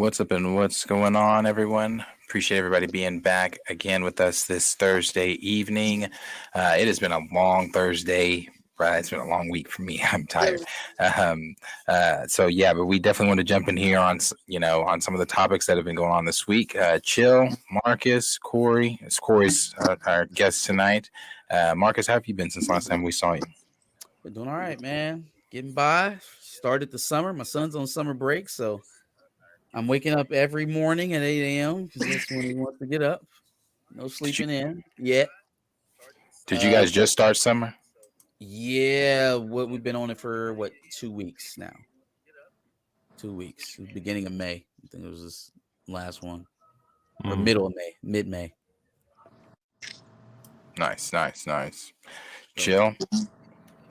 What's up and what's going on, everyone? Appreciate everybody being back again with us this Thursday evening. It has been a long Thursday. It's been a long week for me. I'm tired. But we definitely want to jump in here on some of the topics that have been going on this week. Chill, Marcus, Corey. It's Corey's our guest tonight. Marcus, how have you been since last time we saw you? Been doing all right, man. Getting by. Started the summer. My son's on summer break, so I'm waking up every morning at 8 a.m. because that's when he wants to get up. No sleeping in yet. Did you guys just start summer? Yeah, we've been on it for 2 weeks now. 2 weeks, beginning of May. I think it was this last one, or middle of May, mid-May. Nice. Chill.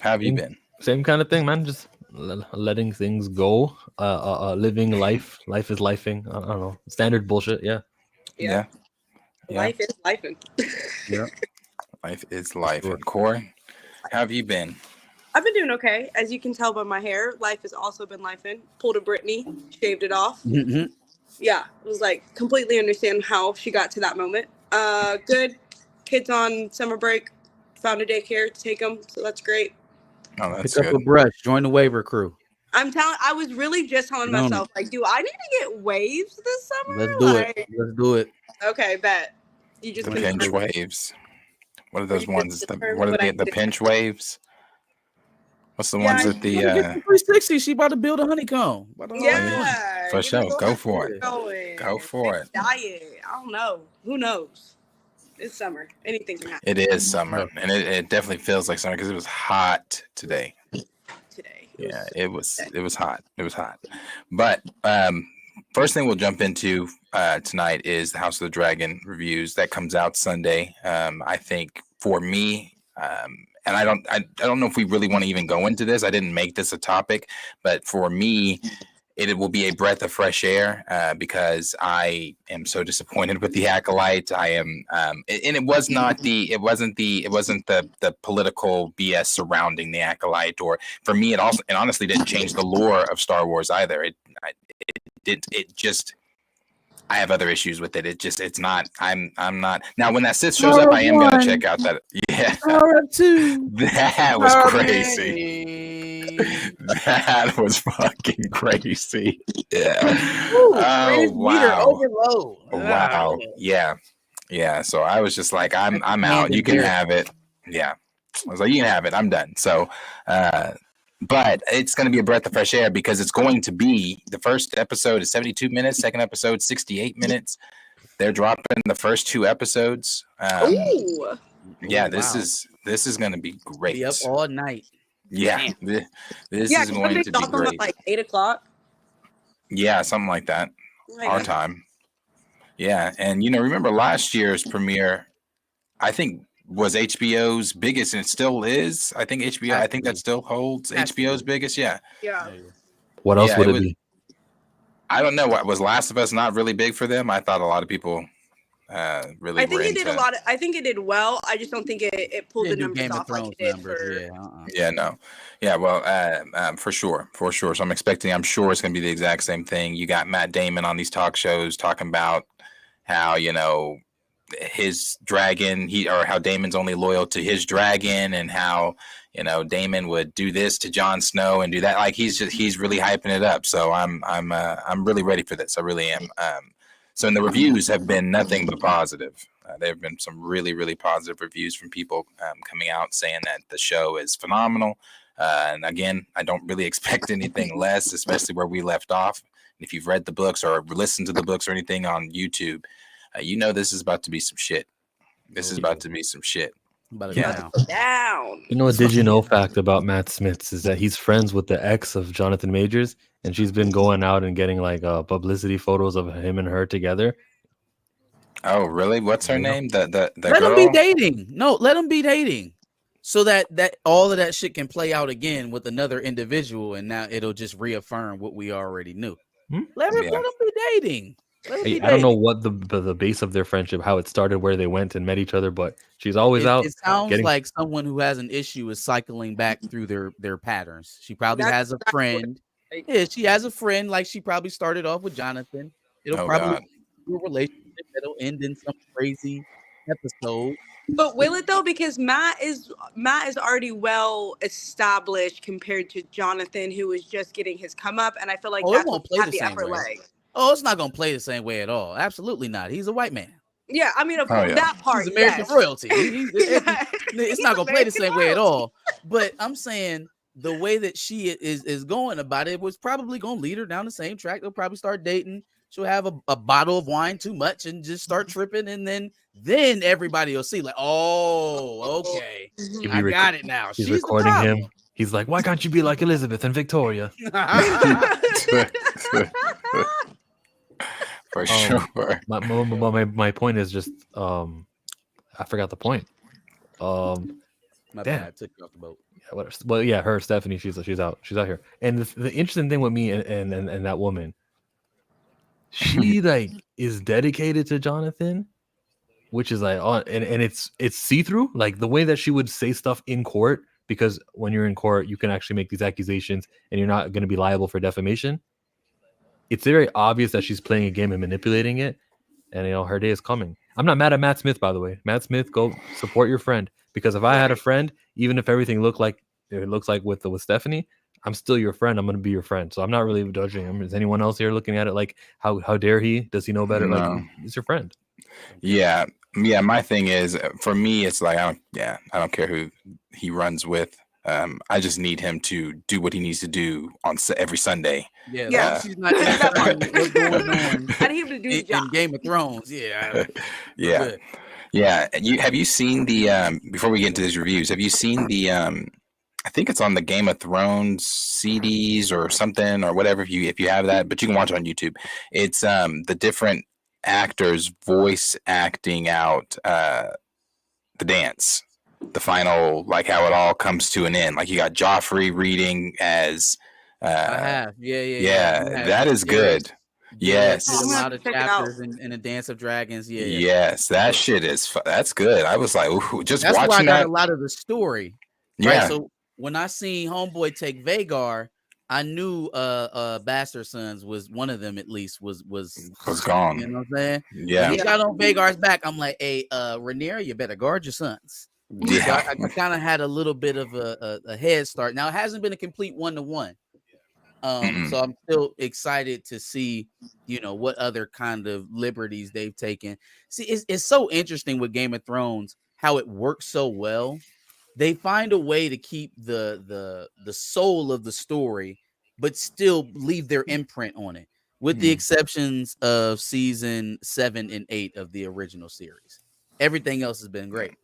How have you been? Same kind of thing, man. Just letting things go. Living life. Life is lifing. I don't know. Standard bullshit. Yeah. Life is lifing. Yeah. Life is life. And Corey, how have you been? I've been doing okay. As you can tell by my hair, life has also been lifing. Pulled a Britney, shaved it off. Mm-hmm. Yeah, it was like completely understand how she got to that moment. Good. Kids on summer break. Found a daycare to take them, so that's great. Oh, that's Pick up a brush. Join the waiver crew. I was really just telling myself, like, do I need to get waves this summer? Let's do it. Okay, bet. You just pinch waves. What are those ones? What are the pinch waves? What's the ones that the 360? She about to build a honeycomb. Yeah, for sure. Go for it. Go for it. Diet. I don't know. Who knows? It's summer. Anything can happen. It is summer, and it definitely feels like summer because it was hot today. It was hot. It was hot. But first thing we'll jump into tonight is the House of the Dragon reviews that comes out Sunday. I think for me, and I don't know if we really want to even go into this. I didn't make this a topic, but for me, it will be a breath of fresh air because I am so disappointed with the Acolyte. I am, and it wasn't the political BS surrounding the Acolyte, or for me, it honestly didn't change the lore of Star Wars either. I have other issues with it. It's not. I'm not. Now, when that Sith shows up, I am gonna check out that. Yeah, that was crazy. That was fucking crazy. Yeah. Oh wow. Overload. Wow. Yeah. So I was just like, I'm out. You can have it. Yeah. I was like, you can have it. I'm done. So, but it's going to be a breath of fresh air because it's going to be the first episode is 72 minutes, second episode 68 minutes. They're dropping the first 2 episodes. Ooh. Yeah, this is going to be great. Be up all night. Yeah, this is going to be great. Like 8:00. Yeah, something like that. Our time. Yeah, and remember last year's premiere? I think was HBO's biggest, and it still is. I think HBO. I think that still holds HBO's biggest. Yeah. What else would it be? I don't know. What was Last of Us not really big for them? I thought a lot of people really. I think it did a lot. I think it did well. I just don't think it pulled the numbers off like it did for. Yeah. No. Yeah. Well, for sure. So I'm sure it's going to be the exact same thing. You got Matt Damon on these talk shows talking about how his dragon, how Damon's only loyal to his dragon, and how Damon would do this to Jon Snow and do that. Like he's really hyping it up. So I'm really ready for this. I really am. So and the reviews have been nothing but positive. There have been some really, really positive reviews from people coming out saying that the show is phenomenal. And again, I don't really expect anything less, especially where we left off. If you've read the books or listened to the books or anything on YouTube, this is about to be some shit. This is about to be some shit. Down. A did you know fact about Matt Smith is that he's friends with the ex of Jonathan Majors, and she's been going out and getting like publicity photos of him and her together. Oh, really? What's her name? The let girl? them be dating. No, let them be dating, so that all of that shit can play out again with another individual, and now it'll just reaffirm what we already knew. Let them be dating. I don't know what the base of their friendship, how it started, where they went and met each other, but she's always out. It sounds like someone who has an issue is cycling back through their patterns. She probably has a friend. Yeah, she has a friend. Like she probably started off with Jonathan, It'll Oh, probably God. be a relationship that'll end in some crazy episode. But will it though? Because Matt is already well established compared to Jonathan, who is just getting his come up, and I feel like Oh, it that's won't what play had the the same upper way. leg. Oh, it's not gonna play the same way at all. Absolutely not. He's a white man. Yeah, I mean, of Oh, course, yeah. that part, He's American yes. royalty. Yeah. It's He's not gonna play the American same way at royalty. all. But I'm saying the way that she is going about it was probably gonna lead her down the same track. They'll probably start dating. She'll have a bottle of wine too much and just start tripping, and then everybody will see, like, oh, okay, He'd I be got it now. He's She's the recording problem. him. He's like, why can't you be like Elizabeth and Victoria? For sure. My point is just I forgot the point. My Damn. bad, I took you off the boat. Yeah, whatever. Well, yeah, her Stephanie, she's out here. And the interesting thing with me and that woman, she like is dedicated to Jonathan, which is like and it's see-through, like the way that she would say stuff in court, because when you're in court, you can actually make these accusations and you're not going to be liable for defamation. It's very obvious that she's playing a game and manipulating it, and her day is coming. I'm not mad at Matt Smith, by the way. Matt Smith, go support your friend, because if I had a friend, even if everything looked like it looks like with Stephanie, I'm still your friend. I'm going to be your friend. So I'm not really judging him. Is anyone else here looking at it like how dare he? Does he know better? No. Like, he's your friend. Yeah. My thing is, for me, it's like I don't care who he runs with. I just need him to do what he needs to do on every Sunday. Yeah, Yeah. she's not what's going on I need him to do the in job. Game of Thrones. Yeah, Yeah. good. Yeah. Have you seen the before we get into these reviews, have you seen the I think it's on the Game of Thrones CDs or something or whatever, if you have that, but you can watch it on YouTube. It's the different actors voice acting out the dance, the final, like how it all comes to an end. Like you got Joffrey reading as I have. yeah, I have. that is good. Yes. Did a I'm gonna lot of check it out. chapters in a Dance of Dragons. Yeah. Yes, that shit is that's good. I was like, ooh, just That's why I watching got that. a lot of the story. Yeah. Right. So when I seen Homeboy take Vagar, I knew Bastard Sons was one of them, at least was gone. You know what I'm saying? Yeah. When he got on Vagar's back, I'm like, hey, Rhaenyra, you better guard your sons. Yeah. I kind of had a little bit of a head start. Now it hasn't been a complete 1-to-1. So I'm still excited to see, what other kind of liberties they've taken. See, it's so interesting with Game of Thrones, how it works so well. They find a way to keep the soul of the story, but still leave their imprint on it, with the exceptions of season 7 and 8 of the original series. Everything else has been great.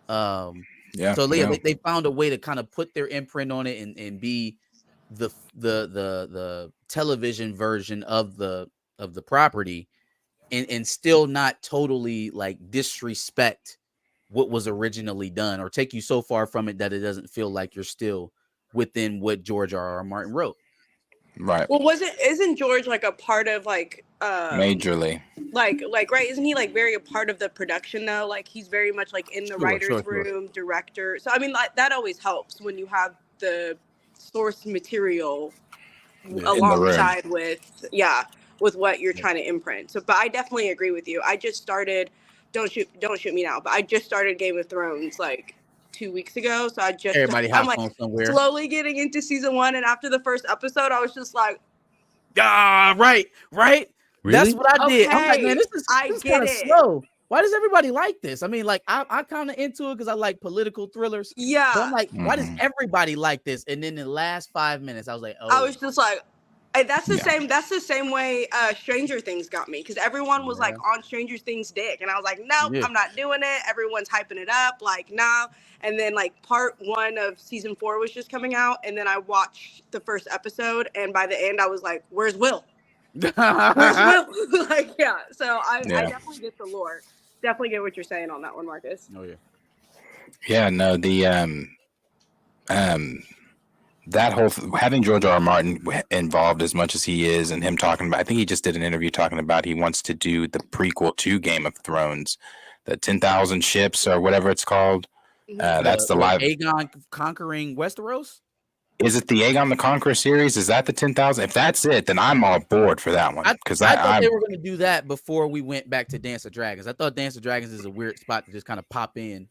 So they found a way to kind of put their imprint on it and be the television version of the property, and still not totally like disrespect what was originally done or take you so far from it that it doesn't feel like you're still within what George R.R. Martin wrote. Right. Well, isn't George like a part of like majorly like right? Isn't he like very a part of the production though? Like he's very much like in the writer's room, director. So I mean, like that always helps when you have the source material alongside with what you're trying to imprint. So, but I definitely agree with you. I just started. Don't shoot me now. But I just started Game of Thrones like 2 weeks ago. So I'm like somewhere. Slowly getting into season 1, and after the first episode, I was just like, right. Really? That's what I did. Okay, I'm like, man, this is kind of slow. Why does everybody like this? I mean, like I kind of into it because I like political thrillers. Yeah. But I'm like, why does everybody like this? And then in the last 5 minutes, I was like, oh. I was just like, that's the same. That's the same way Stranger Things got me, because everyone was like on Stranger Things dick, and I was like, nope, I'm not doing it. Everyone's hyping it up, like nah. And then like part 1 of season 4 was just coming out, and then I watched the first episode, and by the end, I was like, where's Will? Where's Will? Like So I definitely get the lore. Definitely get what you're saying on that one, Marcus. Oh yeah. Yeah. No. The that whole having George R.R. Martin involved as much as he is, and him talking about, I think he just did an interview talking about he wants to do the prequel to Game of Thrones, the 10,000 ships or whatever it's called. That's the live Aegon conquering Westeros. Is it the Aegon the Conqueror series? Is that the 10,000? If that's it, then I'm all board for that one. Because I thought they were going to do that before we went back to Dance of Dragons. I thought Dance of Dragons is a weird spot to just kind of pop in,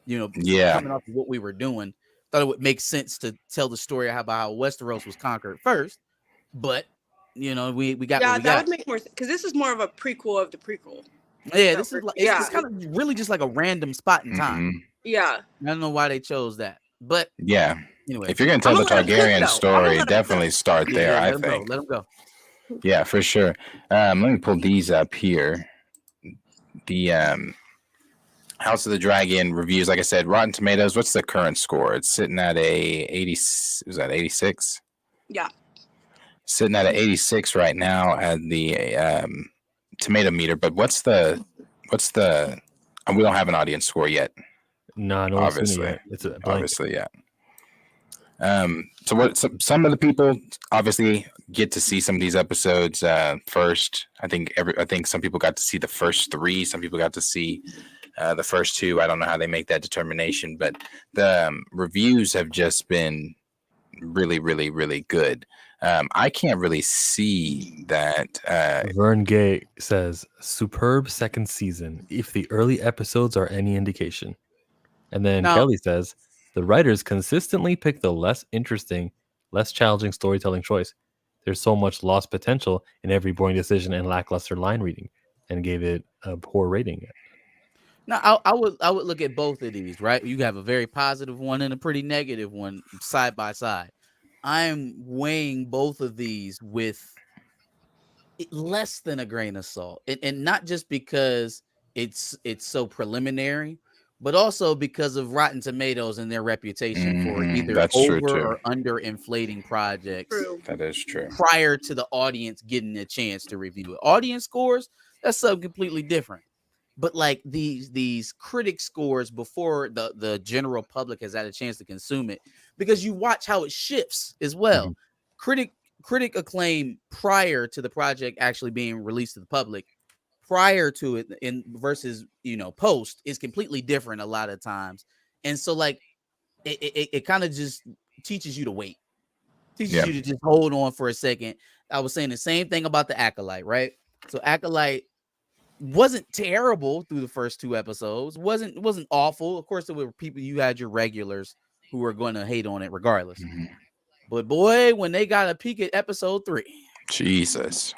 coming off of what we were doing. Thought it would make sense to tell the story about how Westeros was conquered first, but we got what we got. That would make more sense because this is more of a prequel of the prequel. Yeah, this is it's kind of really just like a random spot in time. Mm-hmm. Yeah, I don't know why they chose that, but yeah. Anyway, if you're gonna tell the Targaryen story, definitely start there. I think. Let them go. Yeah, for sure. Let me pull these up here. The House of the Dragon reviews, like I said, Rotten Tomatoes. What's the current score? It's sitting at a 80. Is that 86? Yeah. Sitting at an 86 right now at the tomato meter. But what's the? We don't have an audience score yet. No, obviously, it it's obviously, yeah. So some of the people obviously get to see some of these episodes first. I think some people got to see the first 3. Some people got to see the first 2. I don't know how they make that determination, but the reviews have just been really, really, really good. I can't really see that. Vern Gay says, superb second season, if the early episodes are any indication. And then Kelly says, the writers consistently pick the less interesting, less challenging storytelling choice. There's so much lost potential in every boring decision and lackluster line reading, and gave it a poor rating. Now, I would look at both of these, right? You have a very positive one and a pretty negative one side by side. I'm weighing both of these with less than a grain of salt, and not just because it's so preliminary, but also because of Rotten Tomatoes and their reputation for either over or under inflating projects. True. That is true. Prior to the audience getting a chance to review it, audience scores, that's something completely different. But like these critic scores before the general public has had a chance to consume it, because you watch how it shifts as well. Mm-hmm. Critic acclaim prior to the project actually being released to the public, prior to it in versus post, is completely different a lot of times. And so like it kind of just teaches you to wait, teaches you to just hold on for a second. I was saying the same thing about the Acolyte, right? So Acolyte wasn't terrible through the first 2 episodes, wasn't awful. Of course, there were people, you had your regulars who were going to hate on it regardless. Mm-hmm. But boy, when they got a peek at episode 3, Jesus.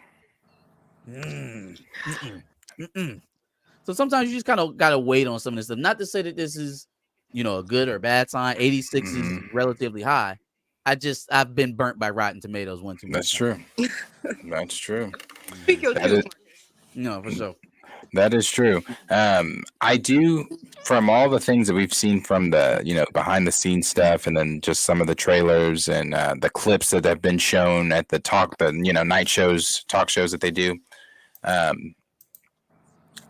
So sometimes you just kind of got to wait on some of this stuff. Not to say that this is, a good or bad sign. 86 is relatively high. I've been burnt by Rotten Tomatoes one too much. That's true. That's true. No, for sure. That is true. I do, from all the things that we've seen from the, behind the scenes stuff, and then just some of the trailers and the clips that have been shown at the night shows, talk shows that they do.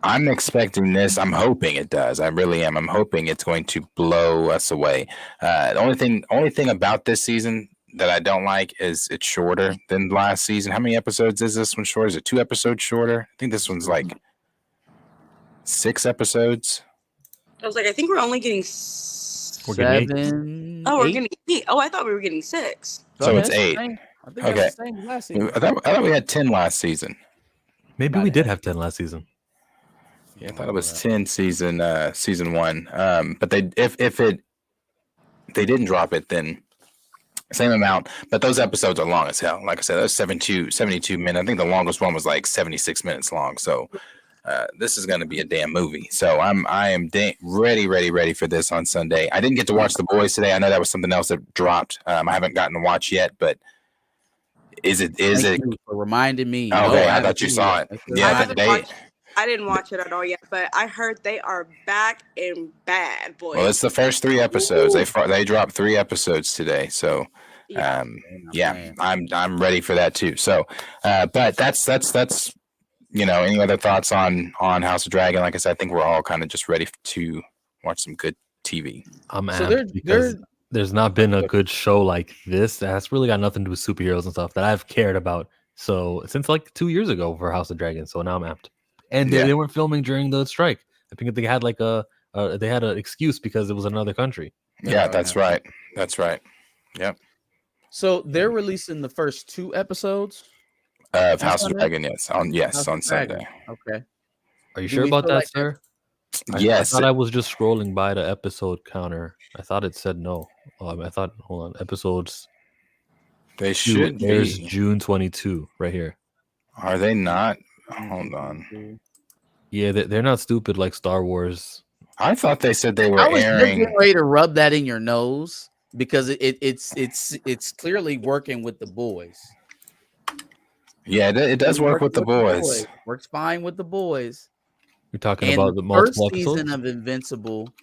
I'm expecting this. I'm hoping it does. I really am. I'm hoping it's going to blow us away. The only thing about this season that I don't like is it's shorter than last season. How many episodes is this one short? Is it 2 episodes shorter? I think this one's like 6 episodes. I was like, I think we're only getting 7. Oh, we're getting 8. Oh, I thought we were getting 6. So it's 8. I think that's the same last season. I thought we had 10 last season. Maybe we did have 10 last season. Yeah, I thought it was 10 season 1. But they didn't drop it, then same amount. But those episodes are long as hell. Like I said, those 72 minutes. I think the longest one was like 76 minutes long. So this is going to be a damn movie. So I am ready for this on Sunday. I didn't get to watch The Boys today. I know that was something else that dropped. I haven't gotten to watch yet, but is it for reminding me? Okay, I thought you saw it. Yeah, I didn't watch it at all yet, but I heard they are back in bad, boy. Well, it's the first 3 episodes. They dropped 3 episodes today, so I'm ready for that too. So, but that's any other thoughts on House of Dragon? Like I said, I think we're all kind of just ready to watch some good TV. I'm amped because there's not been a good show like this that's really got nothing to do with superheroes and stuff that I've cared about. So since like 2 years ago for House of Dragon, so now I'm amped. And they weren't filming during the strike. I think they had like they had an excuse because it was another country. Yeah, that's right. That's right. Yep. So they're releasing the first 2 episodes Of on House of Sunday? Dragon, yes, on House on of Dragon. Sunday. Okay. Are you Do sure we about feel that, like sir? I Yes, thought I was just scrolling by the episode counter. I thought it said no. I thought, hold on, episodes. they 2 should airs be. June 22 right here. Are they not? Hold on. Yeah, they're not stupid like Star Wars. I thought they said they were I was just airing. getting ready to rub that in your nose because it's clearly working with the boys. Yeah, it does work with the boys. Works fine with the boys. You're talking And about the the first multiple season episodes? of Invincible.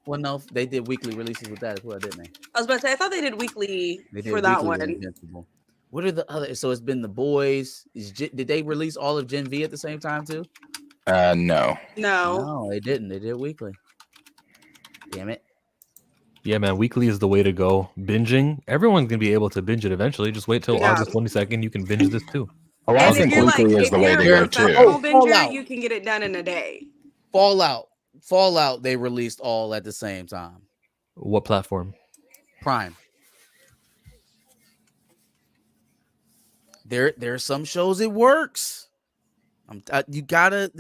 Well, no, they did weekly releases with that as well, didn't they? I was about to say, I thought they did weekly They did for that weekly with one. Invincible. What are the other? So it's been the boys. Did they release all of Gen V at the same time too? No. No. They didn't. They did weekly. Damn it. Yeah, man, weekly is the way to go. Binging, everyone's gonna be able to binge it eventually. Just wait till Yeah. August 22nd. You can binge this too. Oh, I And think if you're weekly is if the way you're to a go too. professional binger, Fallout. you can get it done in a day. Fallout. They released all at the same time. What platform? Prime. There are some shows it works. You gotta.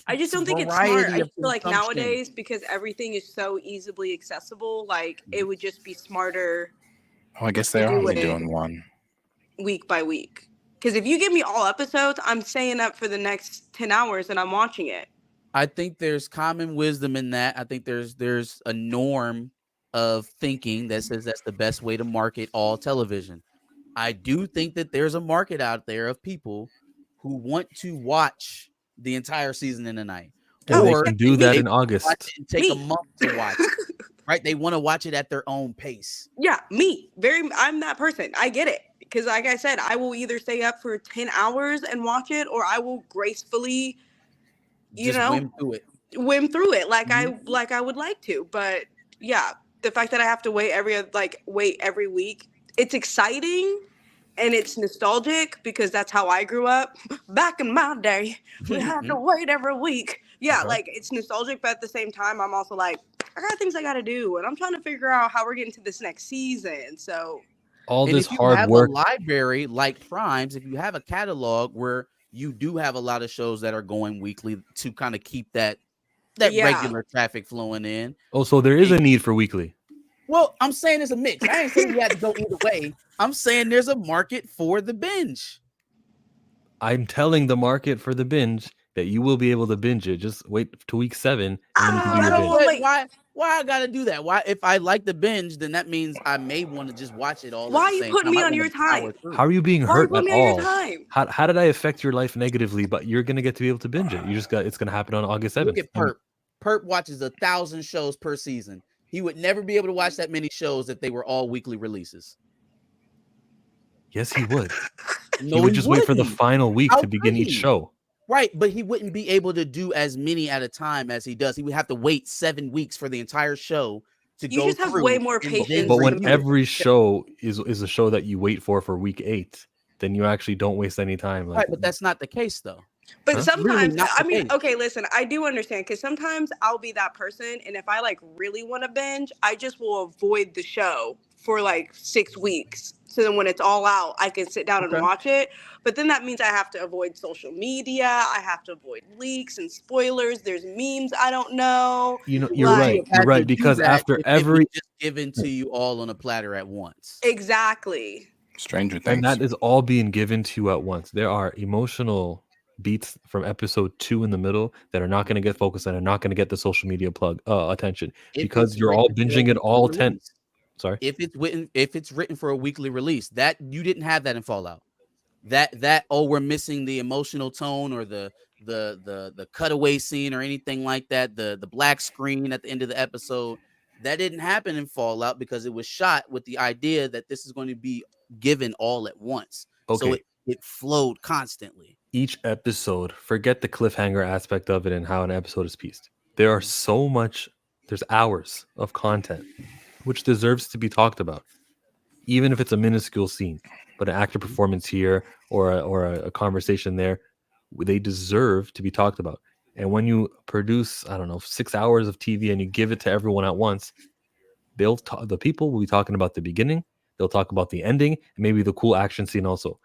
I just don't think it's smart. I just feel like nowadays, because everything is so easily accessible, like it would just be smarter. Oh, I guess they are only doing one week by week. Because if you give me all episodes, I'm staying up for the next 10 hours and I'm watching it. I think there's common wisdom in that. I think there's a norm of thinking that says that's the best way to market all television. I do think that there's a market out there of people who want to watch the entire season in a night. Or they can do that in August. And take a month to watch it, right? They want to watch it at their own pace. Yeah, I'm that person. I get it. Because like I said, I will either stay up for 10 hours and watch it, or I will gracefully, whim through it like I would like to. But yeah, the fact that I have to wait every week, it's exciting and it's nostalgic because that's how I grew up. Back in my day, we had to wait every week. Yeah, like it's nostalgic, but at the same time, I'm also like, I got things I got to do, and I'm trying to figure out how we're getting to this next season. So all this hard work, a library like Prime's, if you have a catalog where you do have a lot of shows that are going weekly to kind of keep that regular traffic flowing in. Oh, so there is a need for weekly. Well, I'm saying it's a mix. I ain't saying you have to go either way. I'm saying there's a market for the binge. I'm telling the market for the binge that you will be able to binge it. Just wait to week 7 and then you can do your binge. Why I gotta do that? Why, if I like the binge, then that means I may want to just watch it all. Why are you putting me on your time? How are you being hurt at all? How did I affect your life negatively? But you're gonna get to be able to binge it. It's gonna happen on August 7th. Look at Perp. Perp watches 1,000 shows per season. He would never be able to watch that many shows if they were all weekly releases. Yes, he would. No, he would just wait for the final week to begin each show. Right, but he wouldn't be able to do as many at a time as he does. He would have to wait 7 weeks for the entire show to go through. You just have way more patience. But when every show is a show that you wait for week 8, then you actually don't waste any time. Right, but that's not the case, though. But sometimes, okay, listen, I do understand, because sometimes I'll be that person, and if I really want to binge, I just will avoid the show for 6 weeks. So then when it's all out, I can sit down and watch it. But then that means I have to avoid social media. I have to avoid leaks and spoilers. There's memes I don't know. You're right. You're right, because after every just given to you all on a platter at once. Exactly. Stranger Things. And that is all being given to you at once. There are emotional beats from episode 2 in the middle that are not going to get focused and are not going to get the social media attention because you're all binging it all 10. Sorry. If it's written for a weekly release, that you didn't have that in Fallout. That we're missing the emotional tone or the cutaway scene or anything like that. The black screen at the end of the episode, that didn't happen in Fallout because it was shot with the idea that this is going to be given all at once. Okay. So it flowed constantly. Each episode, forget the cliffhanger aspect of it and how an episode is pieced. There's hours of content which deserves to be talked about, even if it's a minuscule scene, but an actor performance here or a conversation there, they deserve to be talked about. And when you produce, 6 hours of TV and you give it to everyone at once, the people will be talking about the beginning, They'll talk about the ending, maybe the cool action scene also,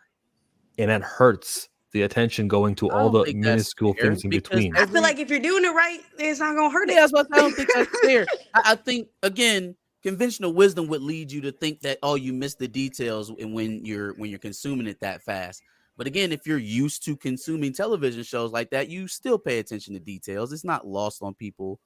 and that hurts the attention going to all the minuscule things in between. I feel like if you're doing it right, it's not gonna hurt it. Yeah, that's what I don't think that's fair. I think again, conventional wisdom would lead you to think that you missed the details, and when you're consuming it that fast. But again, if you're used to consuming television shows like that, you still pay attention to details. It's not lost on people,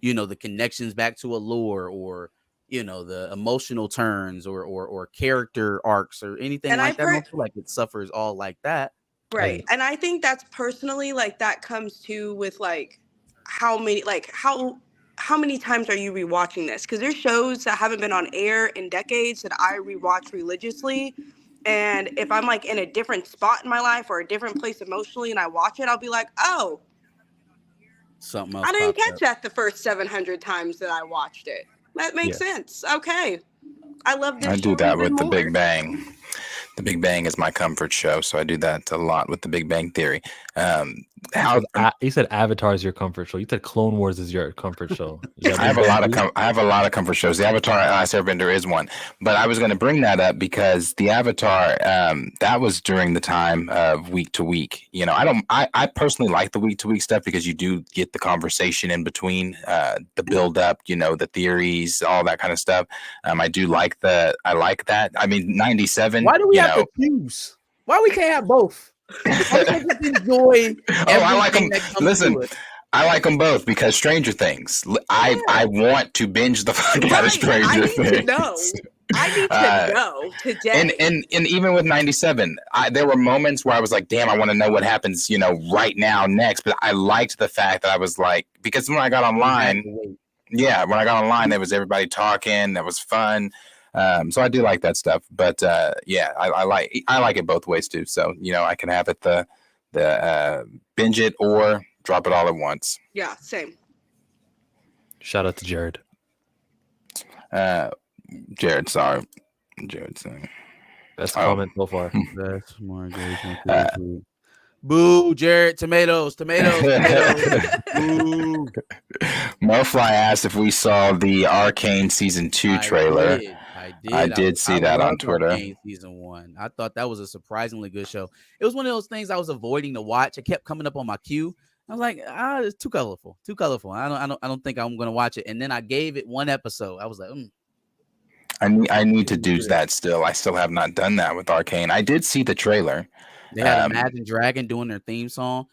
the connections back to a lore, or the emotional turns, or character arcs, or anything like that. I don't feel like it suffers all like that. Right. And I think that's personally like that comes to with like how many times are you rewatching this? Because there's shows that haven't been on air in decades that I rewatch religiously. And if I'm like in a different spot in my life or a different place emotionally and I watch it, I'll be like, oh, something else. I didn't catch that the first 700 times that I watched it. That makes sense. Okay. I love this. I do that with The Big Bang. The Big Bang is my comfort show, so I do that a lot with The Big Bang Theory. You said Avatar is your comfort show. You said Clone Wars is your comfort show. I have a lot of comfort shows. The Avatar Last Airbender is one, but I was going to bring that up because the Avatar that was during the time of week to week. I personally like the week to week stuff because you do get the conversation in between, the build up, the theories, all that kind of stuff. I like that. I mean, 97. Why do we have to choose? Why we can't have both? Enjoy. I like them. Listen, I like them both because Stranger Things. I want to binge the fuck out of Stranger Things. I need to know today. And even with 97, there were moments where I was like, damn, I want to know what happens, right now next. But I liked the fact that I was like, because when I got online, there was everybody talking. That was fun. So I do like that stuff, but I like it both ways too. So I can have it the binge it or drop it all at once. Yeah, same. Shout out to Jared. Jared, sorry, Jared saying best comment so far. That's more engagement. Boo, Jared, tomatoes. Boo. Mofly asked if we saw the Arcane season 2 trailer. I did see that on Twitter. Season 1. I thought that was a surprisingly good show. It was one of those things I was avoiding to watch. It kept coming up on my queue. I was like, it's too colorful. I don't think I'm gonna watch it. And then I gave it one episode. I was like, I need to do that still. I still have not done that with Arcane. I did see the trailer. They had Imagine Dragon doing their theme song.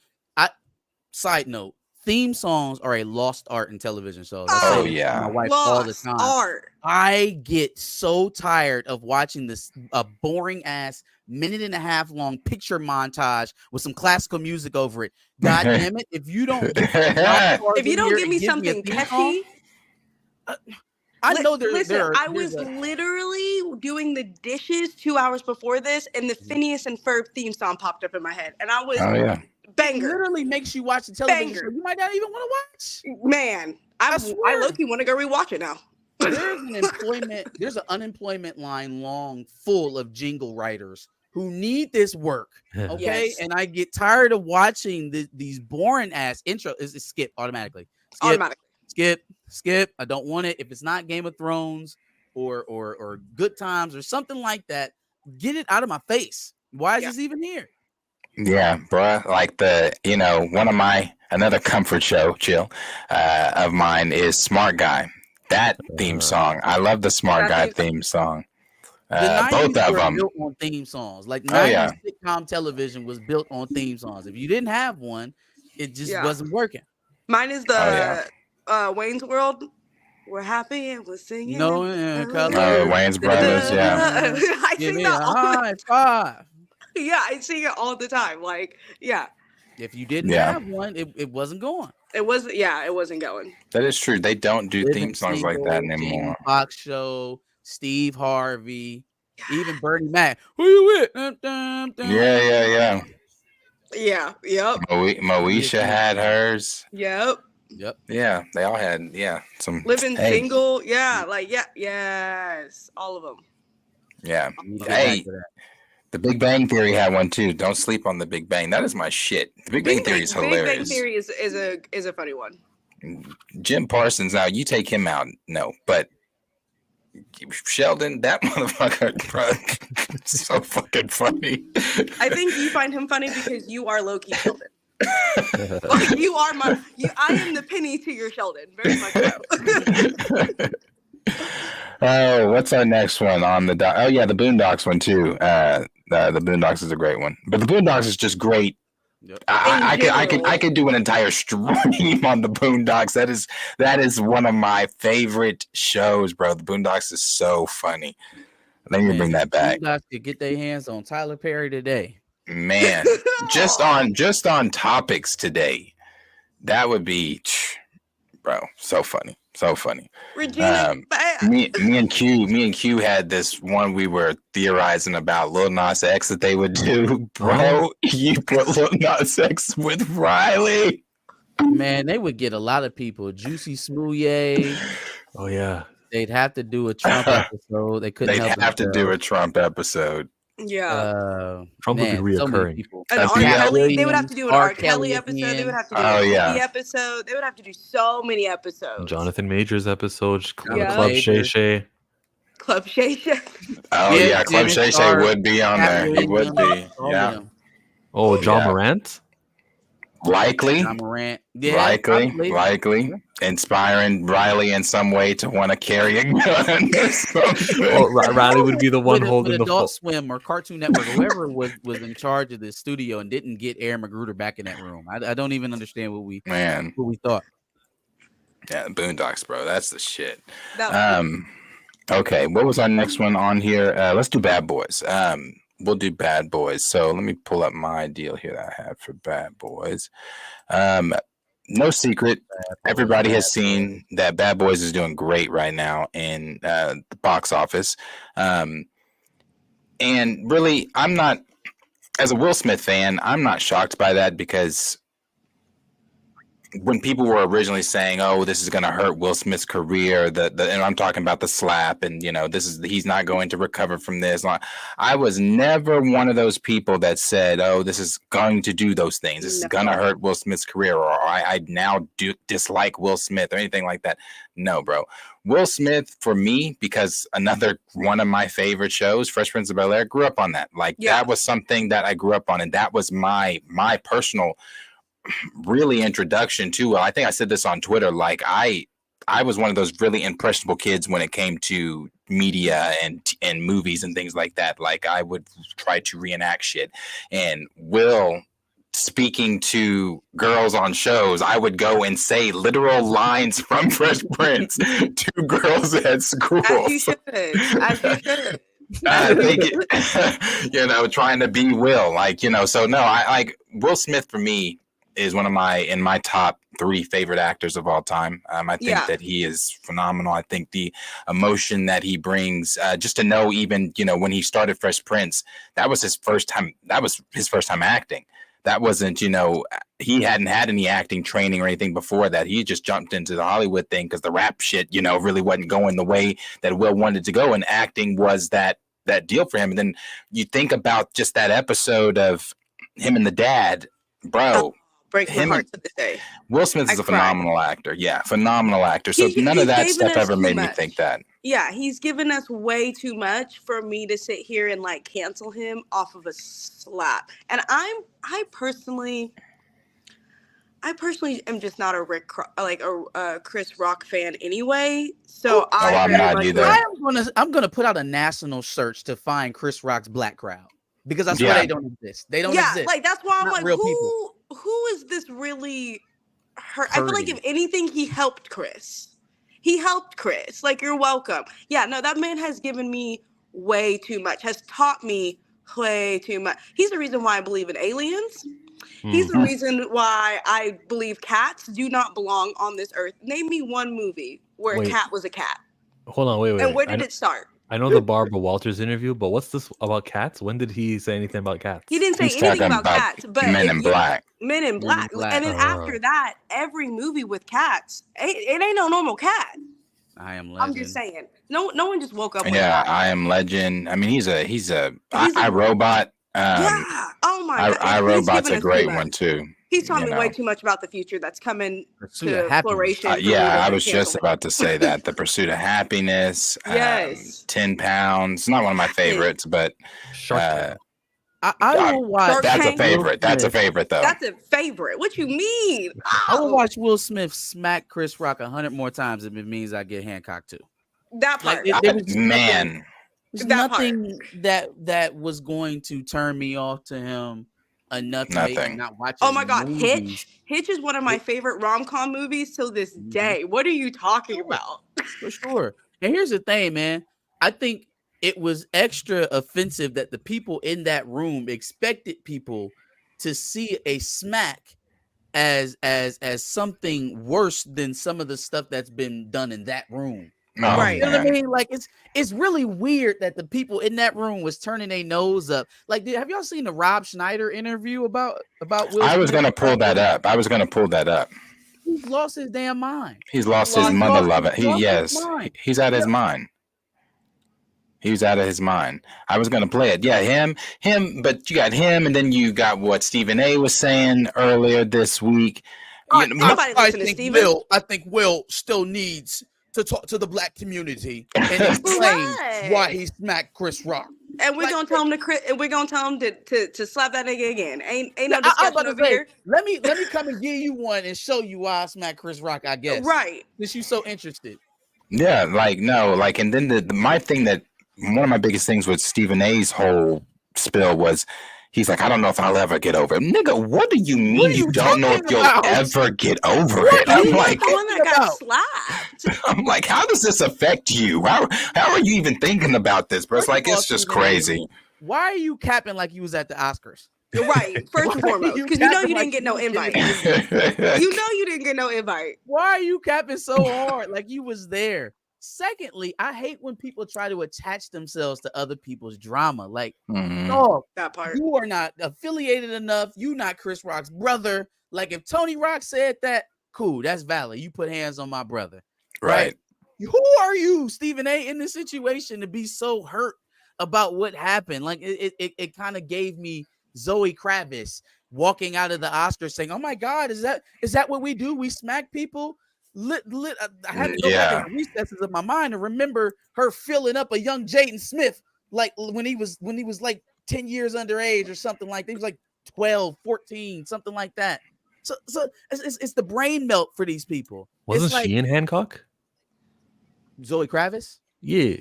Side note, theme songs are a lost art in television shows. My wife all the time. Art. I get so tired of watching this boring ass minute and a half long picture montage with some classical music over it. God damn it! If you don't give me something catchy. I know I was literally doing the dishes 2 hours before this, and the Phineas and Ferb theme song popped up in my head, and I was banger. It literally makes you watch the television show you might not even want to watch. Man, I low-key want to go rewatch it now. There's an unemployment line long full of jingle writers who need this work. Okay, yes. And I get tired of watching these boring ass intros. It's skip automatically. Skip. I don't want it. If it's not Game of Thrones or Good Times or something like that, get it out of my face. Why is this even here? Yeah, bruh. Like one of another comfort show, of mine is Smart Guy. That theme song. I love the Smart Guy theme song. Both of them built on theme songs. Like 90s sitcom television was built on theme songs. If you didn't have one, it just wasn't working. Mine is the Wayne's World. We're happy and we're singing. Wayne's Brothers. Yeah. I sing that high five. Yeah, I sing it all the time. Like, if you didn't have one, it wasn't going. It wasn't going. That is true. They don't do theme songs like that anymore. Fox Show, Steve Harvey, even Bernie Mac. Who you with? Yeah. Yeah. Yep. Moesha had hers. Yep. Yeah, they all had some living single. Yeah, yes, all of them. Yeah. Hey, The Big Bang Theory had one too. Don't sleep on The Big Bang. That is my shit. The Big Bang Theory is hilarious. Big Bang Theory is a funny one. Jim Parsons. Now you take him out, no, but Sheldon, that motherfucker, bro, so fucking funny. I think you find him funny because you are low-key Sheldon. Like you are I am the Penny to your Sheldon, very much so. Oh, what's our next one on the doc? Oh yeah, the Boondocks one too. The Boondocks is a great one, but the Boondocks is just great. Yep. I could do an entire stream on the Boondocks. That is one of my favorite shows, bro. The Boondocks is so funny. Let me bring that back. Boondocks could get their hands on Tyler Perry today. Man, just on topics today, that would be, bro, so funny. So funny. Regina, me and Q had this one we were theorizing about Lil Nas X that they would do. Bro, you put Lil Nas X with Riley. Man, they would get a lot of people. Juicy Smouye. Oh yeah. They'd have to do a Trump episode. They couldn't. They'd have to do a Trump episode. Yeah. Trump would be reoccurring. An R. Kelly, they would have to do an R. Kelly episode. They would have to do a episode. They would have to do so many episodes. Jonathan Majors episodes. Club Shay Shay. Club Shay Shay. Oh yeah, Club Shay Shay would be on there. He would be. Yeah. Oh, John Morant. Likely. John Morant. Yeah, likely. Inspiring Riley in some way to want to carry a gun or something. Well, Riley would be the one holding the Adult Swim or Cartoon Network, whoever was in charge of the studio and didn't get Aaron Magruder back in that room. I don't even understand what we thought. Yeah, Boondocks, bro. That's the shit. Okay, what was our next one on here? Let's do Bad Boys. We'll do Bad Boys. So let me pull up my deal here that I had for Bad Boys. No secret, everybody has seen that Bad Boys is doing great right now in the box office. And really, I'm not, as a Will Smith fan, I'm not shocked by that because when people were originally saying, "Oh, this is going to hurt Will Smith's career," and I'm talking about the slap, and he's not going to recover from this. I was never one of those people that said, "Oh, this is going to do those things. This is going to hurt Will Smith's career," or I now do dislike Will Smith or anything like that. No, bro. Will Smith, for me, because another one of my favorite shows, Fresh Prince of Bel-Air, grew up on that. That was something that I grew up on, and that was my personal really introduction to. I think I said this on Twitter. I was one of those really impressionable kids when it came to media and movies and things like that. I would try to reenact shit. And Will speaking to girls on shows, I would go and say literal lines from Fresh Prince to girls at school. As you should. As you should. I think trying to be Will. So no, I Will Smith for me is one of my top 3 favorite actors of all time. I think that he is phenomenal. I think the emotion that he brings, just to know, even when he started Fresh Prince, that was his first time. That was his first time acting. That wasn't, he hadn't had any acting training or anything before that. He just jumped into the Hollywood thing because the rap shit, really wasn't going the way that Will wanted to go, and acting was that deal for him. And then you think about just that episode of him and the dad, bro. Breaks my heart to this day. Will Smith is a phenomenal actor. Yeah, phenomenal actor. So none of that stuff ever made me think that. Yeah, he's given us way too much for me to sit here and cancel him off of a slap. And I personally am just not a Chris Rock fan anyway. So I'm not either. I'm gonna put out a national search to find Chris Rock's black crowd because I swear they don't exist. They don't exist. That's why I'm who is this really hurt? I feel like if anything, he helped Chris. You're welcome. Yeah, no, that man has given me way too much, has taught me way too much. He's the reason why I believe in aliens. He's the reason why I believe cats do not belong on this earth. Name me one movie where a cat was a cat. Hold on, wait. And where did it start? I know the Barbara Walters interview, but what's this about cats? When did he say anything about cats? He didn't say anything about cats, but Men in Black. Men in Black. And then after that, every movie with cats, it ain't no normal cat. I Am Legend. I'm just saying. No one just woke up with I Am Legend. I mean, he's a I, Robot. Oh my God. I Robot's a great one too. He's telling me way too much about the future that's coming to floration. Yeah, I was just about to say that. The Pursuit of Happiness. Yes. 10 Pounds. Not one of my favorites, but I will watch. That's a favorite. That's a favorite, though. That's a favorite. What you mean? I will watch Will Smith smack Chris Rock 100 more times if it means I get Hancock too. That part. There's nothing that was going to turn me off to him enough to make me not watch. Oh my God, Hitch is one of my favorite rom-com movies till this day. What are you talking about? For sure. And here's the thing, man. I think it was extra offensive that the people in that room expected people to see a smack as something worse than some of the stuff that's been done in that room. Right. You know what I mean? Like it's really weird that the people in that room was turning their nose up. Like, have y'all seen the Rob Schneider interview about Will Smith? I was gonna pull that up. He's lost his damn mind. He's lost his mother loving. He's out of his mind. He was out of his mind. I was gonna play it. Yeah, him. But you got him, and then you got what Stephen A. was saying earlier this week. I think Will still needs to talk to the black community and explain why he smacked Chris Rock. And we're gonna tell him to slap that nigga again. Ain't no discussion over here. Let me come and give you one and show you why I smacked Chris Rock, I guess. Right. Since you so interested. Yeah, and then my thing that one of my biggest things with Stephen A's whole spill was he's like, I don't know if I'll ever get over it. Nigga, what do you mean you don't know if you'll ever get over it? I'm like, the one that got slapped. I'm like, how does this affect you? How are you even thinking about this? But it's like, it's just crazy. Why are you capping like you was at the Oscars? Right, first and foremost, because you know you didn't get no invite. You know you didn't get no invite. Why are you capping so hard like you was there? Secondly, I hate when people try to attach themselves to other people's drama. Like, no, that part. You are not affiliated enough. You not Chris Rock's brother. Like, if Tony Rock said that, cool, that's valid. You put hands on my brother. Right. Who are you, Stephen A., in this situation to be so hurt about what happened? Like, it kind of gave me Zoe Kravitz walking out of the Oscars saying, oh my God, is that what we do? We smack people? I had to go back in the recesses of my mind to remember her filling up a young Jaden Smith, like when he was like 10 years underage or something like that. He was like 12, 14, something like that. So it's the brain melt for these people. Wasn't she in Hancock? Zoe Kravitz? Yeah.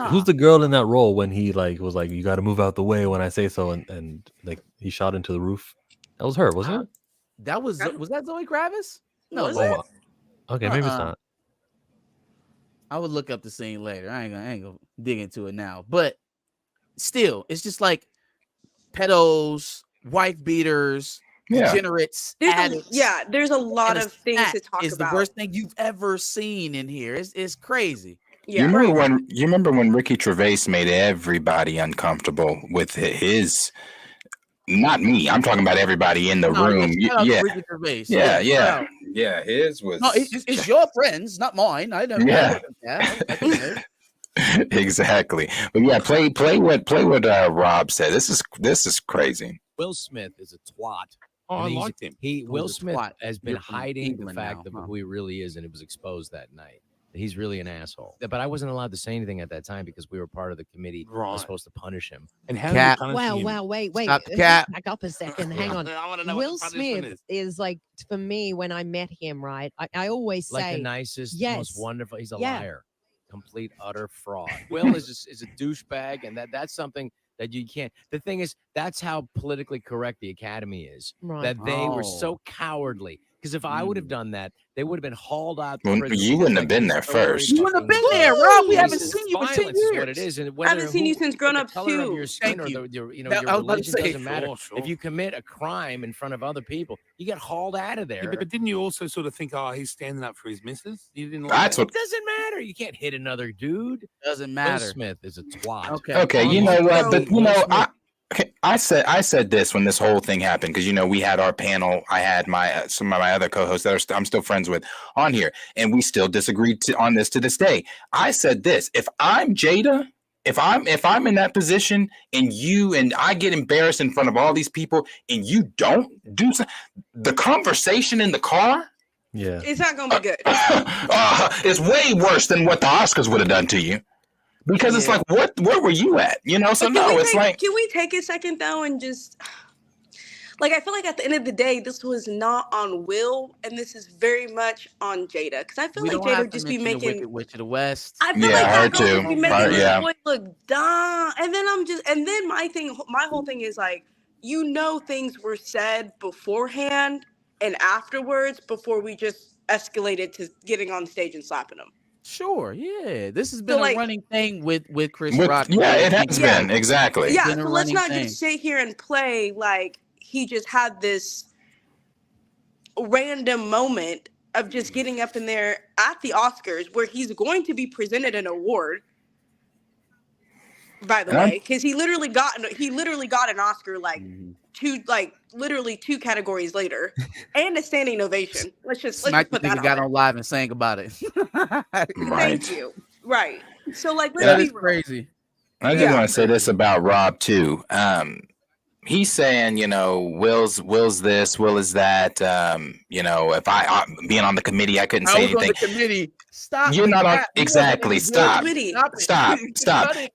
Who's the girl in that role when he was like, you got to move out the way when I say so, and like he shot into the roof? That was her, wasn't it? That was that Zoe Kravitz? No, was it? Okay, maybe it's not. I would look up the scene later. I ain't gonna dig into it now. But still, it's just like pedos, wife beaters, degenerates, addicts. There's a lot of things to talk about. It's the worst thing you've ever seen in here. It's crazy. Yeah. You remember when Ricky Gervais made everybody uncomfortable with his. Not me. I'm talking about everybody in the room. Yeah. His was. No, it's your friends, not mine. I don't. Yeah. Exactly. But yeah, play what Rob said. This is crazy. Will Smith is a twat. Oh, I liked him. Will Smith has been hiding the fact of who he really is, and it was exposed that night. He's really an asshole. But I wasn't allowed to say anything at that time because we were part of the committee. Right. I was supposed to punish him. And how do you punish him? Well, wait. Back up a second. Hang on. I want to know Will Smith is like, for me, when I met him, right, I always say. Like the nicest, most wonderful. He's a liar. Complete, utter fraud. Will is a douchebag, and that's something that you can't. The thing is, that's how politically correct the Academy is. Right. That they were so cowardly. Because if I would have done that, they would have been hauled out. You wouldn't have been there first. You wouldn't have been there, Rob. We haven't seen you for 10 years. What it is, and I haven't seen you since Grown Ups 2. Your skin or your religion doesn't matter. Sure. If you commit a crime in front of other people, you get hauled out of there. Yeah, but didn't you also sort of think, he's standing up for his missus? You didn't. It doesn't matter. You can't hit another dude. Doesn't matter. Will Smith is a twat. Okay. You know what? But I said this when this whole thing happened because we had our panel. I had some of my other co-hosts that I'm still friends with on here, and we still disagreed on this to this day. I said this: if I'm Jada if I'm in that position and I get embarrassed in front of all these people and you don't do something, the conversation in the car, yeah, it's not gonna be good. It's way worse than what the Oscars would have done to you. Because it's like, where were you at? You know, so no, it's like, can we take a second though and just like, I feel like at the end of the day, this was not on Will, and this is very much on Jada, because I feel like Jada would just be making the Witch of the West. I feel like that girl would be making this boy look dumb, and then my whole thing is like, things were said beforehand and afterwards before we just escalated to getting on stage and slapping him. Sure, yeah. This has been a running thing with Chris Rock. Yeah, it has been, exactly. Yeah, so let's not just sit here and play like he just had this random moment of just getting up in there at the Oscars where he's going to be presented an award, by the way, because he literally got an Oscar literally two categories later, and a standing ovation. Let's just put that got on live and sang about it. Thank you. Right. So like, that is crazy. I just want to say this about Rob too. He's saying, Will's this, Will is that. If I being on the committee, I couldn't say anything. On the committee. Stop. You're not on exactly. Stop.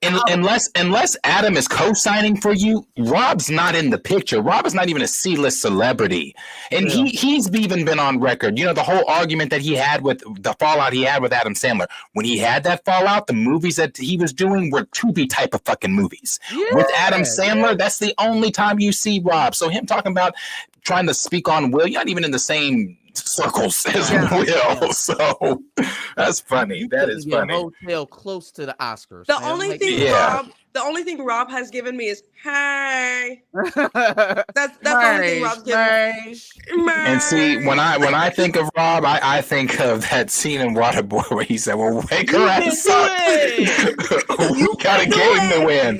Unless Adam is co-signing for you, Rob's not in the picture. Rob is not even a C-list celebrity, and he's even been on record. The whole argument that he had with the fallout he had with Adam Sandler. When he had that fallout, the movies that he was doing were Tubi type of fucking movies. With Adam Sandler, that's the only time you see Rob. So him talking about trying to speak on Will, you're not even in the same circles as Will. So that's funny. That is funny. Hotel close to the Oscars. The only thing Rob has given me is hey. That's the only thing Rob's given me. And see, when I think of Rob, I think of that scene in Waterboy where he said, "Well, wake her ass up. We got a game to win."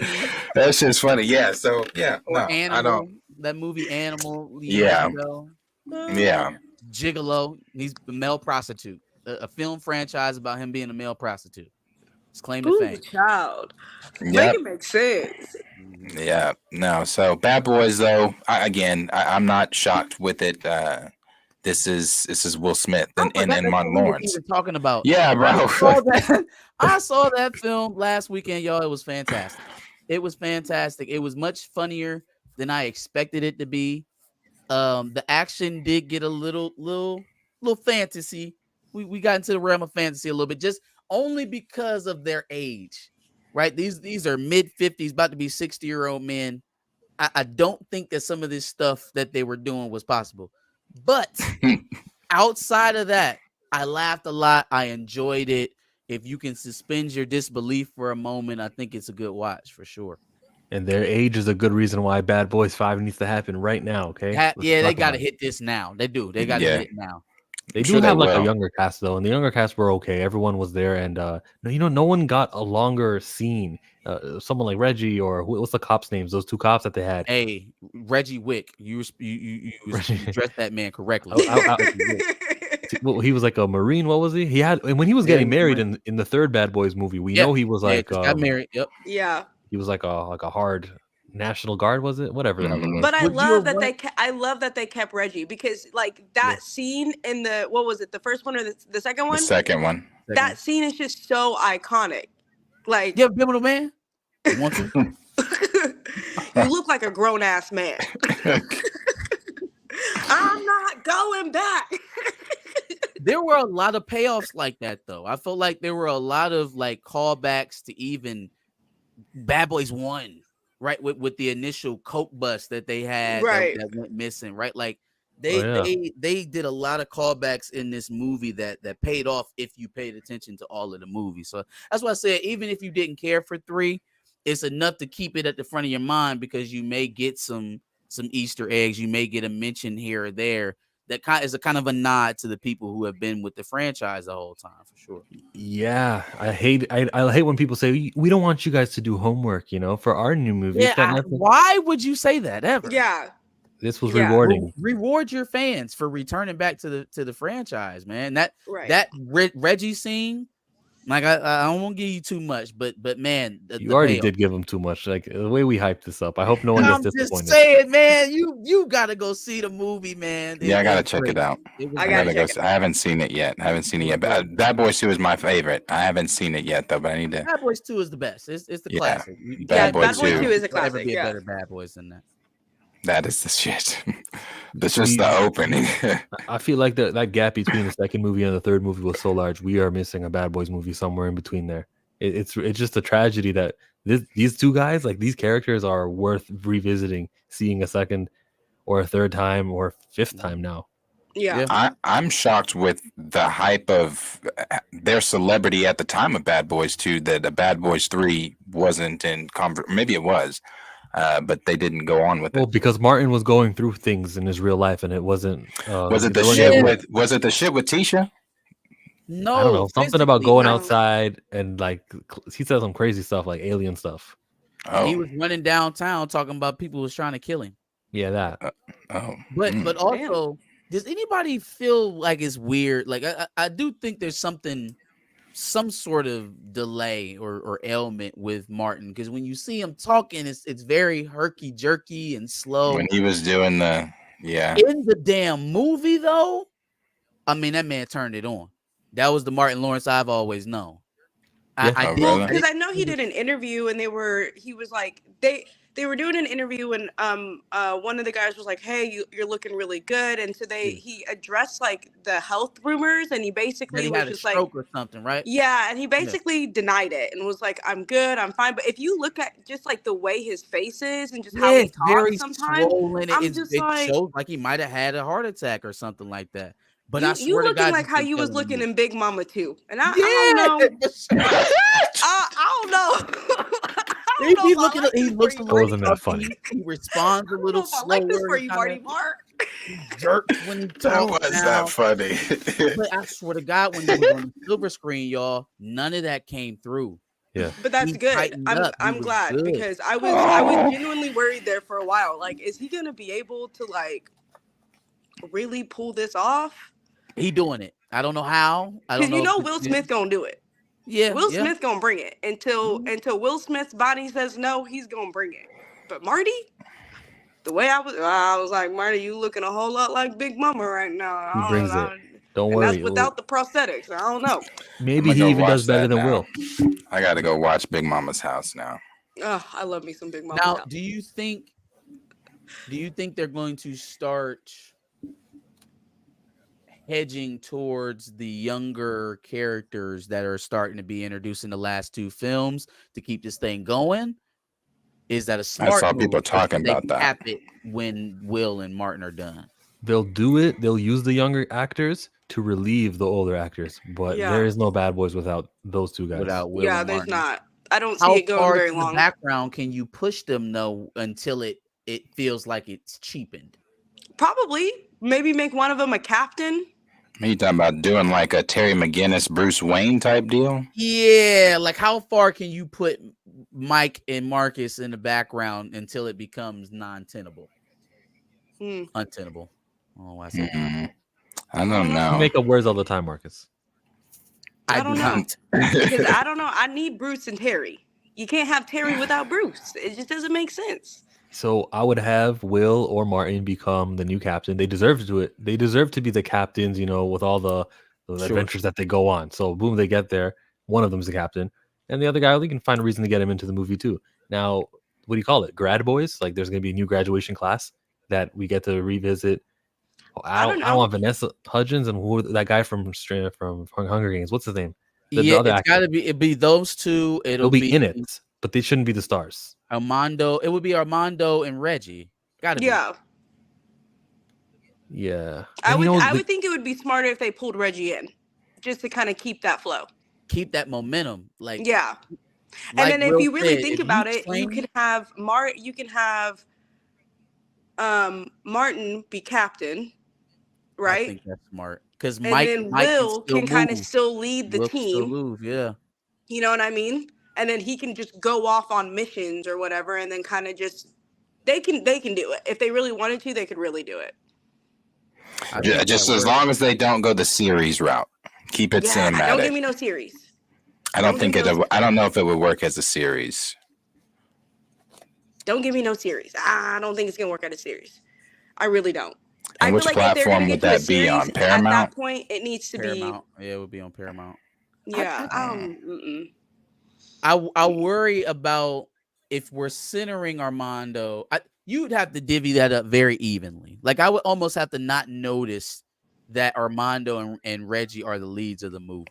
That's just funny. Yeah. So yeah. Animal, I don't. That movie Animal. Yeah. Gigolo. He's a male prostitute. A film franchise about him being a male prostitute. His claim to fame. Child. Make it make sense. Yeah. No. So Bad Boys, though. I'm not shocked with it. This is Will Smith and Martin Lawrence. Talking about. Yeah, bro. I saw that film last weekend, y'all. It was fantastic. It was fantastic. It was much funnier than I expected it to be. The action did get a little fantasy. We got into the realm of fantasy a little bit, just only because of their age, right? These are mid-50s, about to be 60-year-old men. I don't think that some of this stuff that they were doing was possible. But outside of that, I laughed a lot. I enjoyed it. If you can suspend your disbelief for a moment, I think it's a good watch for sure. And their age is a good reason why Bad Boys 5 needs to happen right now, okay? They got to hit this now. They do. They got to hit it now. They do have like a younger cast, though, and the younger cast were okay. Everyone was there, and no one got a longer scene. Someone like Reggie, or what's the cops' names? Those two cops that they had. Hey, Reggie Wick, you addressed that man correctly. Well, he was like a Marine. What was he? He had, and when he was getting married in the third Bad Boys movie, we know he was like got married. Yep. Yeah. He was like a hard National Guard, was it? Whatever the hell it was. But I love that they kept Reggie, because like that scene in the, what was it, the first one or the second one? The second one. That scene is just so iconic. Like, you ever been with a man? Want to? You look like a grown ass man. I'm not going back. There were a lot of payoffs like that, though. I felt like there were a lot of like callbacks to even Bad Boys 1. Right, with the initial coke bust that they had, that went missing, right? Like they did a lot of callbacks in this movie that paid off if you paid attention to all of the movies. So that's why I said, even if you didn't care for 3, it's enough to keep it at the front of your mind, because you may get some Easter eggs, you may get a mention here or there that is a kind of a nod to the people who have been with the franchise the whole time, for sure. Yeah, I hate when people say we don't want you guys to do homework, for our new movie. Yeah, why would you say that ever? Yeah, this was rewarding. Reward your fans for returning back to the franchise, man. That Reggie scene Like I don't want to give you too much, but man, You already did give him too much. Like the way we hyped this up. I hope no one gets I'm disappointed. just saying, man, you gotta go see the movie, man. Yeah, I gotta check it out. I gotta go. I haven't seen it yet. But Bad Boys 2 is my favorite. I haven't seen it yet though, but I need to. Bad Boys 2 is the best. It's the classic. Bad Boys 2 is a Never classic. be a better Bad Boys than that. That is the shit. That's just the opening. I feel like that gap between the second movie and the third movie was so large. We are missing a Bad Boys movie somewhere in between there. It's just a tragedy that these two guys, like these characters, are worth revisiting, seeing a second or a third time or fifth time now. Yeah. I'm shocked with the hype of their celebrity at the time of Bad Boys 2 that a Bad Boys 3 wasn't in maybe it was. But they didn't go on with it. Well, because Martin was going through things in his real life, and it wasn't. Was it the shit with? Was it the shit with Tisha? No, I don't know. Something about going outside and like he said some crazy stuff, like alien stuff. Oh, he was running downtown talking about people who was trying to kill him. Yeah, that. But also, does anybody feel like it's weird? Like I do think there's some sort of delay or ailment with Martin, because when you see him talking, it's very herky jerky and slow. When he was doing in the damn movie though, I mean that man turned it on. That was the Martin Lawrence I've always known. I did, because I know he did an interview and he was like they were doing an interview and one of the guys was like, hey, you're looking really good, and so he addressed like the health rumors, and he basically was just like or something, right? Yeah, and he basically denied it and was like, I'm good, I'm fine. But if you look at just like the way his face is and just how he talks sometimes, I'm just like, shows like he might have had a heart attack or something like that. But I swear looking to God, like how you was looking in Big Mama too, and I don't know. I don't know. He looks a little. Wasn't that funny? He responds a little slower. I like this for you, Marty Mark. Jerks when he talks. That was that funny. But I swear to God, when he was on the silver screen, y'all, none of that came through. Yeah, but that's good. I'm glad because I was genuinely worried there for a while. Like, is he gonna be able to like really pull this off? He doing it. I don't know how. Because Will Smith gonna do it. Yeah, Will Smith gonna bring it until Will Smith's body says no. He's gonna bring it. But Marty, the way I was like, Marty, you looking a whole lot like Big Mama right now. He brings it. Don't worry. That's without the prosthetics. I don't know. Maybe he even does better than Will. I got to go watch Big Mama's house now. Oh, I love me some Big Mama's house. Now, do you think they're going to start hedging towards the younger characters that are starting to be introduced in the last two films to keep this thing going? Is that a smart? I saw people talking about that. Cap it when Will and Martin are done. They'll do it. They'll use the younger actors to relieve the older actors, but there is no Bad Boys without those two guys. Without Will and there's Martin. not. I don't see it going very long. In the background, can you push them though until it feels like it's cheapened? Probably. Maybe make one of them a captain. Are you talking about doing like a Terry McGinnis, Bruce Wayne type deal? Yeah, like how far can you put Mike and Marcus in the background until it becomes non-tenable? Untenable. Oh, I said I don't know. You make up words all the time, Marcus. I don't know. Because I don't know. I need Bruce and Terry. You can't have Terry without Bruce. It just doesn't make sense. So I would have Will or Martin become the new captain. They deserve to do it. They deserve to be the captains, with all the adventures that they go on. So boom, they get there. One of them is the captain, and the other guy, we can find a reason to get him into the movie too. Now, what do you call it? Grad boys? Like there's going to be a new graduation class that we get to revisit. I don't want Vanessa Hudgens and that guy from Hunger Games. What's his name? It's got to be. It'd be those two. It'll be in it, but they shouldn't be the stars. Armando. It would be Armando and Reggie. Got to be. Yeah. I would think it would be smarter if they pulled Reggie in, just to kind of keep that flow, keep that momentum. And then if you really think about it, you can have Martin be captain, right? I think that's smart because Mike Will can kind of still lead the team. Yeah, you know what I mean. And then he can just go off on missions or whatever, and then kind of just they can do it if they really wanted to. They could really do it. Just as long as they don't go the series route, keep it cinematic. Don't give me no series. I don't think it. I don't know if it would work as a series. Don't give me no series. I don't think it's gonna work as a series. I really don't. And I which feel like if they're platform gonna would get to a that be on? series, Paramount? at that point, it needs to Paramount. Yeah, it would be on Paramount. be. Yeah. I worry about if we're centering Armando. You'd have to divvy that up very evenly. Like I would almost have to not notice that Armando and Reggie are the leads of the movie.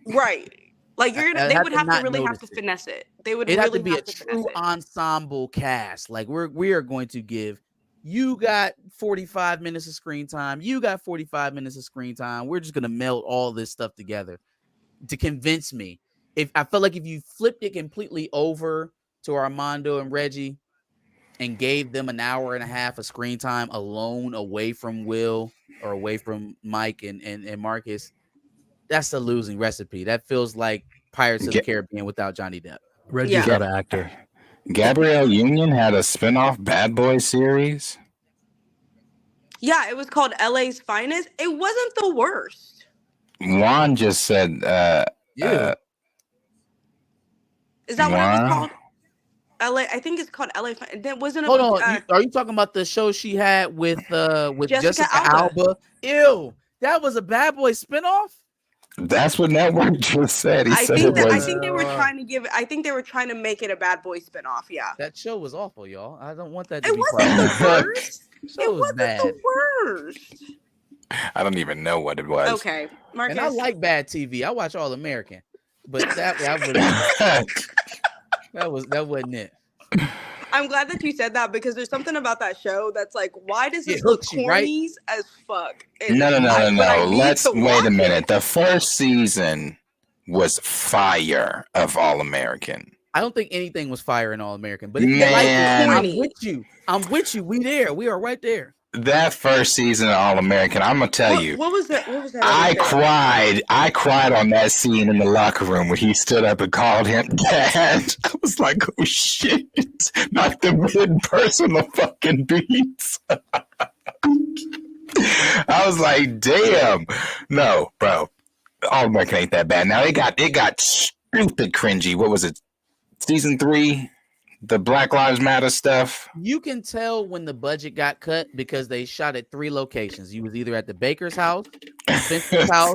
Right. Like they would have to really have to it. finesse it. They would It'd really have to be a true ensemble cast. Like we are going to give. You got 45 minutes of screen time. You got 45 minutes of screen time. We're just gonna meld all this stuff together to convince me. If I felt like if you flipped it completely over to Armando and Reggie and gave them an hour and a half of screen time alone, away from Will or away from Mike and Marcus, that's a losing recipe. That feels like Pirates of the Caribbean without Johnny Depp. Reggie's not an actor. Gabrielle Union had a spin-off Bad Boy series. Yeah, it was called LA's Finest. It wasn't the worst. Juan just said Is that what it was called? LA, I think it's called LA. That wasn't. Hold on, are you talking about the show she had with Jessica Alba? Ew, that was a Bad Boy spinoff. That's what Network just said. I think they were trying to give it. I think they were trying to make it a Bad Boy spinoff. Yeah, that show was awful, y'all. I don't want that to it be wasn't the worst. It was bad. The worst. I don't even know what it was. Okay, Marcus. And I like bad TV. I watch All American, but that wasn't it. I'm glad that you said that because there's something about that show that's like, why does this look corny as fuck? No. Let's wait a minute. The first season was fire of All American. I don't think anything was fire in All American, but if you like it, I'm with you. We are right there. That first season of All American, I'm gonna tell you. What was that? I cried on that scene in the locker room when he stood up and called him dad. I was like, oh shit! Not the mid-personal fucking beats. I was like, damn. No, bro. All American ain't that bad. Now it got stupid cringy. What was it? Season 3? The Black Lives Matter stuff. You can tell when the budget got cut because they shot at 3 locations. You was either at the baker's house, Spencer's house,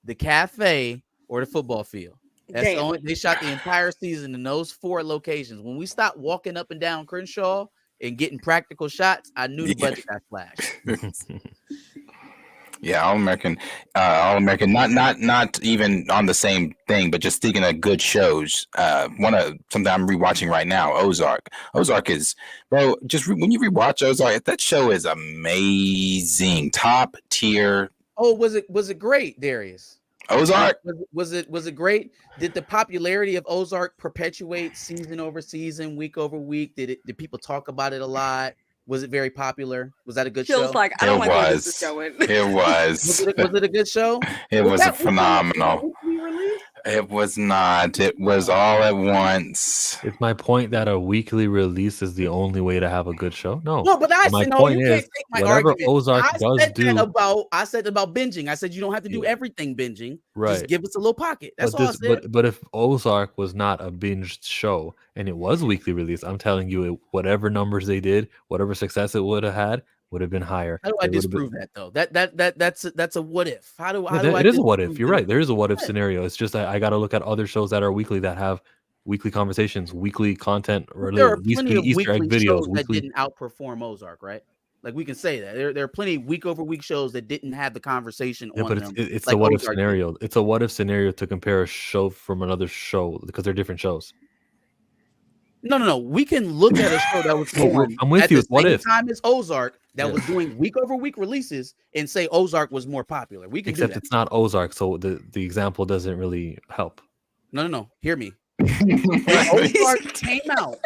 the cafe, or the football field. They shot the entire season in those 4 locations. When we stopped walking up and down Crenshaw and getting practical shots, I knew the budget got slashed. Yeah, All American, not even on the same thing, but just thinking of good shows. Something I'm rewatching right now, Ozark. Ozark is, bro. When you rewatch Ozark, that show is amazing, top tier. Oh, was it great, Darius? Ozark was it great? Did the popularity of Ozark perpetuate season over season, week over week? Did people talk about it a lot? Was it very popular? Was that a good show? Like I don't like where this is going. It was. was it a good show? It was phenomenal. It was not. It was all at once. It's my point that a weekly release is the only way to have a good show. No, but my point is whatever Ozark does do. I said about binging. I said you don't have to do everything binging. Right. Just give us a little pocket. That's all I said. But if Ozark was not a binged show and it was weekly release, I'm telling you, whatever numbers they did, whatever success it would have had, would have been higher. How do I disprove that though? That's a what if. It is a what if. You're right. There is a what if scenario. It's just I got to look at other shows that are weekly that have weekly conversations, weekly content, or there are plenty of Easter egg videos that didn't outperform Ozark, right? Like we can say that there are plenty of week over week shows that didn't have the conversation on them. It's like a what if scenario. It's a what if scenario to compare a show from another show because they're different shows. No. We can look at a show that was I'm with at you. the What same if time as Ozark that was doing week over week releases and say Ozark was more popular? We can except do that. It's not Ozark, so the example doesn't really help. No. Hear me. When Ozark came out,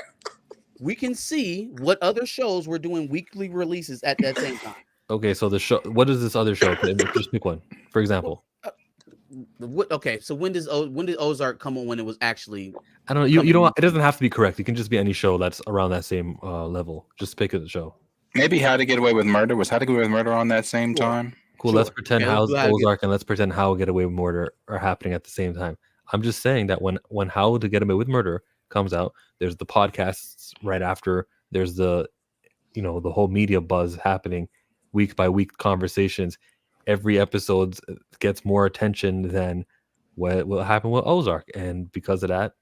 we can see what other shows were doing weekly releases at that same time. Okay, so the show. What is this other show? Just pick one, for example. Okay, so when did Ozark come on when it was actually? I don't know. You don't. It doesn't have to be correct. It can just be any show that's around that same level. Just pick a show. Maybe How to Get Away with Murder. Was How to Get Away with Murder on that same time? Cool. Sure. Let's pretend Ozark and let's pretend How to Get Away with Murder are happening at the same time. I'm just saying that when How to Get Away with Murder comes out, there's the podcasts right after. There's the the whole media buzz happening, week by week conversations. Every episode gets more attention than what happened with Ozark, and because of that,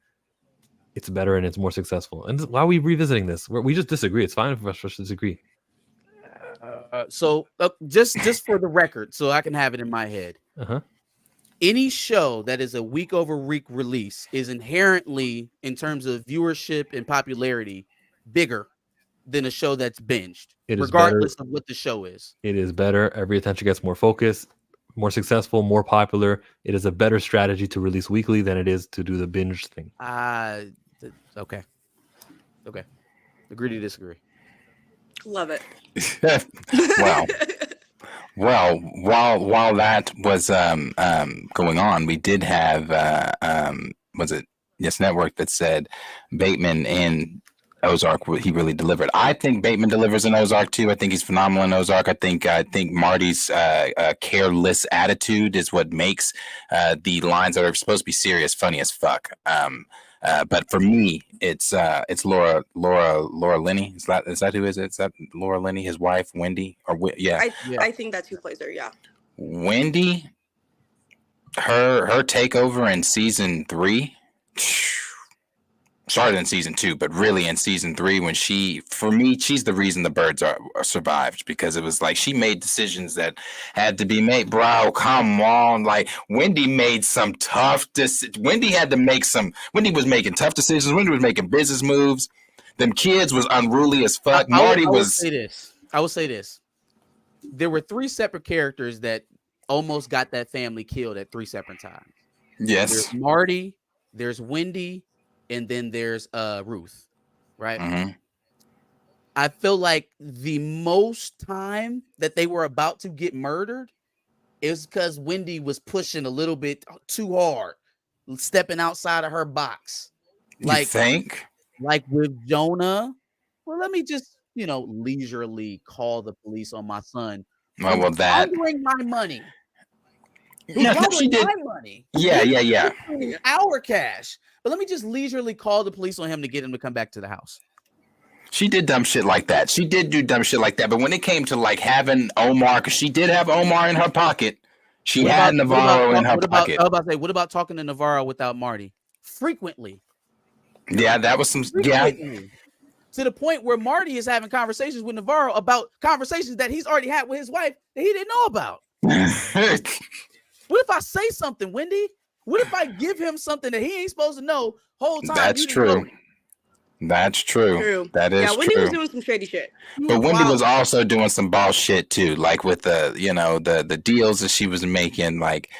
it's better and it's more successful. And why are we revisiting this? We just disagree. It's fine for us to disagree. So just for the record, so I can have it in my head. Any show that is a week over week release is inherently, in terms of viewership and popularity, bigger than a show that's binged, regardless of what the show is. It is better. Every attention gets more focused, more successful, more popular. It is a better strategy to release weekly than it is to do the binge thing. Okay. Agree to disagree. Love it. Wow. Well, while that was going on, we did have was it Yes Network that said Bateman in Ozark, he really delivered. I think Bateman delivers in Ozark too. I think he's phenomenal in Ozark. I think Marty's careless attitude is what makes the lines that are supposed to be serious funny as fuck. But for me, it's Laura Linney. Is that who is it? Is that Laura Linney, his wife, Wendy? I think that's who plays her. Yeah. Wendy, her takeover in season 3. Started in season 2, but really in season 3, when for me, she's the reason the birds are survived, because it was like she made decisions that had to be made. Bro, come on. Like, Wendy made some tough decisions. Wendy was making tough decisions. Wendy was making business moves. Them kids was unruly as fuck. Marty was. I will say this. There were 3 separate characters that almost got that family killed at 3 separate times. Yes. There's Marty, there's Wendy, and then there's Ruth, right? Mm-hmm. I feel like the most time that they were about to get murdered is because Wendy was pushing a little bit too hard, stepping outside of her box. You think? Like with Jonah, well, let me just, leisurely call the police on my son. Well, that. Laundering my money. No, she did. My money. Yeah. Our cash. But let me just leisurely call the police on him to get him to come back to the house. She did dumb shit like that. She did do dumb shit like that. But when it came to like having Omar, because she did have Omar in her pocket, she had Navarro in her pocket. I was about to say, what about talking to Navarro without Marty? Frequently. Yeah, that was some. Yeah. To the point where Marty is having conversations with Navarro about conversations that he's already had with his wife that he didn't know about. What if I say something, Wendy? What if I give him something that he ain't supposed to know whole time? That's true. That's true. That is true. Wendy was doing some shady shit. But Wendy was also doing some ball shit too, like with the deals that she was making. Like,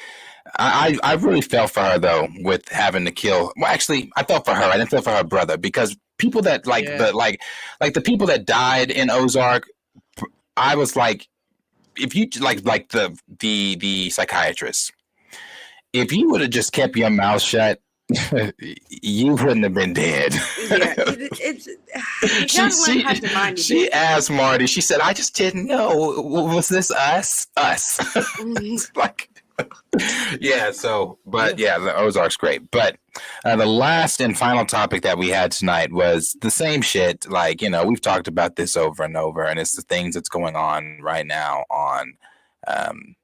I really felt for her though with having to kill. Well, actually, I felt for her. I didn't feel for her brother, because people that the people that died in Ozark, I was like, if you like the psychiatrist. If you would have just kept your mouth shut, you wouldn't have been dead. She asked Marty, she said, I just didn't know. Was this us? Us. Like, yeah, the Ozark's great. But the last and final topic that we had tonight was the same shit. Like, we've talked about this over and over, and it's the things that's going on right now on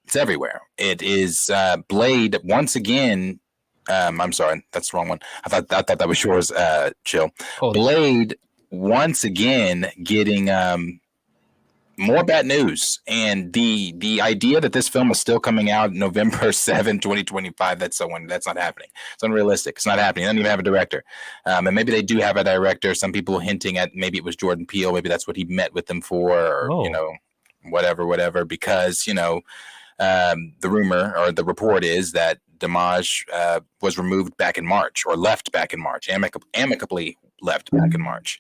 it's everywhere. It is Blade once again. I'm sorry, that's the wrong one. I thought that was yours, Chill. Blade once again getting more bad news, and the idea that this film is still coming out November 7, 2025. That's not happening. It's unrealistic. It's not happening. They don't even have a director, and maybe they do have a director. Some people hinting at maybe it was Jordan Peele. Maybe that's what he met with them for, or whatever. Because the rumor or the report is that Damage was removed back in March, or left back in March, amicably left back in March.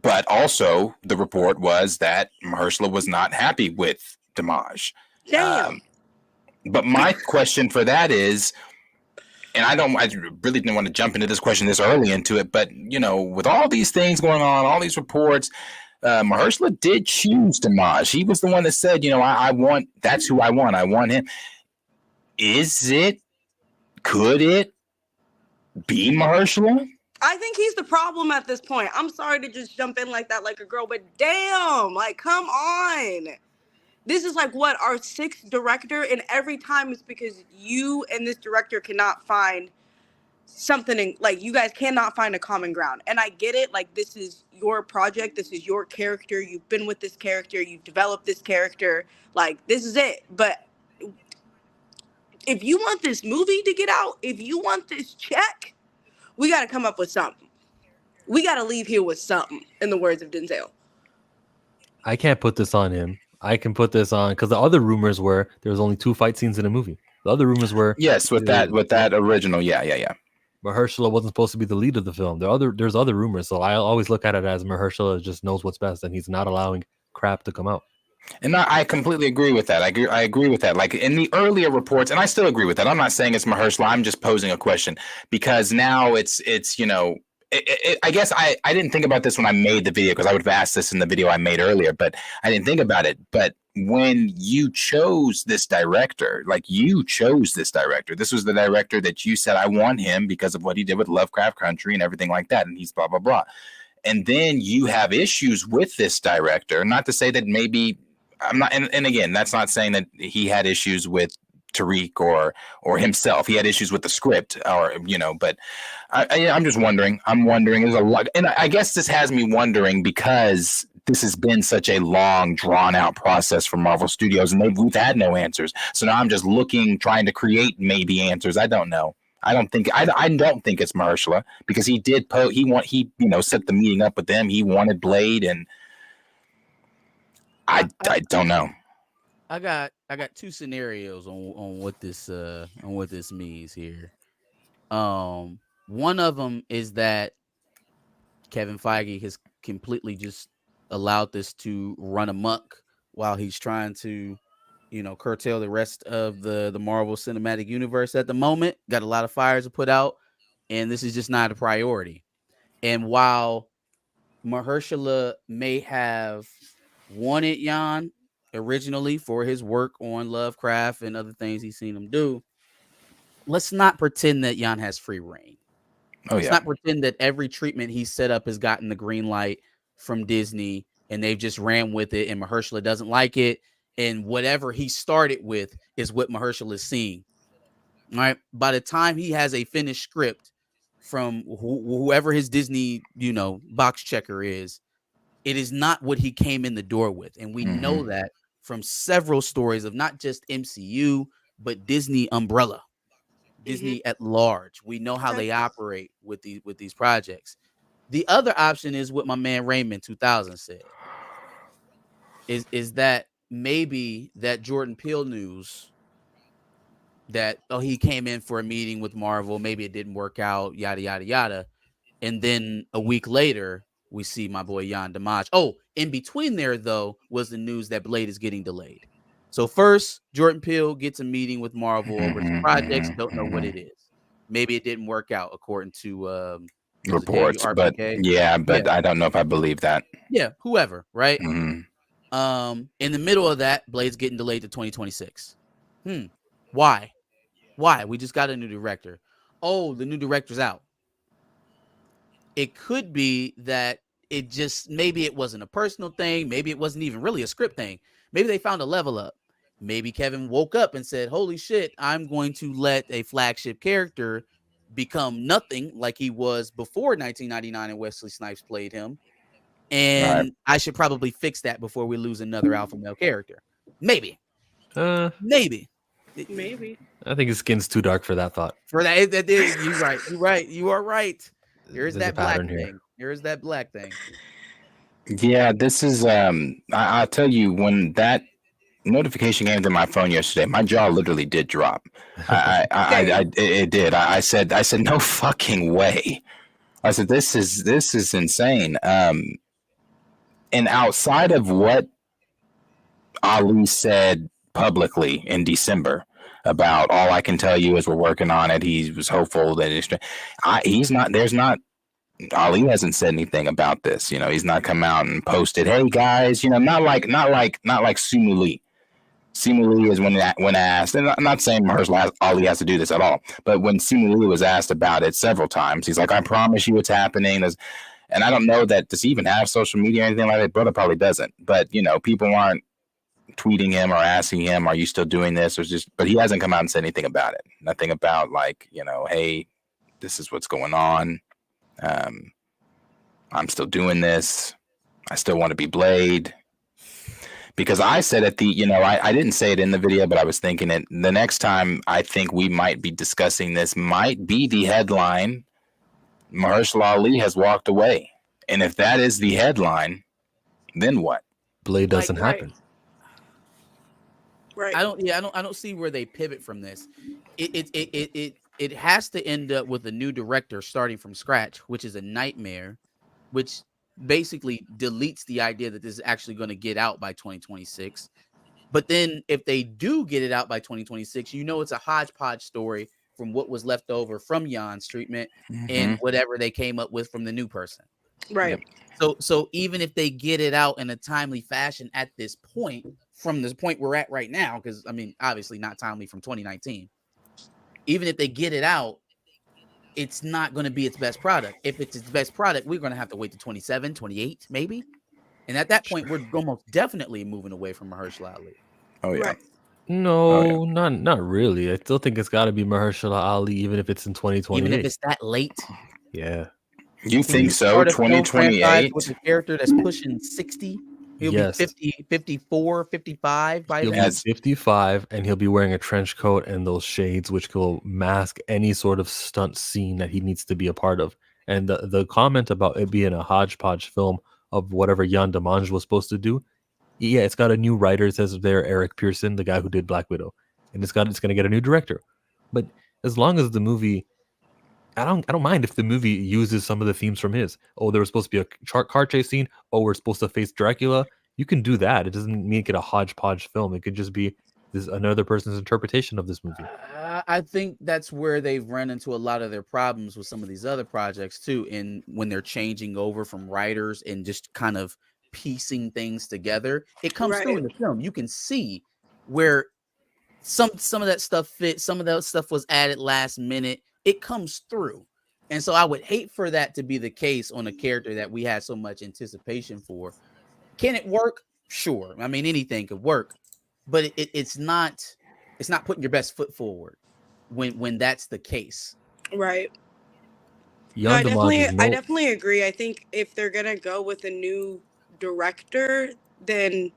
But also the report was that Mahershala was not happy with Damage. Damn. But my question for that is, and I really didn't want to jump into this question this early into it, but with all these things going on, all these reports, Mahershala did choose Damage. He was the one that said, that's who I want. I want him. Is it could it be Mahershala? I think he's the problem at this point. I'm sorry to just jump in like that, like a girl, but damn, like, come on. This is like what, our 6th director, and every time it's because you and this director cannot find something like you guys cannot find a common ground. And I get it, like, this is your project, this is your character, you've been with this character, you've developed this character, like, this is it. But if you want this movie to get out, if you want this check, we got to come up with something. We got to leave here with something, in the words of Denzel. I can't put this on him. I can put this on because the other rumors were there was only 2 fight scenes in a movie. The other rumors were yes, with that original, yeah. Mahershala wasn't supposed to be the lead of the film. There's other rumors, so I always look at it as Mahershala just knows what's best, and he's not allowing crap to come out. And I completely agree with that. I agree with that. Like in the earlier reports, and I still agree with that. I'm not saying it's Mahershala. I'm just posing a question because now it's you know. I guess I didn't think about this when I made the video because I would have asked this in the video I made earlier, but I didn't think about it. But when you chose this director, this was the director that you said, I want him because of what he did with Lovecraft Country and everything like that. And he's blah, blah, blah. And then you have issues with this director. Not to say that maybe I'm not. And again, that's not saying that he had issues with Tariq or himself. He had issues with the script, or you know. But I'm just wondering. I'm wondering. There's a lot, and I guess this has me wondering because this has been such a long, drawn out process for Marvel Studios, and we've had no answers. So now I'm just trying to create maybe answers. I don't know. I don't think it's Mahershala because he did he set the meeting up with them. He wanted Blade, and I don't know. I got 2 scenarios on what this means here. One of them is that Kevin Feige has completely just allowed this to run amok while he's trying to, curtail the rest of the Marvel Cinematic Universe at the moment. Got a lot of fires to put out, and this is just not a priority. And while Mahershala may have wanted Jan originally for his work on Lovecraft and other things he's seen him do, let's not pretend that Jan has free reign. Let's not pretend that every treatment he's set up has gotten the green light from Disney and they've just ran with it, and Mahershala doesn't like it, and whatever he started with is what Mahershala is seeing. All right. By the time he has a finished script from whoever his Disney, box checker is, it is not what he came in the door with. And we know that from several stories of not just MCU, but Disney umbrella, Disney at large. We know how they operate with these projects. The other option is what my man Raymond 2000 said, is that maybe that Jordan Peele news that, he came in for a meeting with Marvel, maybe it didn't work out, yada, yada, yada. And then a week later, we see my boy Jan Dimash. Oh, in between there, though, was the news that Blade is getting delayed. So first, Jordan Peele gets a meeting with Marvel over some projects. Don't know what it is. Maybe it didn't work out according to reports. But I don't know if I believe that. Yeah, whoever, right? In the middle of that, Blade's getting delayed to 2026. Why? We just got a new director. Oh, the new director's out. It could be that maybe it wasn't a personal thing. Maybe it wasn't even really a script thing. Maybe they found a level up. Maybe Kevin woke up and said, holy shit, I'm going to let a flagship character become nothing like he was before 1999 and Wesley Snipes played him. And I should probably fix that before we lose another alpha male character. Maybe. Maybe. I think his skin's too dark for that thought. For that, you're right. You are right. Here's that black thing. Here's that black thing. Yeah, this is I'll tell you, when that notification came to my phone yesterday, my jaw literally did drop. It did. I said no fucking way. I said this is insane. And outside of what Ali said publicly in December about, all I can tell you is we're working on it. He was hopeful that Ali hasn't said anything about this. He's not come out and posted, hey guys, not like Sumu Lee. Simu Lee is when asked, and I'm not saying Mahershala Ali has to do this at all, but when Simu Lee was asked about it several times, he's like, "I promise you, it's happening." And I don't know that does he even have social media or anything like that. Brother probably doesn't, but people aren't tweeting him or asking him, "Are you still doing this?" Or but he hasn't come out and said anything about it. Nothing about hey, this is what's going on. I'm still doing this. I still want to be Blade. Because I said I didn't say it in the video, but I was thinking it. The next time I think we might be discussing this might be the headline. Mahershala Ali has walked away. And if that is the headline, then what? Blade doesn't happen. Right. I don't see where they pivot from this. It has to end up with a new director starting from scratch, which is a nightmare, which basically deletes the idea that this is actually going to get out by 2026. But then if they do get it out by 2026, it's a hodgepodge story from what was left over from Jan's treatment and whatever they came up with from the new person. Right. So even if they get it out in a timely fashion at this point, from this point we're at right now, because obviously not timely from 2019, even if they get it out, it's not going to be its best product. If it's its best product, we're going to have to wait to 27, 28, maybe. And at that point, we're almost definitely moving away from Mahershala Ali. Oh, yeah. Right. No, not really. I still think it's got to be Mahershala Ali, even if it's in 2028. Even if it's that late? Yeah. You think so? 2028? With a character that's pushing 60? He'll be 50, 54, 55 by then. He'll be 55, and he'll be wearing a trench coat and those shades, which will mask any sort of stunt scene that he needs to be a part of. And the comment about it being a hodgepodge film of whatever Jan Demange was supposed to do, yeah, it's got a new writer. It says there, Eric Pearson, the guy who did Black Widow, and it's going to get a new director. But as long as the movie, I don't mind if the movie uses some of the themes from his. Oh, there was supposed to be a car chase scene. Oh, we're supposed to face Dracula. You can do that. It doesn't make it a hodgepodge film. It could just be another person's interpretation of this movie. I think that's where they've run into a lot of their problems with some of these other projects too. And when they're changing over from writers and just kind of piecing things together, it comes through in the film. You can see where some of that stuff fits. Some of that stuff was added last minute. It comes through. And so I would hate for that to be the case on a character that we had so much anticipation for. Can it work? Sure. Anything could work, but it's not putting your best foot forward when that's the case. Right. I definitely agree. I think if they're going to go with a new director, then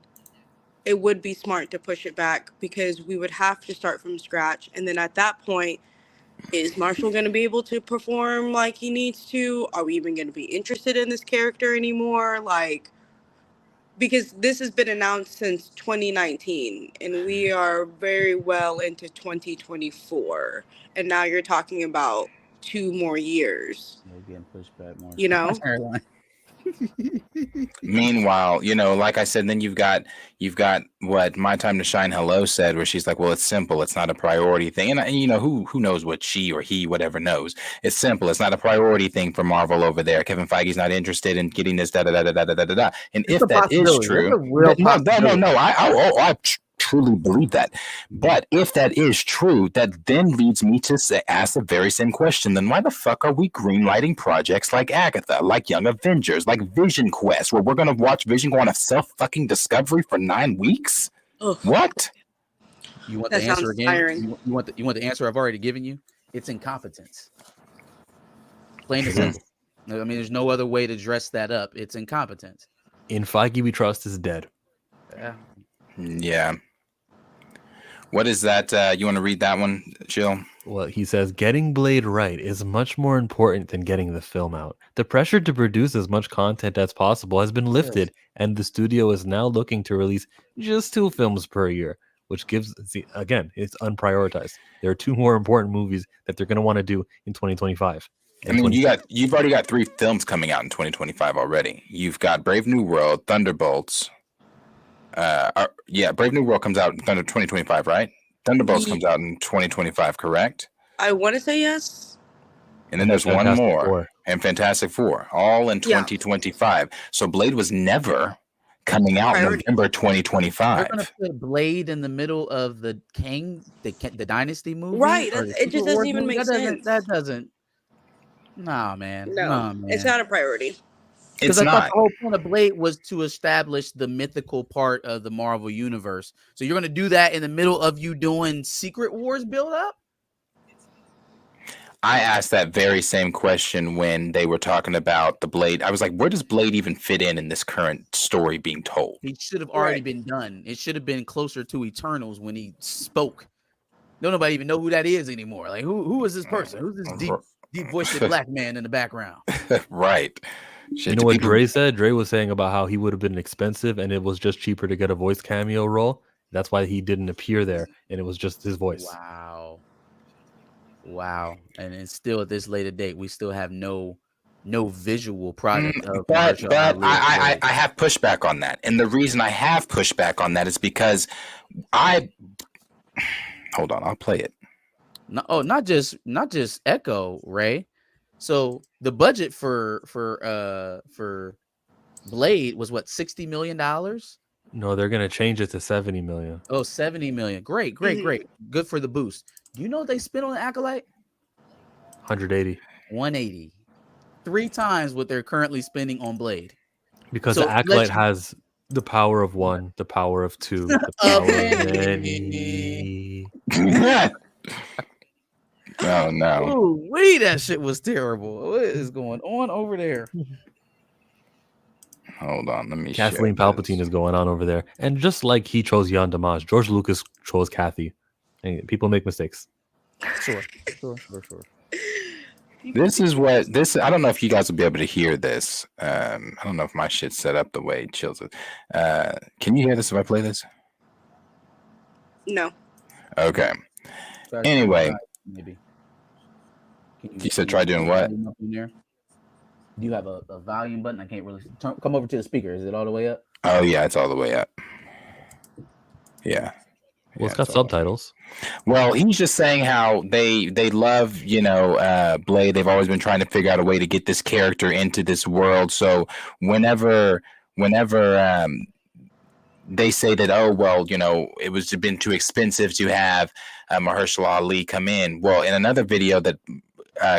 it would be smart to push it back, because we would have to start from scratch. And then at that point, is Marshall going to be able to perform like he needs to? Are we even going to be interested in this character anymore? Because this has been announced since 2019, and we are very well into 2024. And now you're talking about 2 more years. Maybe I'm pushed back more. Meanwhile, like I said, then you've got what My Time to Shine Hello said, where she's like, well, it's simple. It's not a priority thing. And who knows what she or he, whatever knows. It's simple. It's not a priority thing for Marvel over there. Kevin Feige's not interested in getting this, da-da-da-da-da-da-da. And if that is true, no, I truly believe that. But if that is true, that then leads me to ask the very same question. Then why the fuck are we greenlighting projects like Agatha, like Young Avengers, like Vision Quest, where we're going to watch Vision go on a self-fucking discovery for 9 weeks? Ugh. What? You want the answer again? You want the answer I've already given you? It's incompetence. Plain and simple. There's no other way to dress that up. It's incompetence. In Feige We Trust is dead. Yeah. What is that? You want to read that one, Jill? Well, he says, getting Blade right is much more important than getting the film out. The pressure to produce as much content as possible has been lifted, and the studio is now looking to release just 2 films per year, which gives, again, it's unprioritized. There are 2 more important movies that they're going to want to do in 2025. You've already got 3 films coming out in 2025 already. You've got Brave New World, Thunderbolts. Brave New World comes out in 2025, right? Thunderbolts comes out in 2025, correct? I want to say yes. And then there's one more, and Fantastic Four, all in 2025. So Blade was never coming out Priority. November They're 2025. gonna put Blade in the middle of the the Dynasty movie, Right, or the it just Secret doesn't Wars even movie? make sense. That doesn't. Nah, man. No, Nah, man. it's not a priority. Because It's I thought not. the whole point of Blade was to establish the mythical part of the Marvel universe. So you're gonna do that in the middle of you doing Secret Wars build up? I asked that very same question when they were talking about the Blade. I was like, where does Blade even fit in this current story being told? He should have already Right. been done. It should have been closer to Eternals when he spoke. Don't nobody even know who that is anymore. Like, who is this person? Who's this deep voiced black man in the background? Right. Shit, You know what Dre said? Dre was saying about how he would have been expensive and it was just cheaper to get a voice cameo role. That's why he didn't appear there, and it was just his voice. Wow. And it's still at this later date, we still have no visual product of But Mahershala Ali. I have pushback on that. And the reason I have pushback on that is because hold on, I'll play it. Not just Echo, Ray. So the budget for Blade was what, $60 million? No, they're gonna change it to 70 million. Oh, 70 million. Great. Good for the boost. Do you know what they spent on the Acolyte? 180. 180. 3 times what they're currently spending on Blade. Because So the Acolyte let's- has the power of 1, the power of 2, the power of many. Oh no. Oh, that shit was terrible. What is going on over there? Hold on, let me Kathleen Palpatine is going on over there. And just like he chose Jan Damage, George Lucas chose Kathy. And people make mistakes. Sure. This is what this. I don't know if you guys will be able to hear this. I don't know if my shit's set up the way it chills it. Can you hear this if I play this? No. Okay. Anyway, maybe. You said try doing what? Do you have a volume button? I can't really come over to the speaker. Is it all the way up? Oh yeah, it's all the way up. Yeah. Well, it's got subtitles. Well, he's just saying how they love, Blade. They've always been trying to figure out a way to get this character into this world. So whenever they say that, oh well, it was been too expensive to have Mahershala Ali come in. Well, in another video that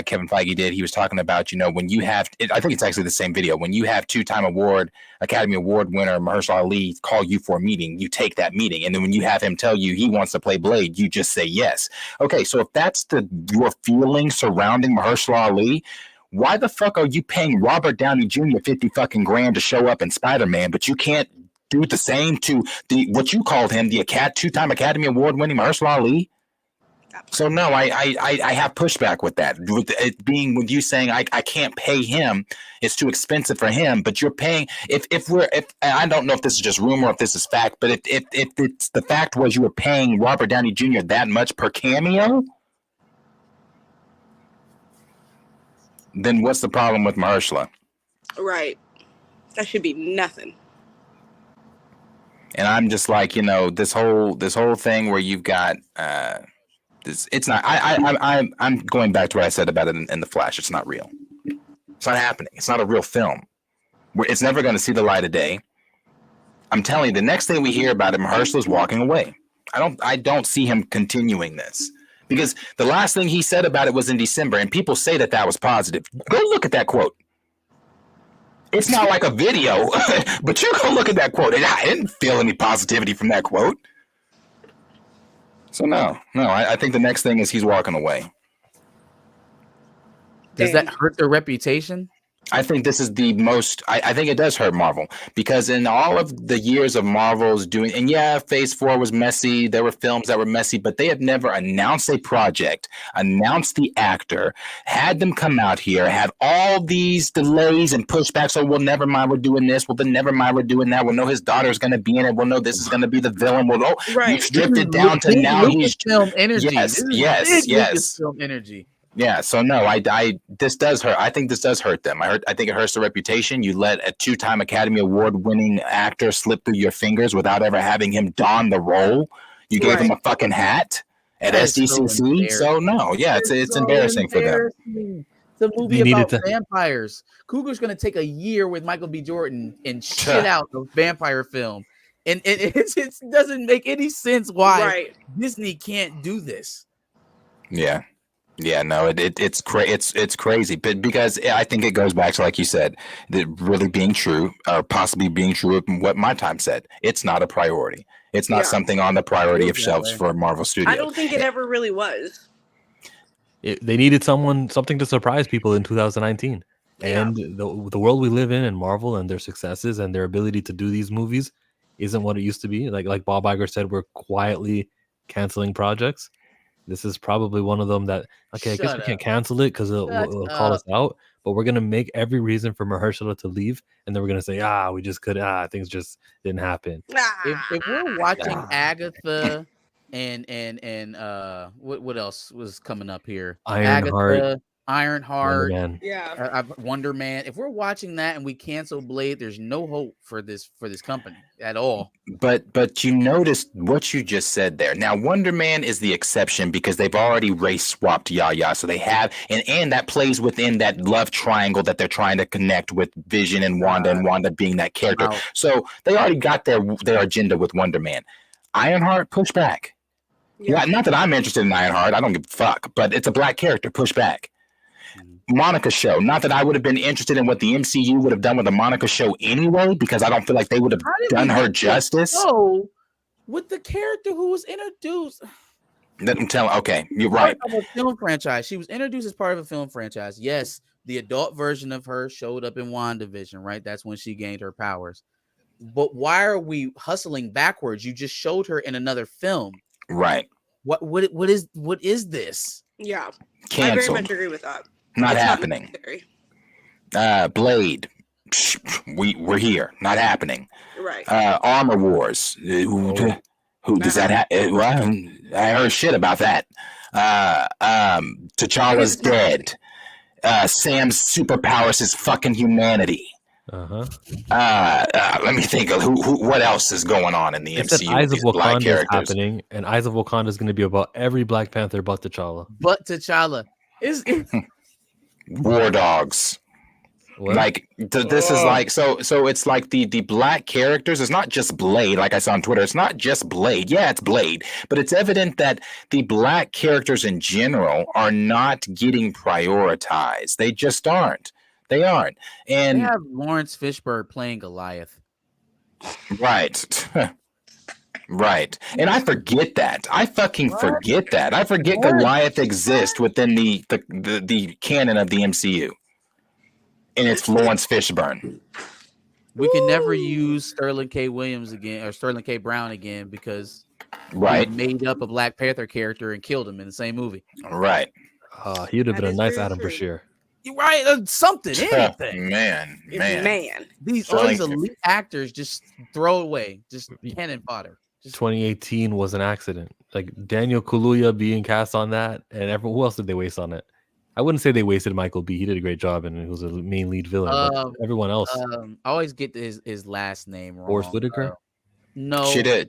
Kevin Feige did, he was talking about, when you have, I think it's actually the same video, when you have 2-time Academy Award winner Mahershala Ali call you for a meeting, you take that meeting. And then when you have him tell you he wants to play Blade, you just say yes. Okay, so if that's your feeling surrounding Mahershala Ali, why the fuck are you paying Robert Downey Jr. 50 fucking grand to show up in Spider-Man, but you can't do the same to what you called him, the 2-time Academy Award winning Mahershala Ali? So no, I have pushback with that. With it being with you saying I can't pay him, it's too expensive for him. But you're paying. If I don't know if this is just rumor, or if this is fact, but if it's the fact was you were paying Robert Downey Jr. that much per cameo, then what's the problem with Mahershala? Right, that should be nothing. And I'm just like, this whole thing where you've got. It's not. I'm going back to what I said about it in The Flash. It's not real. It's not happening. It's not a real film. It's never going to see the light of day. I'm telling you, the next thing we hear about it, Mahershala is walking away. I don't see him continuing this because the last thing he said about it was in December, and people say that was positive. Go look at that quote. It's not like a video, but you go look at that quote, and I didn't feel any positivity from that quote. So no, I think the next thing is he's walking away. Does that hurt their reputation? I think this is the most. I think it does hurt Marvel because in all of the years of Marvel's doing, and yeah, Phase 4 was messy. There were films that were messy, but they have never announced a project, announced the actor, had them come out here, had all these delays and pushbacks. So, well, never mind, we're doing this. Well, then never mind, we're doing that. Well, no, his daughter's going to be in it. Well, no, this is going to be the villain. Well, no, you stripped it down to now he's film energy. Yes. Film energy. Yeah, so no, this does hurt. I think this does hurt them. I think it hurts the reputation. You let a 2-time Academy Award winning actor slip through your fingers without ever having him don the role. You gave him a fucking hat at SDCC. So no, yeah, it's embarrassing for them. It's a movie They about needed to- vampires. Cougar's gonna take a year with Michael B. Jordan and shit out a vampire film, and it doesn't make any sense why Right. Disney can't do this. Yeah. Yeah, no, it's crazy, but because I think it goes back to, like you said, that really being true, or possibly being true of what My Time said. It's not a priority. It's not Yeah. something on the priority of Feels that shelves way. for Marvel Studios. I don't think it ever really was. They needed something to surprise people in 2019, Yeah. and the world we live in, and Marvel and their successes and their ability to do these movies isn't what it used to be. Like Bob Iger said, we're quietly canceling projects. This is probably one of them that, okay, I guess we can't cancel it because it'll call us out, but we're gonna make every reason for Mahershala to leave, and then we're gonna say, we just could, things just didn't happen. If we're watching Agatha and what else was coming up here? Ironheart, Agatha, Ironheart, Wonder Man. Yeah. Wonder Man. If we're watching that and we cancel Blade, there's no hope for this company at all. But you noticed what you just said there. Now, Wonder Man is the exception because they've already race swapped Yaya, so they have, and that plays within that love triangle that they're trying to connect with Vision and Wanda being that character. Wow. So they already got their agenda with Wonder Man. Ironheart, push back. Yeah, not that I'm interested in Ironheart. I don't give a fuck, but it's a black character. Push back. Monica show. Not that I would have been interested in what the MCU would have done with the Monica show anyway, because I don't feel like they would have done her justice. No, with the character who was introduced. Let me tell. Okay, you're right. Part of a film franchise. She was introduced as part of a film franchise. Yes, the adult version of her showed up in WandaVision, right? That's when she gained her powers. But why are we hustling backwards? You just showed her in another film. Right. What is this? Yeah. Canceled. I very much agree with that. Not It's happening. Blade. We're here. Not happening. Right. Armor Wars. Who does that have? Well, I heard shit about that. T'Challa's dead. Sam's superpowers is fucking humanity. Let me think of what else is going on in the MCU. Eyes of black Wakanda is characters happening, and Eyes of Wakanda is going to be about every Black Panther but T'Challa. But T'Challa is War Dogs. What? Like this is like so it's like the black characters. It's not just Blade, like I saw on Twitter. It's not just Blade. Yeah, it's Blade, but it's evident that the black characters in general are not getting prioritized. They just aren't. They aren't. And they have Lawrence Fishburne playing Goliath. Right. Right. And I forget that. I fucking forget that. I forget Goliath exists within the canon of the MCU. And it's Lawrence Fishburne. We can never use Sterling K. Williams again or Sterling K. Brown again because he made up a Black Panther character and killed him in the same movie. Right. He would have been a nice Adam Bashir. You're right. Something, anything. Man. These all these elite actors just throw away, just cannon fodder. 2018 was an accident. Like Daniel Kaluuya being cast on that, and everyone. Who else did they waste on it? I wouldn't say they wasted Michael B. He did a great job, and he was a main lead villain. But everyone else, I always get his last name wrong. Forrest Whitaker. No, Cheeto.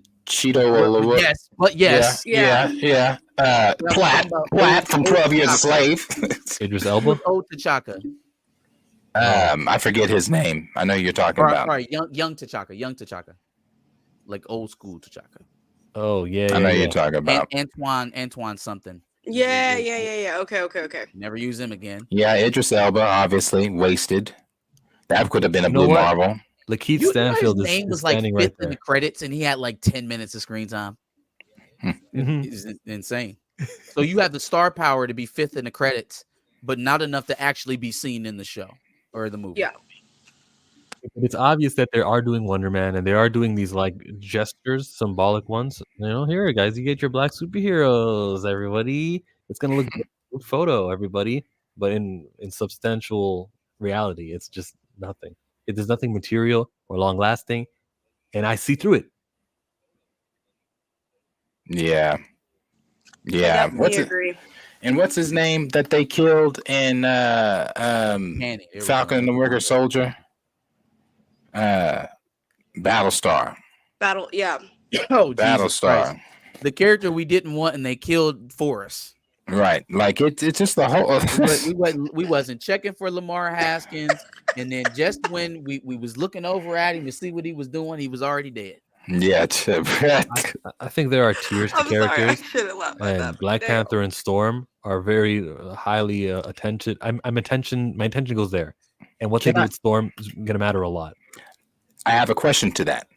Yes, but yes, yeah. Platt from 12 Years a Slave. Idris Elba. Old T'Chaka. I forget his name. I know you're talking about. Right, young T'Chaka, like old school T'Chaka. Oh yeah, I know you're talking about Antoine something. Yeah. Okay. Never use him again. Yeah, Idris Elba, obviously wasted. That could have been a Blue Marvel. Lakeith Stanfield his name was like standing fifth right in the credits, and he had like 10 minutes of screen time. It's insane. So you have the star power to be fifth in the credits, but not enough to actually be seen in the show or the movie. Yeah. It's obvious that they are doing Wonder Man, and they are doing these like gestures, symbolic ones. You know, here, guys, you get your black superheroes, everybody. It's gonna look good photo, everybody. But in substantial reality, it's just nothing. There's nothing material or long lasting, and I see through it. Yeah. Agree. And what's his name that they killed in Falcon and the Winter Soldier? Battlestar. Oh, Battlestar. the character we didn't want and they killed for us. Right. Like it's just the whole we wasn't checking for Lamar Haskins, and then just when we was looking over at him to see what he was doing, he was already dead. Yeah, I think there are tiers to I'm sorry, I characters, should have laughed at and that. Black Panther and Storm are very highly attention. My attention goes there, and what they do with Storm is gonna matter a lot. I have a question to that.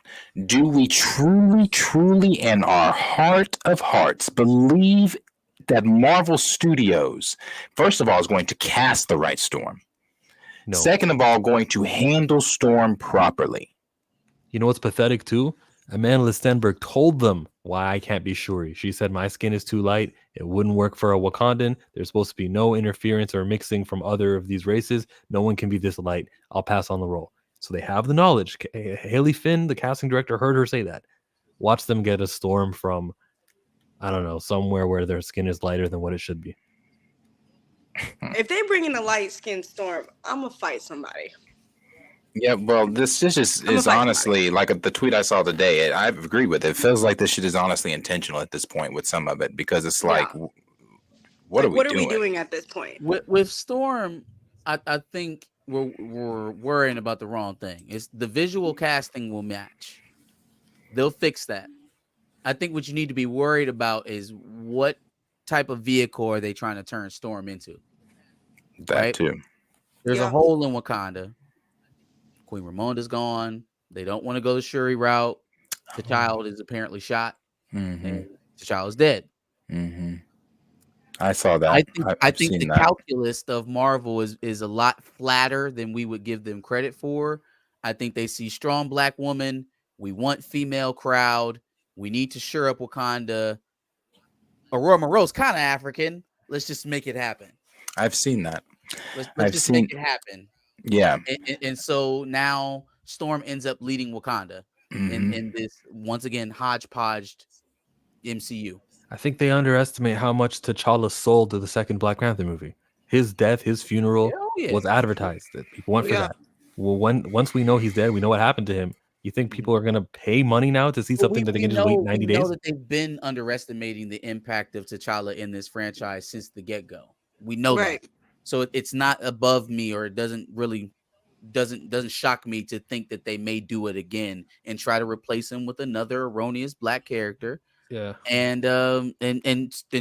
Do we truly, truly, in our heart of hearts, believe that Marvel Studios, first of all, is going to cast the right Storm? No. Second of all, going to handle Storm properly? You know what's pathetic too? Amanda Stenberg told them why I can't be Shuri. She said, my skin is too light. It wouldn't work for a Wakandan. There's supposed to be no interference or mixing from other of these races. No one can be this light. I'll pass on the role. So they have the knowledge. Haley Finn, the casting director, heard her say that. Watch them get a Storm from, I don't know, somewhere where their skin is lighter than what it should be. If they bring in a light-skinned Storm, I'm gonna fight somebody. Yeah, well, this is honestly like the tweet I saw today. I agree with it. It feels like this shit is honestly intentional at this point with some of it, because it's like, what are we doing at this point? With Storm, I think we're worrying about the wrong thing. It's the visual casting will match. They'll fix that. I think what you need to be worried about is what type of vehicle are they trying to turn Storm into? That too. There's a hole in Wakanda. Queen Ramonda's gone. They don't want to go the Shuri route. The child is apparently shot, and the child is dead. I saw that. I think the calculus of Marvel is a lot flatter than we would give them credit for. I think they see strong Black woman. We want female crowd. We need to shore up Wakanda. Aurora Monroe's kind of African. Let's just make it happen. I've seen that. Let's just make it happen. Yeah. And so now Storm ends up leading Wakanda in this, once again, hodgepodged MCU. I think they underestimate how much T'Challa sold to the second Black Panther movie. His death, his funeral was advertised. That people went for that. Well, once we know he's dead, we know what happened to him. You think people are going to pay money now to see something that they can just wait 90 days? We know that they've been underestimating the impact of T'Challa in this franchise since the get-go. We know that. So it's not above me, or it doesn't shock me to think that they may do it again and try to replace him with another erroneous Black character. Yeah. And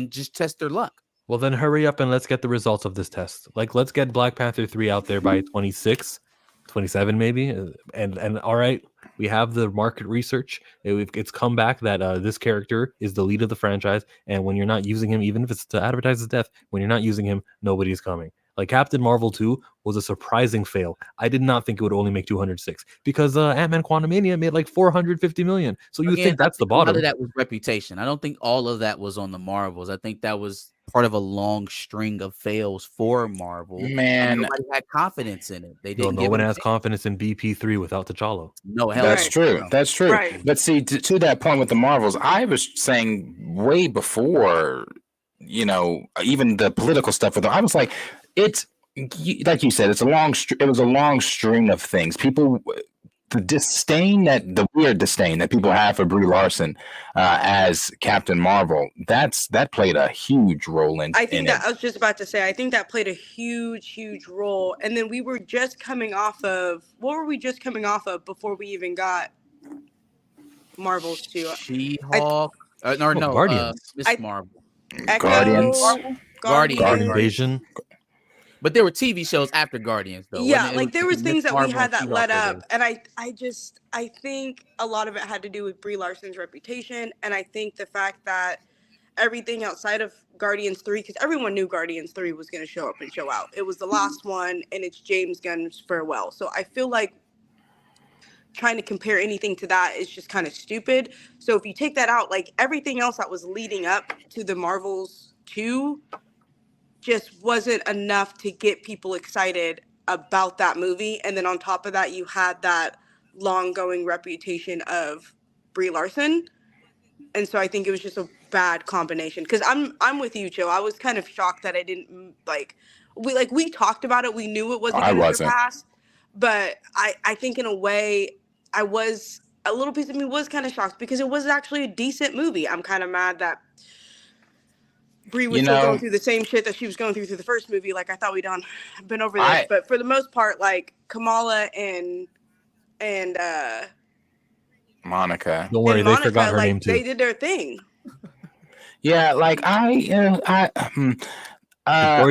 just test their luck. Well, then hurry up and let's get the results of this test. Like, let's get Black Panther 3 out there by 26, 27 maybe. And all right, we have the market research. It's come back that this character is the lead of the franchise. And when you're not using him, even if it's to advertise his death, when you're not using him, nobody's coming. Like Captain Marvel 2 was a surprising fail. I did not think it would only make 206 because Ant-Man Quantumania made like 450 million. So you think that's the bottom. A lot of that was reputation. I don't think all of that was on the Marvels. I think that was part of a long string of fails for Marvel. Man, nobody had confidence in it. They didn't. No one has confidence in BP3 without T'Challa. No, hell, that's true. No. That's true. Right. But see, to that point with the Marvels, I was saying way before, even the political stuff with them, I was like, it's like you said, it was a long string of things. People, the weird disdain that people have for Brie Larson as Captain Marvel, that played a huge role in. I was just about to say, I think that played a huge role. And then we were just coming off of, what were we just coming off of before we even got Marvels 2? She-Hulk, Guardians. Miss Marvel. Guardians. Invasion. But there were TV shows after Guardians, though. Yeah, there was things that we had that led up, and I think a lot of it had to do with Brie Larson's reputation, and I think the fact that everything outside of Guardians 3, because everyone knew Guardians 3 was going to show up and show out. It was the last one, and it's James Gunn's farewell. So I feel like trying to compare anything to that is just kind of stupid. So if you take that out, like everything else that was leading up to the Marvels 2 just wasn't enough to get people excited about that movie. And then on top of that, you had that long-going reputation of Brie Larson. And so I think it was just a bad combination. Because I'm with you, Joe. I was kind of shocked that I didn't we talked about it. We knew it wasn't going to surpass. But I think in a way, a little piece of me was kind of shocked because it was actually a decent movie. I'm kind of mad that Brie was still going through the same shit that she was going through the first movie. Like, I thought we'd been over this, but for the most part, like Kamala and Monica. Don't worry, they forgot her name too. They did their thing. Yeah, like Corey,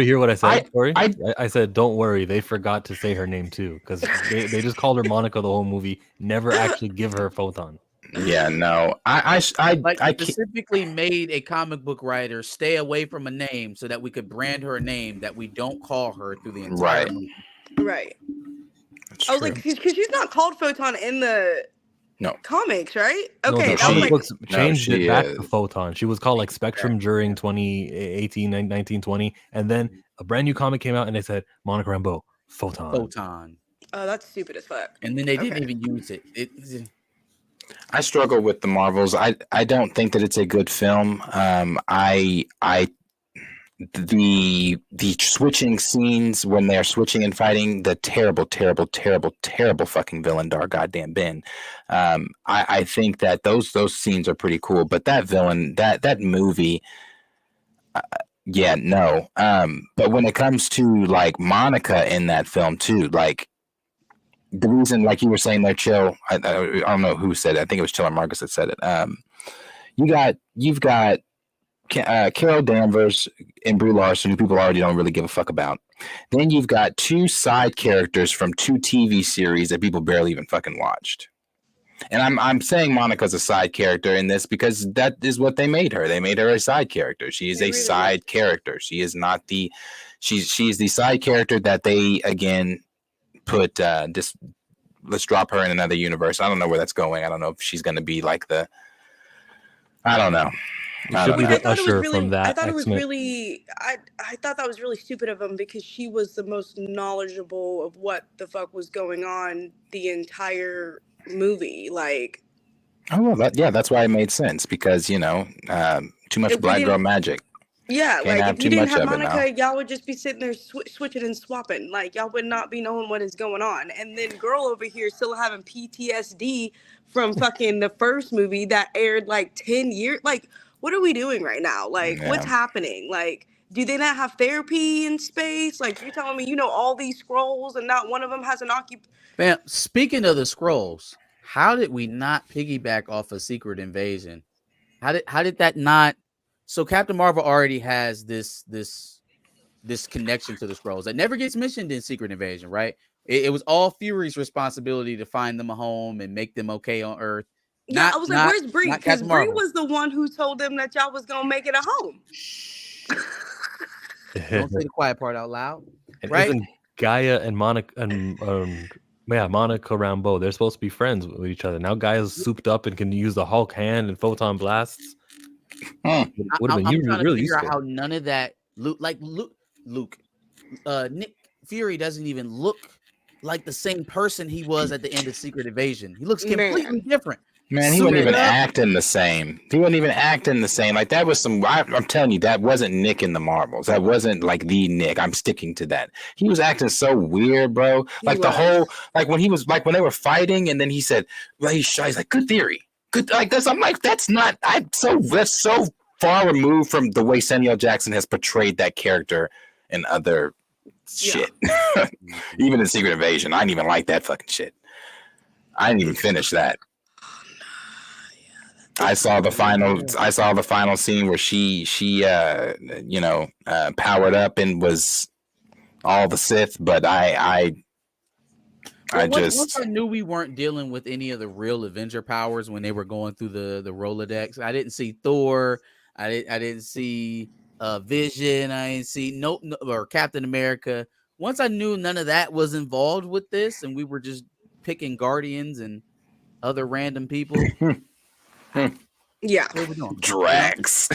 hear what I said? Corey, I said, don't worry, they forgot to say her name too, because they just called her Monica the whole movie, never actually give her a photon. Yeah, no, I specifically made a comic book writer stay away from a name so that we could brand her a name that we don't call her through the entire movie. Right. I was like, because she's not called Photon in the comics, right? Okay, she changed it back to Photon. She was called like Spectrum during 2018, 1920, and then a brand new comic came out and they said Monica Rambeau, Photon. Oh, that's stupid as fuck. And then they didn't even use it. I struggle with the Marvels. I don't think that it's a good film. The switching scenes when they're switching and fighting, the terrible fucking villain Dar goddamn Ben. I think that those scenes are pretty cool, but that villain, that movie, no. But when it comes to like Monica in that film too, like the reason, like you were saying there, Chill, I don't know who said it. I think it was Chill or Marcus that said it. You've got Carol Danvers and Brie Larson, who people already don't really give a fuck about. Then you've got two side characters from two TV series that people barely even fucking watched. And I'm saying Monica's a side character in this because that is what they made her. They made her a side character. She is a side character. She is not she's the side character that they again put let's drop her in another universe. I don't know where that's going. I don't know if she's going to be like I don't know. I thought that was really stupid of him because she was the most knowledgeable of what the fuck was going on the entire movie. Like, oh well, that's why it made sense because too much black girl magic. Yeah, like if you didn't have Monica, y'all would just be sitting there switching and swapping. Like y'all would not be knowing what is going on. And then girl over here still having PTSD from fucking the first movie that aired like 10 years. Like, what are we doing right now? Like, what's happening? Like, do they not have therapy in space? Like, you're telling me all these scrolls and not one of them has an Man, speaking of the scrolls, how did we not piggyback off of Secret Invasion? How did that not? So Captain Marvel already has this connection to the scrolls that never gets mentioned in Secret Invasion, right? It was all Fury's responsibility to find them a home and make them okay on Earth. I was like, where's Brie? Because Brie was the one who told them that y'all was gonna make it a home. Don't say the quiet part out loud, and right? Isn't Gaia and Monica Monica Rambeau, they're supposed to be friends with each other. Now Gaia's souped up and can use the Hulk hand and photon blasts. I'm trying to figure out how none of that Nick Fury doesn't even look like the same person he was at the end of Secret Invasion. He looks completely different. Man, he wasn't even acting the same. Like that was I'm telling you, that wasn't Nick in the Marvels. That wasn't like the Nick. I'm sticking to that. He was acting so weird, bro. Like when they were fighting and then he said, well, he's like, good theory. Good, like this. I'm like, that's so far removed from the way Samuel Jackson has portrayed that character in other shit. Even in Secret Invasion, I didn't even like that fucking shit. I didn't even finish that. I saw the final scene where she powered up and was all the Sith, but once I knew we weren't dealing with any of the real Avenger powers when they were going through the Rolodex. I didn't see Thor. I didn't see Vision. I didn't see or Captain America. Once I knew none of that was involved with this, and we were just picking Guardians and other random people. Yeah, Drax.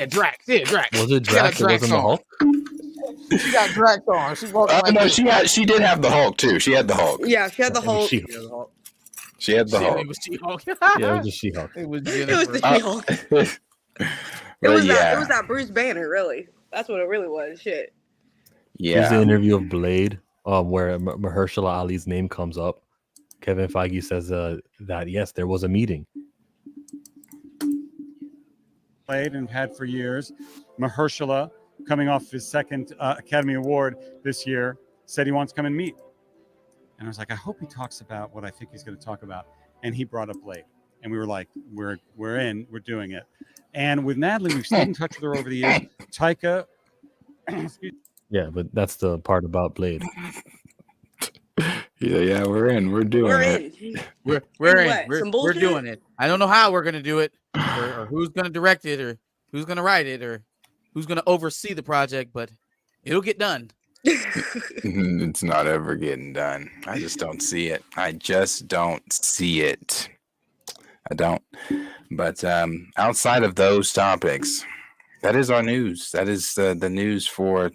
Drax. Was it Drax? It wasn't the Hulk. She got Drax on. She walked. No, she did have the Hulk too. She had the Hulk. Yeah, she had the Hulk. She had the Hulk. It was She-Hulk. Yeah, it was just She-Hulk. It was the She-Hulk. It was that Bruce Banner, really. That's what it really was. Shit. Yeah. Here's the interview of Blade, where Mahershala Ali's name comes up. Kevin Feige says that yes, there was a meeting. played and had for years. Mahershala, coming off his second Academy Award this year, said he wants to come and meet. And I was like, I hope he talks about what I think he's going to talk about. And he brought up Blade. And we were like, we're doing it. And with Natalie, we've stayed in touch with her over the years. Taika. Yeah, but that's the part about Blade. Yeah, we're in. We're doing it. We're in. We're doing it. I don't know how we're gonna do it, or who's gonna direct it, or who's gonna write it, or who's gonna oversee the project, but it'll get done. It's not ever getting done. I just don't see it. I don't. But outside of those topics, that is our news. That is the news for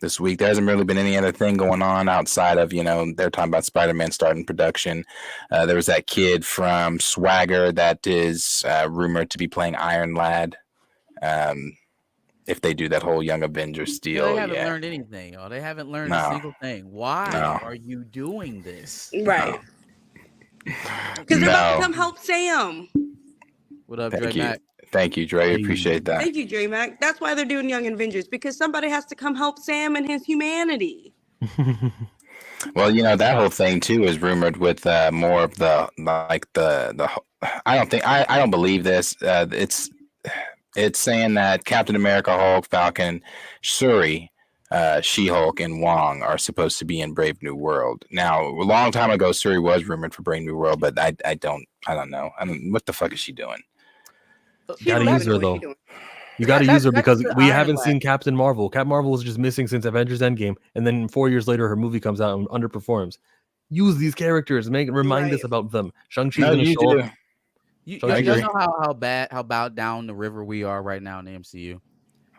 this week. There hasn't really been any other thing going on outside of, they're talking about Spider-Man starting production. There was that kid from Swagger that is rumored to be playing Iron Lad. If they do that whole Young Avengers deal, they haven't learned anything. They haven't learned a single thing. Why are you doing this? Right. Because they're about to come help Sam. What up, Dre Mac? Thank you, Dre. Appreciate that. Thank you, Dre Mac. That's why they're doing Young Avengers, because somebody has to come help Sam and his humanity. Well, that whole thing too is rumored with more of the I don't believe this. It's saying that Captain America, Hulk, Falcon, Shuri, She-Hulk, and Wong are supposed to be in Brave New World. Now, a long time ago, Shuri was rumored for Brave New World, but I don't know. What the fuck is she doing? You gotta use her though. You gotta use her because we haven't seen Captain Marvel. Captain Marvel was just missing since Avengers Endgame, and then 4 years later, her movie comes out and underperforms. Use these characters, remind us about them. Shang-Chi's gonna show up. You know how bowed down the river we are right now in the MCU.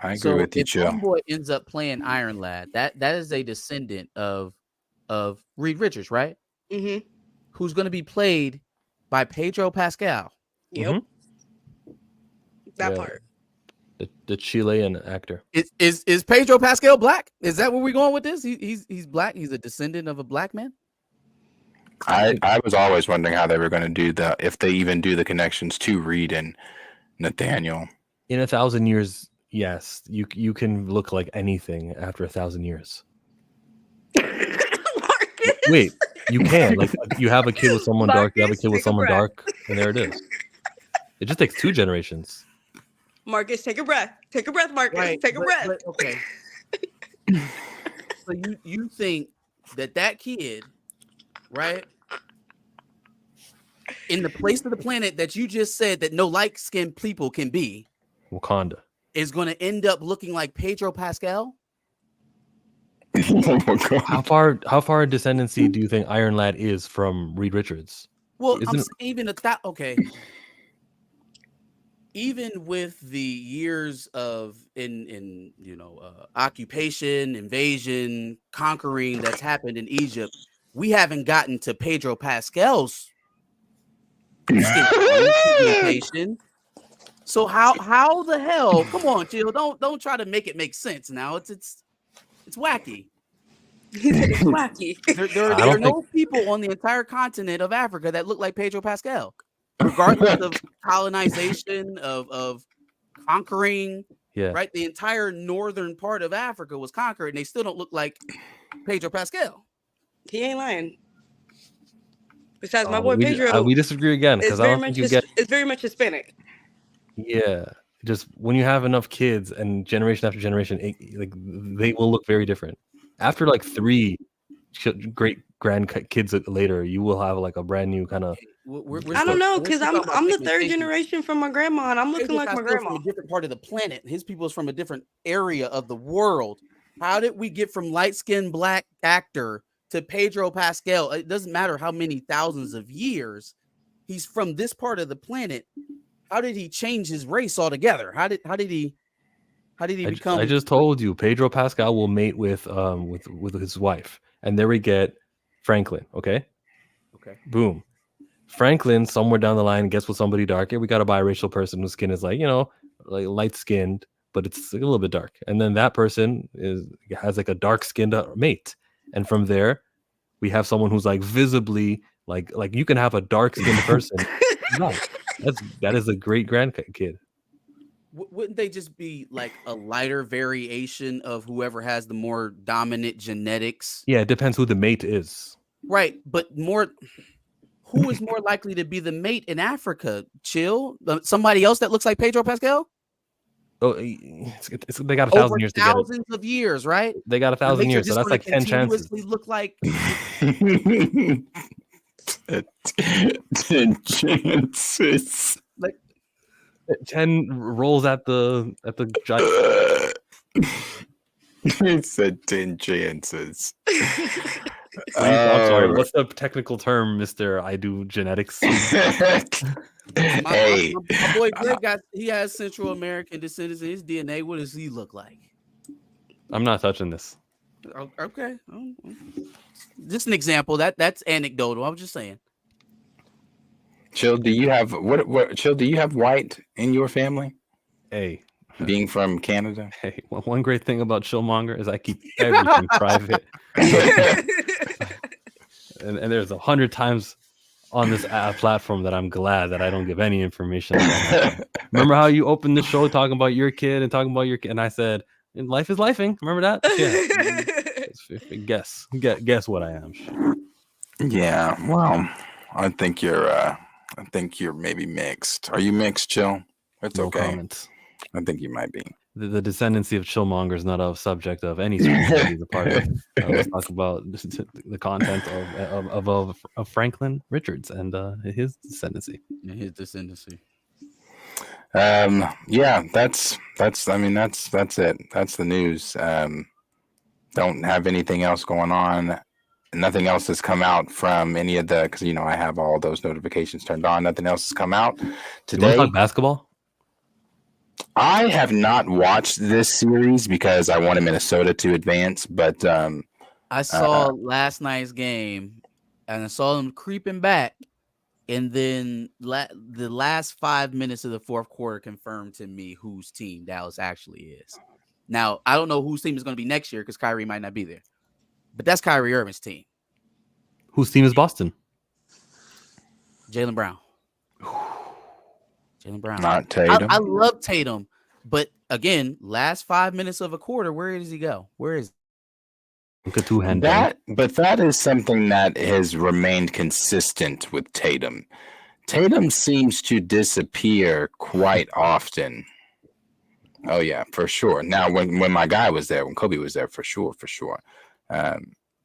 I agree with you, if Homeboy ends up playing Iron Lad, that is a descendant of Reed Richards, right? Mm-hmm. Who's going to be played by Pedro Pascal. Yep. Mm-hmm. That part. The Chilean actor. Is Pedro Pascal black? Is that where we're going with this? He's black. He's a descendant of a black man. I was always wondering how they were going to do if they even do the connections to Reed and Nathaniel. In 1,000 years, yes, you can look like anything after 1,000 years. Wait, you can. Like, you have a kid with someone dark, you have a kid with someone dark, and there it is. It just takes 2 generations. Marcus, take a breath. Take a breath, Marcus. Right, take a breath. Okay. So you think that kid, right, in the place of the planet that you just said that no light-skinned people can be, Wakanda, is going to end up looking like Pedro Pascal? How far in descendancy do you think Iron Lad is from Reed Richards? Well, even with the years of occupation, invasion, conquering that's happened in Egypt, we haven't gotten to Pedro Pascal's location. So how the hell? Come on, Jill. Don't try to make it make sense now. It's wacky. It's wacky. There are no people on the entire continent of Africa that look like Pedro Pascal, regardless of colonization, of conquering. Yeah. Right. The entire northern part of Africa was conquered, and they still don't look like Pedro Pascal. He ain't lying. Besides, my boy Pedro. We disagree again because I don't think you get. It's very much Hispanic. Yeah, just when you have enough kids and generation after generation, they will look very different. After like 3 great grandkids later, you will have like a brand new kind of. I don't know, because I'm the 3rd generation from my grandma, and I'm looking like my grandma. From a different part of the planet. His people is from a different area of the world. How did we get from light-skinned black actor to Pedro Pascal? It doesn't matter how many thousands of years. He's from this part of the planet. How did he change his race altogether? How did he become? I just told you, Pedro Pascal will mate with his wife, and there we get Franklin. Okay. Boom. Franklin somewhere down the line gets with somebody darker. We got a biracial person whose skin is like light skinned, but it's a little bit dark. And then that person has like a dark skinned mate, and from there, we have someone who's like visibly like you can have a dark skinned person. No, that is a great grandkid. Wouldn't they just be like a lighter variation of whoever has the more dominant genetics? Yeah, it depends who the mate is. Right, but who is more likely to be the mate in Africa? Chill, somebody else that looks like Pedro Pascal? Oh, they got 1,000 years to get it. Thousands of years, right? They got 1,000 years, so that's like 10 chances. Look like 10 chances. Like 10 rolls at the giant. It said 10 chances. I'm sorry. What's the technical term, Mister? I do genetics. Hey, my boy Greg he has Central American descendants in his DNA. What does he look like? I'm not touching this. Okay, just an example. That's anecdotal. I was just saying. Chill, do you have what? Chill, do you have white in your family? Hey, being from Canada. Hey, one great thing about Chillmonger is I keep everything private. And there's 100 times on this platform that I'm glad that I don't give any information. Remember how you opened the show talking about your kid and talking about your kid, and I said, "Life is lifing." Remember that? Yeah. Guess what I am. Yeah. Well, I think you're maybe mixed. Are you mixed, Chill? It's no okay. Comments. I think you might be. The descendancy of Chillmonger is not a subject of any he's a part of. Let's talk about the content of Franklin Richards and his descendancy. Yeah, that's it. That's the news. Don't have anything else going on. Nothing else has come out from any of the, because I have all those notifications turned on. Nothing else has come out today. You want to talk basketball? I have not watched this series because I wanted Minnesota to advance, but I saw last night's game and I saw them creeping back, and then the last 5 minutes of the fourth quarter confirmed to me whose team Dallas actually is. Now, I don't know whose team is going to be next year because Kyrie might not be there, but that's Kyrie Irving's team. Whose team is Boston? Jaylen Brown. Not Tatum. I love Tatum, but again, last 5 minutes of a quarter, where does he go? Where is that? But that is something that has remained consistent with Tatum. Tatum seems to disappear quite often. Oh yeah, for sure. Now, when my guy was there, when Kobe was there, for sure.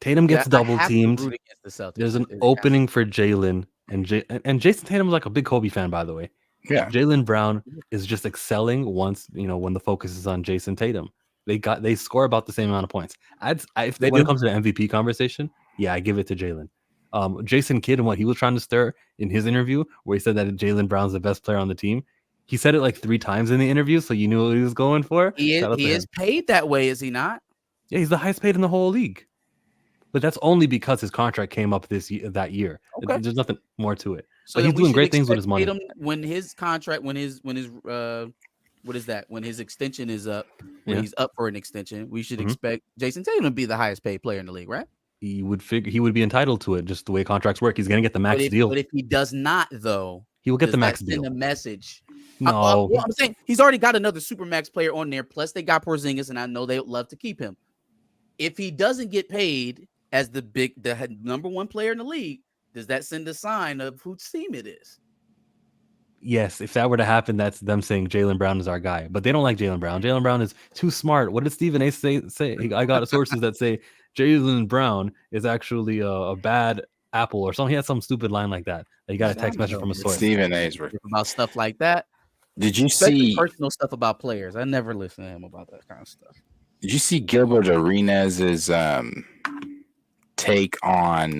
Tatum gets double teamed. There's an opening for Jaylen, and Jason Tatum's like a big Kobe fan, by the way. Yeah, Jaylen Brown is just excelling once when the focus is on Jason Tatum. They score about the same amount of points. When it comes to the MVP conversation, yeah, I give it to Jaylen. Jason Kidd and what he was trying to stir in his interview, where he said that Jaylen Brown's the best player on the team. He said it like 3 times in the interview, so you knew what he was going for. He is paid that way, is he not? Yeah, he's the highest paid in the whole league. But that's only because his contract came up that year. Okay. There's nothing more to it. So but he's doing great things with his money. When his contract, when his what is that? When his extension is up, he's up for an extension, we should expect Jason Tatum to be the highest paid player in the league, right? He would be entitled to it, just the way contracts work. He's going to get the max deal. But if he does not, though, he will get the max deal. Send a message. No, I'm saying he's already got another supermax player on there. Plus, they got Porzingis, and I know they would love to keep him. If he doesn't get paid as the number one player in the league, does that send a sign of whose team it is? Yes, if that were to happen, that's them saying Jaylen Brown is our guy. But they don't like Jaylen Brown. Jaylen Brown is too smart. What did Stephen A. say? I got sources that say Jaylen Brown is actually a bad apple or something. He had some stupid line like that. He got a text message from a source. Stephen A.'s about stuff like that. Did you see personal stuff about players? I never listen to him about that kind of stuff. Did you see Gilbert Arenas' take on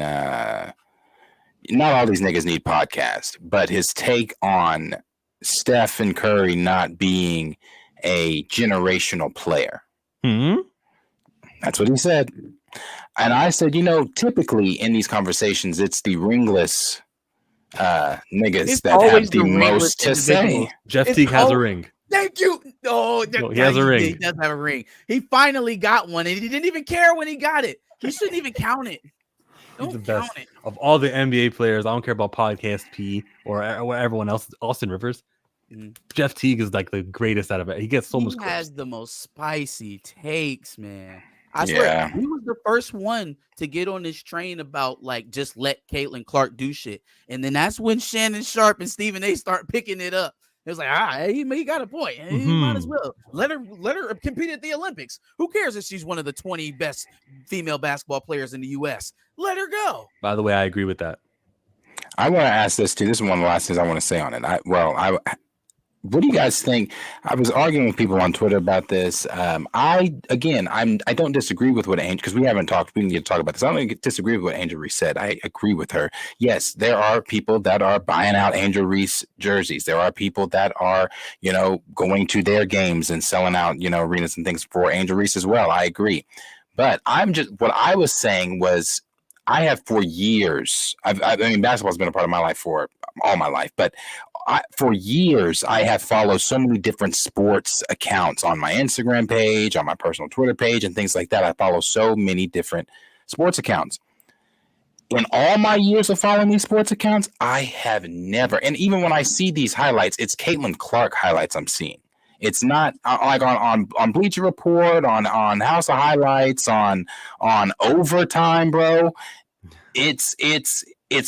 not all these niggas need podcasts, but his take on Stephen Curry not being a generational player? That's what he said. And I said, typically in these conversations, it's the ringless niggas that have the most to say. Jeff Teague has a ring. Thank you. Oh, he has a ring. He does have a ring. He finally got one, and he didn't even care when he got it. He shouldn't even count it. He's the best of all the NBA players. I don't care about Podcast P or everyone else. Austin Rivers, Jeff Teague is like the greatest out of it. He gets so much. He has the most spicy takes, man. I swear, he was the first one to get on this train about like just let Caitlin Clark do shit, and then that's when Shannon Sharp and Stephen A. start picking it up. It was like, he got a point. He might as well let her compete at the Olympics. Who cares if she's one of the 20 best female basketball players in the U.S.? Let her go. By the way, I agree with that. I want to ask this too. This is one of the last things I want to say on it. What do you guys think? I was arguing with people on Twitter about this. I don't disagree with what Angel, because we haven't talked. We need to talk about this. I don't disagree with what Angel Reese said. I agree with her. Yes, there are people that are buying out Angel Reese jerseys. There are people that are, going to their games and selling out, arenas and things for Angel Reese as well. I agree. But what I was saying was, I have for years, I mean, basketball has been a part of my life for all my life, but for years, I have followed so many different sports accounts on my Instagram page, on my personal Twitter page, and things like that. I follow so many different sports accounts. In all my years of following these sports accounts, I have never, and even when I see these highlights, it's Caitlin Clark highlights I'm seeing. It's not like on Bleacher Report, on House of Highlights, on Overtime, bro. It's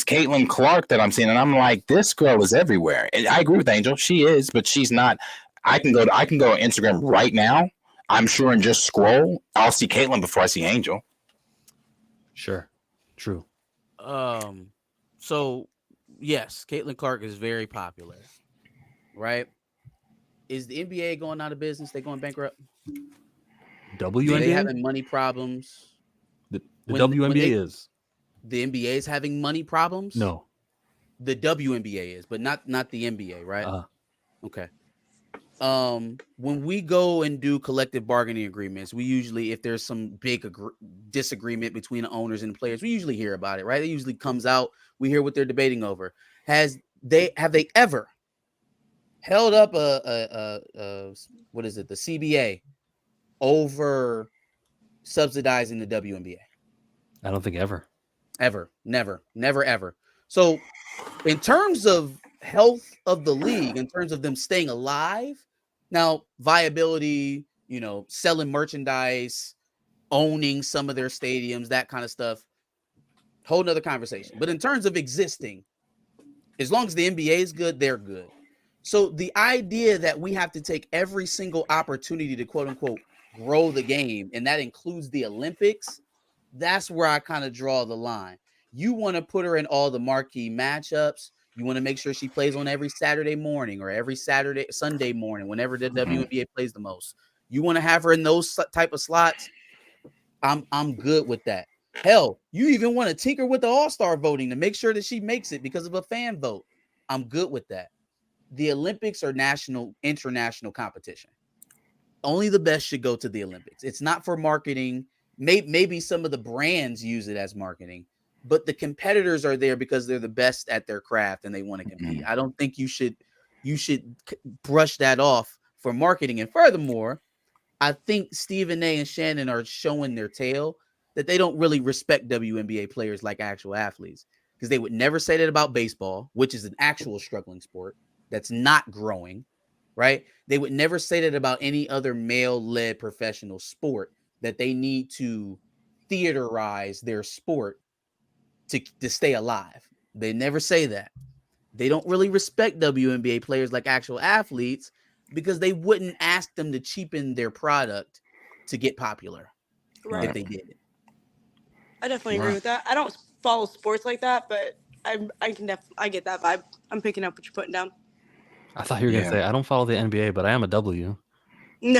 Caitlin Clark that I'm seeing, and I'm like, this girl is everywhere. And I agree with Angel, she is, but she's not. I can go on Instagram right now, I'm sure, and just scroll. I'll see Caitlin before I see Angel. Sure, true. So yes, Caitlin Clark is very popular, right? Is the NBA going out of business? They going bankrupt? WNBA? They having money problems? The WNBA is. The NBA is having money problems? No. The WNBA is, but not the NBA, right? Okay. When we go and do collective bargaining agreements, we usually, if there's some big disagreement between the owners and the players, we usually hear about it, right? It usually comes out. We hear what they're debating over. Have they ever held up what is it, the CBA, over subsidizing the WNBA? I don't think ever. Ever. Never, ever. So in terms of health of the league, in terms of them staying alive, now viability, selling merchandise, owning some of their stadiums, that kind of stuff, whole nother conversation. But in terms of existing, as long as the NBA is good, they're good. So the idea that we have to take every single opportunity to quote unquote grow the game, and that includes the Olympics, that's where I kind of draw the line. You want to put her in all the marquee matchups. You want to make sure she plays on every Saturday morning or every Sunday morning, whenever the WNBA plays the most. You want to have her in those type of slots. I'm good with that. Hell, you even want to tinker with the all-star voting to make sure that she makes it because of a fan vote. I'm good with that. The Olympics are international competition. Only the best should go to the Olympics. It's not for marketing. Maybe some of the brands use it as marketing, but the competitors are there because they're the best at their craft and they want to compete. I don't think you should brush that off for marketing. And furthermore, I think Stephen A. and Shannon are showing their tail that they don't really respect WNBA players like actual athletes, because they would never say that about baseball, which is an actual struggling sport that's not growing, right? They would never say that about any other male-led professional sport, that they need to theaterize their sport to stay alive. They never say that. They don't really respect WNBA players like actual athletes because they wouldn't ask them to cheapen their product to get popular if they did. I definitely agree with that. I don't follow sports like that, but I get that vibe. I'm picking up what you're putting down. I thought you were gonna say I don't follow the NBA, but I am a W. No,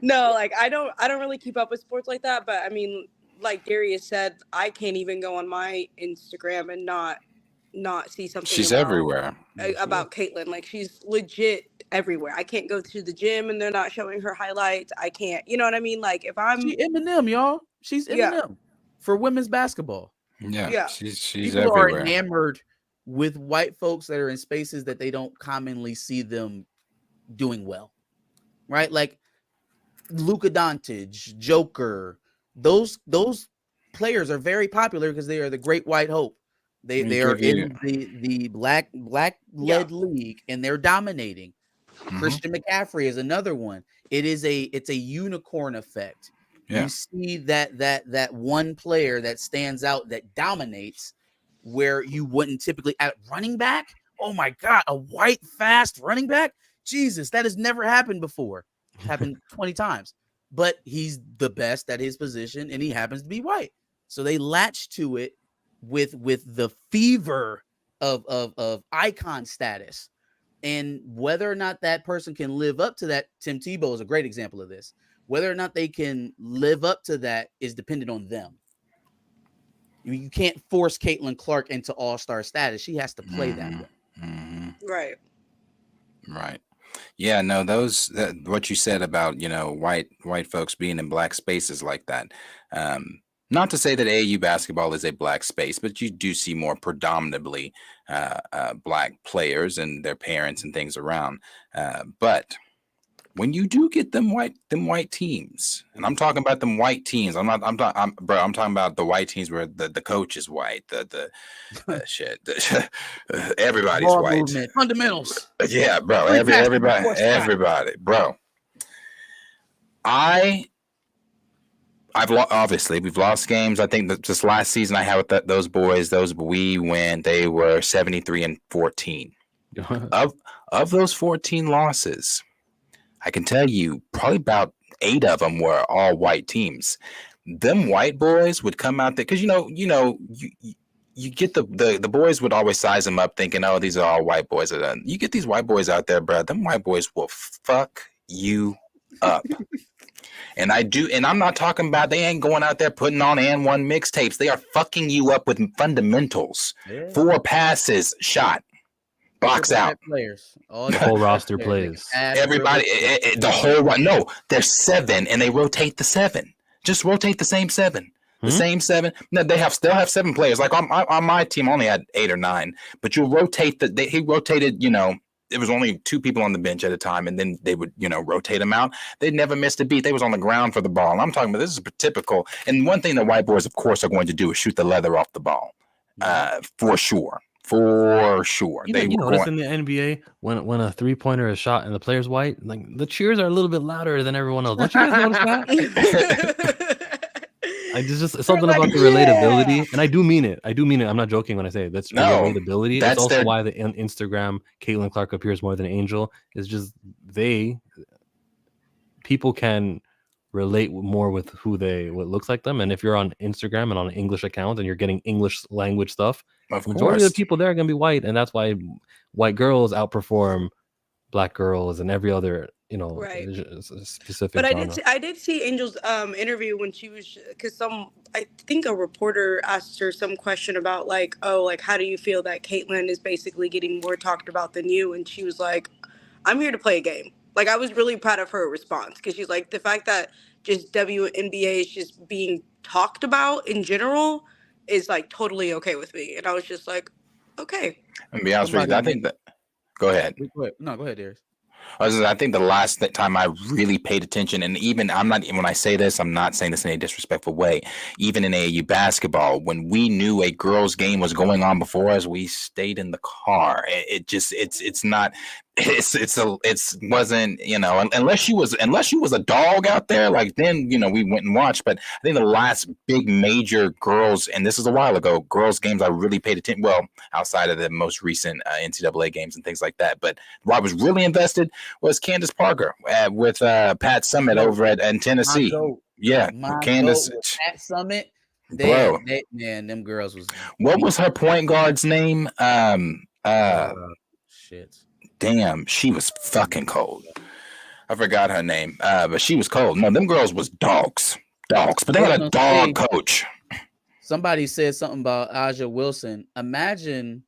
no, like I don't really keep up with sports like that. But I mean, like Darius said, I can't even go on my Instagram and not see something. She's everywhere about Caitlin. Like she's legit everywhere. I can't go to the gym and they're not showing her highlights. I can't, you know what I mean? Like if I'm Eminem, y'all, she's Eminem for women's basketball. Yeah. She's People everywhere. Are enamored with white folks that are in spaces that they don't commonly see them doing well, right? Like Luka Doncic, Joker, those players are very popular because they are the great white hope. They are in the black led league, and they're dominating. Christian McCaffrey is another one. It's a unicorn effect. Yeah. You see that one player that stands out, that dominates, where you wouldn't typically at running back. Oh my God, a white fast running back. Jesus, that has never happened before. It's happened 20 times. But he's the best at his position, and he happens to be white. So they latch to it with the fever of icon status. And whether or not that person can live up to that, Tim Tebow is a great example of this. Whether or not they can live up to that is dependent on them. You can't force Caitlin Clark into all-star status. She has to play that way. Right. Right. Yeah, no, what you said about, white folks being in black spaces like that. Not to say that AAU basketball is a black space, but you do see more predominantly black players and their parents and things around. But when you do get them white teams, and I'm talking about them white teams, I'm talking about the white teams where the coach is white, everybody's Ball white. Movement, fundamentals. Yeah, bro. Everybody, bro. Obviously we've lost games. I think this last season I had with those boys, we went. They were 73-14. Of those 14 losses, I can tell you probably about 8 of them were all white teams. Them white boys would come out there because you get the boys would always size them up thinking, oh, these are all white boys. You get these white boys out there, bro. Them white boys will fuck you up. And I'm not talking about they ain't going out there putting on and one mixtapes. They are fucking you up with fundamentals. 4 passes, shot, box out. Players, the whole roster plays. Everybody, the whole run. No, there's 7, and they rotate the 7. Just rotate the same 7. The same 7. No, they'll have 7 players. Like on my team, only had 8 or 9. But you rotate he rotated. It was only 2 people on the bench at a time, and then they would, rotate them out. They never missed a beat. They was on the ground for the ball. And I'm talking about this is typical. And one thing the white boys, of course, are going to do is shoot the leather off the ball, for sure. For sure. You notice in the NBA when a 3-pointer is shot and the player's white, like the cheers are a little bit louder than everyone else. Don't you guys notice that? It's just something about the relatability, and I do mean it. I'm not joking when I say it. That's relatability. That's also why the Instagram Caitlin Clark appears more than Angel. It's just people can relate more with what looks like them. And if you're on Instagram and on an English account and you're getting English language stuff, the majority of the people there are gonna be white, and that's why white girls outperform black girls and every other specific. But I did see Angel's interview when she was, because I think a reporter asked her some question about how do you feel that Caitlin is basically getting more talked about than you, and she was like, I'm here to play a game. I was really proud of her response, because she's like, the fact that just WNBA is just being talked about in general is totally okay with me. And I was just like, okay. And be honest with you, I think that. Go ahead. No, go ahead, Darius. I think the last time I really paid attention, and even when I say this, I'm not saying this in a disrespectful way. Even in AAU basketball, when we knew a girls' game was going on before us, we stayed in the car. It wasn't, unless you was a dog out there, then we went and watched. But I think the last big major girls, and this is a while ago, girls games I really paid attention. Well, outside of the most recent NCAA games and things like that, but where I was really invested was Candace Parker with Pat Summitt over in Tennessee. Candace Pat Summitt. Bro, them girls was. What was her point guard's name? Shit. Damn, she was fucking cold. I forgot her name, but she was cold. No, them girls was dogs. But they had a dog coach. Somebody said something about Aja Wilson. Imagine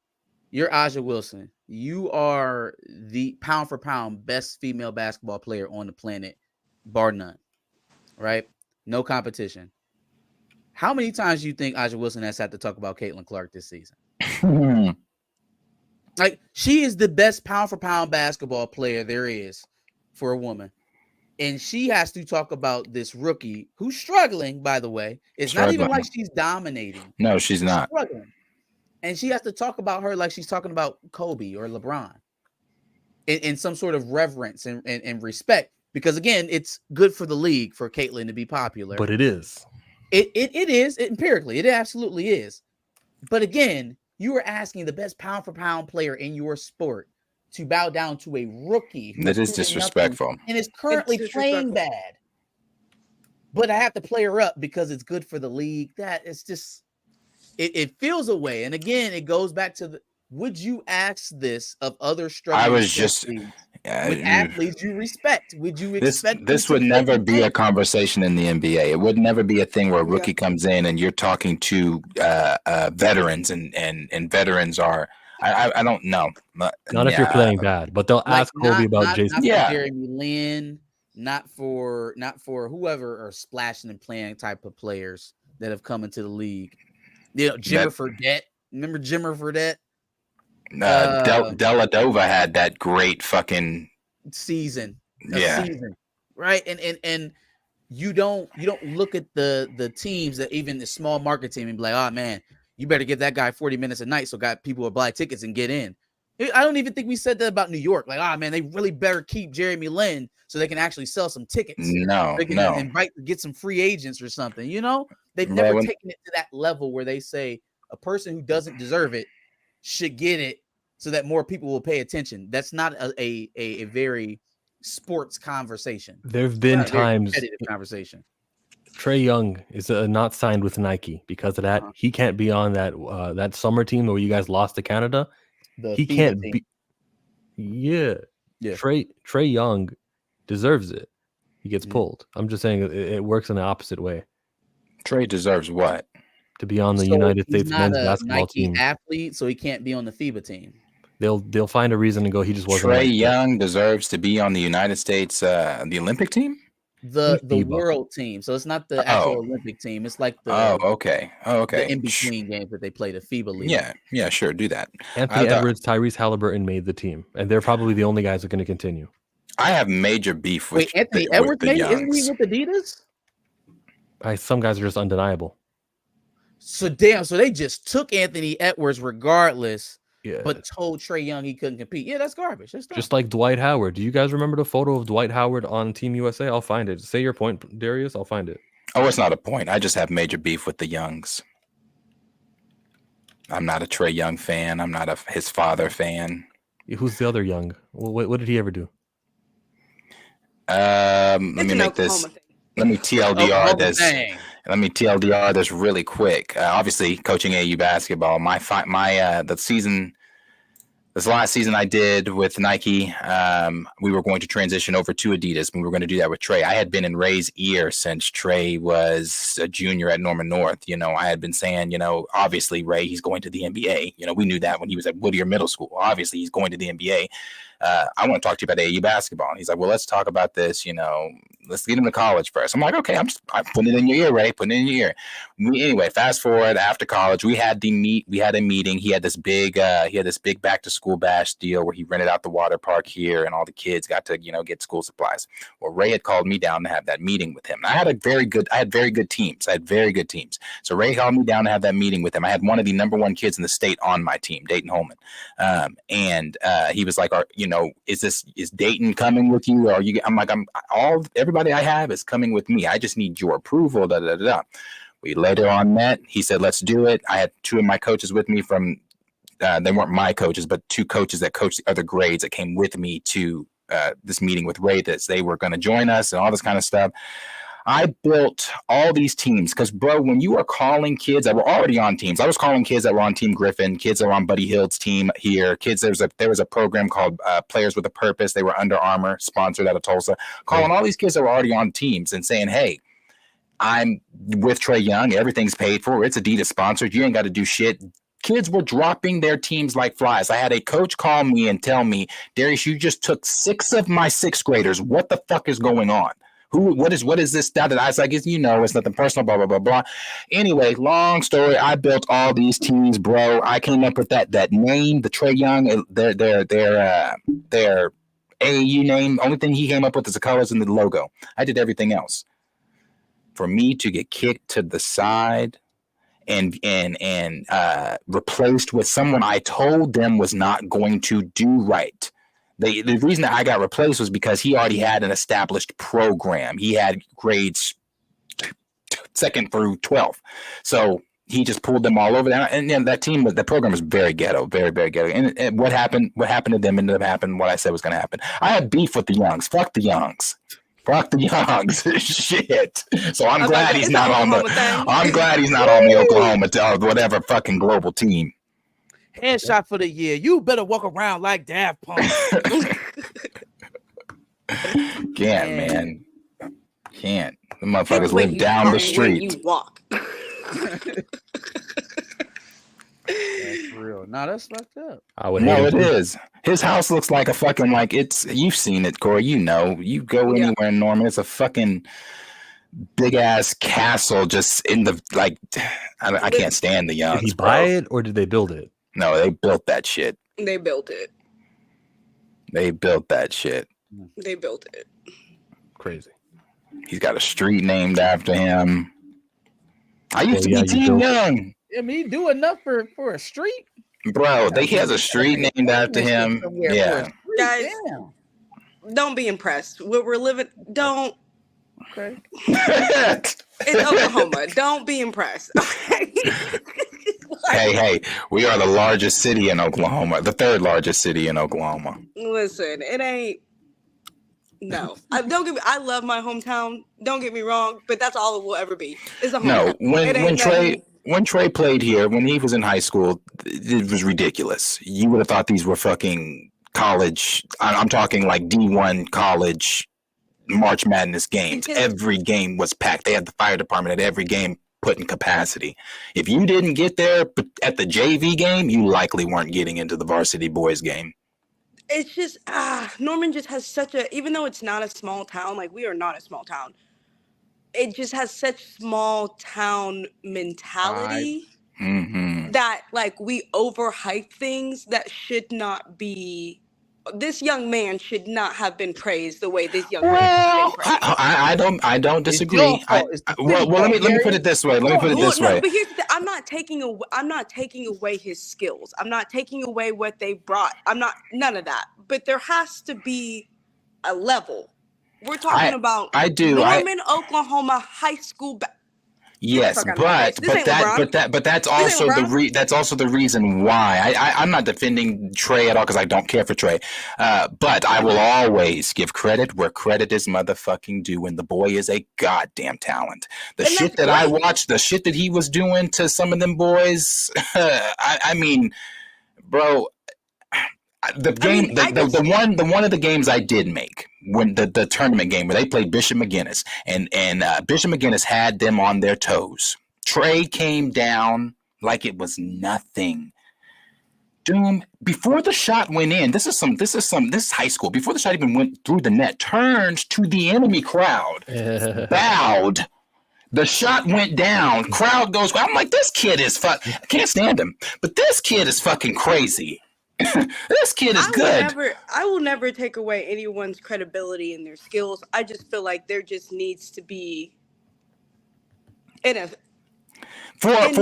you're Aja Wilson. You are the pound for pound best female basketball player on the planet, bar none. Right? No competition. How many times do you think Aja Wilson has had to talk about Caitlin Clark this season? She is the best pound for pound basketball player there is for a woman. And she has to talk about this rookie who's struggling, by the way. It's not even like she's dominating. No, she's not. Struggling. and she has to talk about her like she's talking about Kobe or LeBron in some sort of reverence and respect. Because again, it's good for the league for Caitlyn to be popular. But it is. It is empirically. It absolutely is. But again, you are asking the best pound for pound player in your sport to bow down to a rookie. That is disrespectful. And is currently playing bad. But I have to play her up because it's good for the league. That is just, it feels a way. And again, it goes back to would you ask this of other struggling? I was just with athletes you respect? Would you expect this would never be a conversation in the NBA? It would never be a thing where a rookie comes in and you're talking to veterans and veterans are. I don't know. Not if you're playing bad, but they'll ask Kobe about Jason. Not for Jeremy Lin, not for whoever are splashing and playing type of players that have come into the league. You know, Jimmer Fredette. Remember Jimmer Fredette? Deladova had that great fucking season. Season, right? And you don't look at the teams that even the small market team and be like, oh man, you better give that guy 40 minutes a night so got people will buy tickets and get in. I don't even think we said that about New York. Like, oh man, they really better keep Jeremy Lin so they can actually sell some tickets. No, they can get some free agents or something. You know, they've never taken it to that level where they say a person who doesn't deserve it should get it so that more people will pay attention. That's not a very sports conversation. There've been times conversation. Trae Young is not signed with Nike because of that. He can't be on that summer team where you guys lost to Canada. He can't be. Yeah. Trae Young deserves it. He gets pulled. I'm just saying it works in the opposite way. Trae deserves what? To be on the United States men's basketball team. Athlete, so he can't be on the FIBA team. They'll find a reason to go. He just wasn't. Trae Young deserves to be on the United States the Olympic team. The world team. So it's not the actual Olympic team. It's like the okay. The in between games that they play, the FIBA league. Yeah, sure, do that. Anthony Edwards, Tyrese Halliburton made the team, and they're probably the only guys that are going to continue. I have major beef with Anthony Edwards. Isn't he with Adidas? Some guys are just undeniable. So they just took Anthony Edwards regardless. Yeah. But told Trae Young he couldn't compete. Yeah, that's garbage. That's just like Dwight Howard. Do you guys remember the photo of Dwight Howard on Team USA? I'll find it. Say your point, Darius. I'll find it. Oh, it's not a point. I just have major beef with the Youngs. I'm not a Trae Young fan. I'm not his father fan. Who's the other Young? What did he ever do? Let me TLDR this. Let me TLDR this really quick. Obviously, coaching AU basketball. This last season I did with Nike, we were going to transition over to Adidas. We were going to do that with Trae. I had been in Ray's ear since Trae was a junior at Norman North. You know, I had been saying, obviously Ray, he's going to the NBA. We knew that when he was at Whittier Middle School. Obviously, he's going to the NBA. I want to talk to you about AAU basketball. And he's like, well, let's talk about this. Let's get him to college first. I'm like, okay, I'm putting it in your ear, Ray. Putting it in your ear. Anyway, fast forward after college, we had a meeting. He had this big back to school bash deal where he rented out the water park here, and all the kids got to get school supplies. Well, Ray had called me down to have that meeting with him. I had very good teams. So Ray called me down to have that meeting with him. I had one of the number one kids in the state on my team, Dayton Holman, and he was like, is Dayton coming with you? Or I'm like, everybody I have is coming with me. I just need your approval. We later on met. He said, let's do it. I had two of my coaches with me from, they weren't my coaches, but two coaches that coached the other grades that came with me to this meeting with Ray, that they were going to join us and all this kind of stuff. I built all these teams because, bro, when you are calling kids that were already on teams, I was calling kids that were on Team Griffin, kids that were on Buddy Hield's team here, kids. There was a program called Players with a Purpose. They were Under Armour, sponsored out of Tulsa. Calling all these kids that were already on teams and saying, hey, I'm with Trae Young. Everything's paid for. It's Adidas sponsored. You ain't got to do shit. Kids were dropping their teams like flies. I had a coach call me and tell me, Darius, you just took 6 of my 6th graders. What the fuck is going on? What is this? That I was like, it's nothing personal, blah, blah, blah, blah. Anyway, long story. I built all these teams, bro. I came up with that name, the Trae Young, their AAU name. Only thing he came up with is the colors and the logo. I did everything else. For me to get kicked to the side and replaced with someone I told them was not going to do right. The reason that I got replaced was because he already had an established program. He had grades 2nd through 12th. So he just pulled them all over there. And then that team, the program was very ghetto, very, very ghetto. And what happened to them ended up happening what I said was going to happen. I had beef with the Youngs. Fuck the Youngs. Fuck the Youngs. Shit. So I'm glad he's not on the Oklahoma whatever fucking global team. Headshot for the year. You better walk around like Daft Punk. Can't, man. Can't. The motherfuckers live down the street. You walk. That's real. No, that's fucked up. No, it is. His house looks like a fucking you've seen it, Corey. You know, you go anywhere in Norman, it's a fucking big ass castle just in the I can't stand the Youngs. Did he buy it or did they build it? No, they built that shit. They built it. They built that shit. They built it. Crazy. He's got a street named after him. I used to be Team Young. I mean, he do enough for a street, bro. He has a street named after him. Yeah, guys, don't be impressed. We're living. Don't. Okay. It's Oklahoma. Don't be impressed. Hey, we are the largest city in Oklahoma, the 3rd largest city in Oklahoma. Listen, it ain't. No, I love my hometown. Don't get me wrong, but that's all it will ever be. Is a hometown. No, when Trey played here, when he was in high school, it was ridiculous. You would have thought these were fucking college. I'm talking like D1 college March Madness games. Every game was packed. They had the fire department at every game put in capacity. If you didn't get there at the JV game, you likely weren't getting into the varsity boys game. It's just Norman just has such a, even though it's not a small town, like we are not a small town, it just has such small town mentality that like we overhype things that should not be. This young man should not have been praised the way this young man has been praised. I don't disagree. Well, let me put it this way. But here's the thing. I'm not taking away his skills. I'm not taking away what they brought. None of that. But there has to be a level. We're talking about Norman, Oklahoma high school. Yes, but that's also the reason why I'm not defending Trey at all because I don't care for Trey. But I will always give credit where credit is motherfucking due, and the boy is a goddamn talent. The shit that I watched, the shit that he was doing to some of them boys, I mean, bro. The one of the games I did make when the tournament game where they played Bishop McGinnis and Bishop McGinnis had them on their toes. Trey came down like it was nothing. Doom, before the shot went in, this is high school. Before the shot even went through the net, turned to the enemy crowd, bowed. The shot went down. Crowd goes. I'm like, this kid is I can't stand him, but this kid is fucking crazy. This kid is good. I will never take away anyone's credibility and their skills. I just feel like there just needs to be but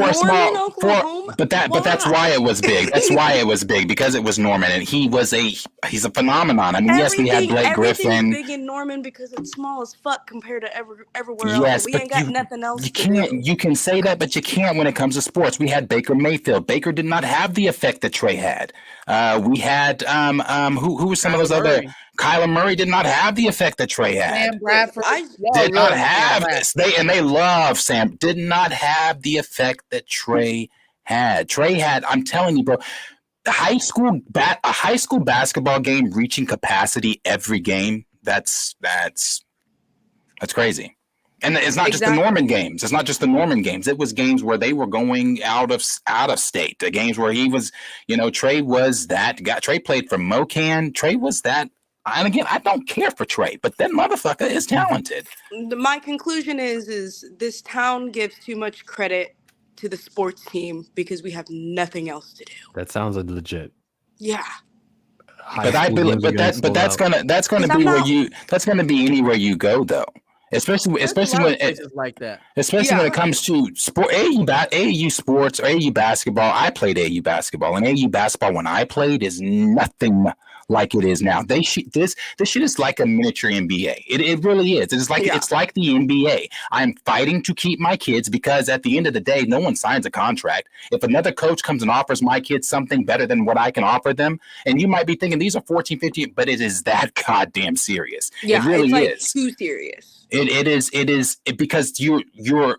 that's why it was big. That's why it was big, because it was Norman and he's a phenomenon. I mean, yes, we had Blake Griffin. Big in Norman because it's small as fuck compared to everywhere else. We ain't got nothing else. You can say that, but you can't when it comes to sports. We had Baker Mayfield. Baker did not have the effect that Trey had. We had who were some of those other. Kyler Murray did not have the effect that Trey had. Sam Bradford did not have this. They love Sam. Did not have the effect that Trey had. Trey had. I'm telling you, bro. A high school basketball game reaching capacity every game. That's crazy. And it's not just the Norman games. It's not just the Norman games. It was games where they were going out of state. The games where he was, Trey was that guy. Trey played for Mocan. Trey was that. And again, I don't care for Trey, but that motherfucker is talented. My conclusion is this town gives too much credit to the sports team because we have nothing else to do. That sounds legit. Yeah. But that's gonna be anywhere you go though. especially when places like that. Especially when it comes to sport, AAU sports or AAU basketball. I played AAU basketball, and AAU basketball when I played is nothing like it is now. This shit is like a miniature NBA. It really is. It's like the NBA. I'm fighting to keep my kids because at the end of the day, no one signs a contract. If another coach comes and offers my kids something better than what I can offer them, and you might be thinking these are 14, 15, but it is that goddamn serious. Yeah, it really it's is too serious. It is because you're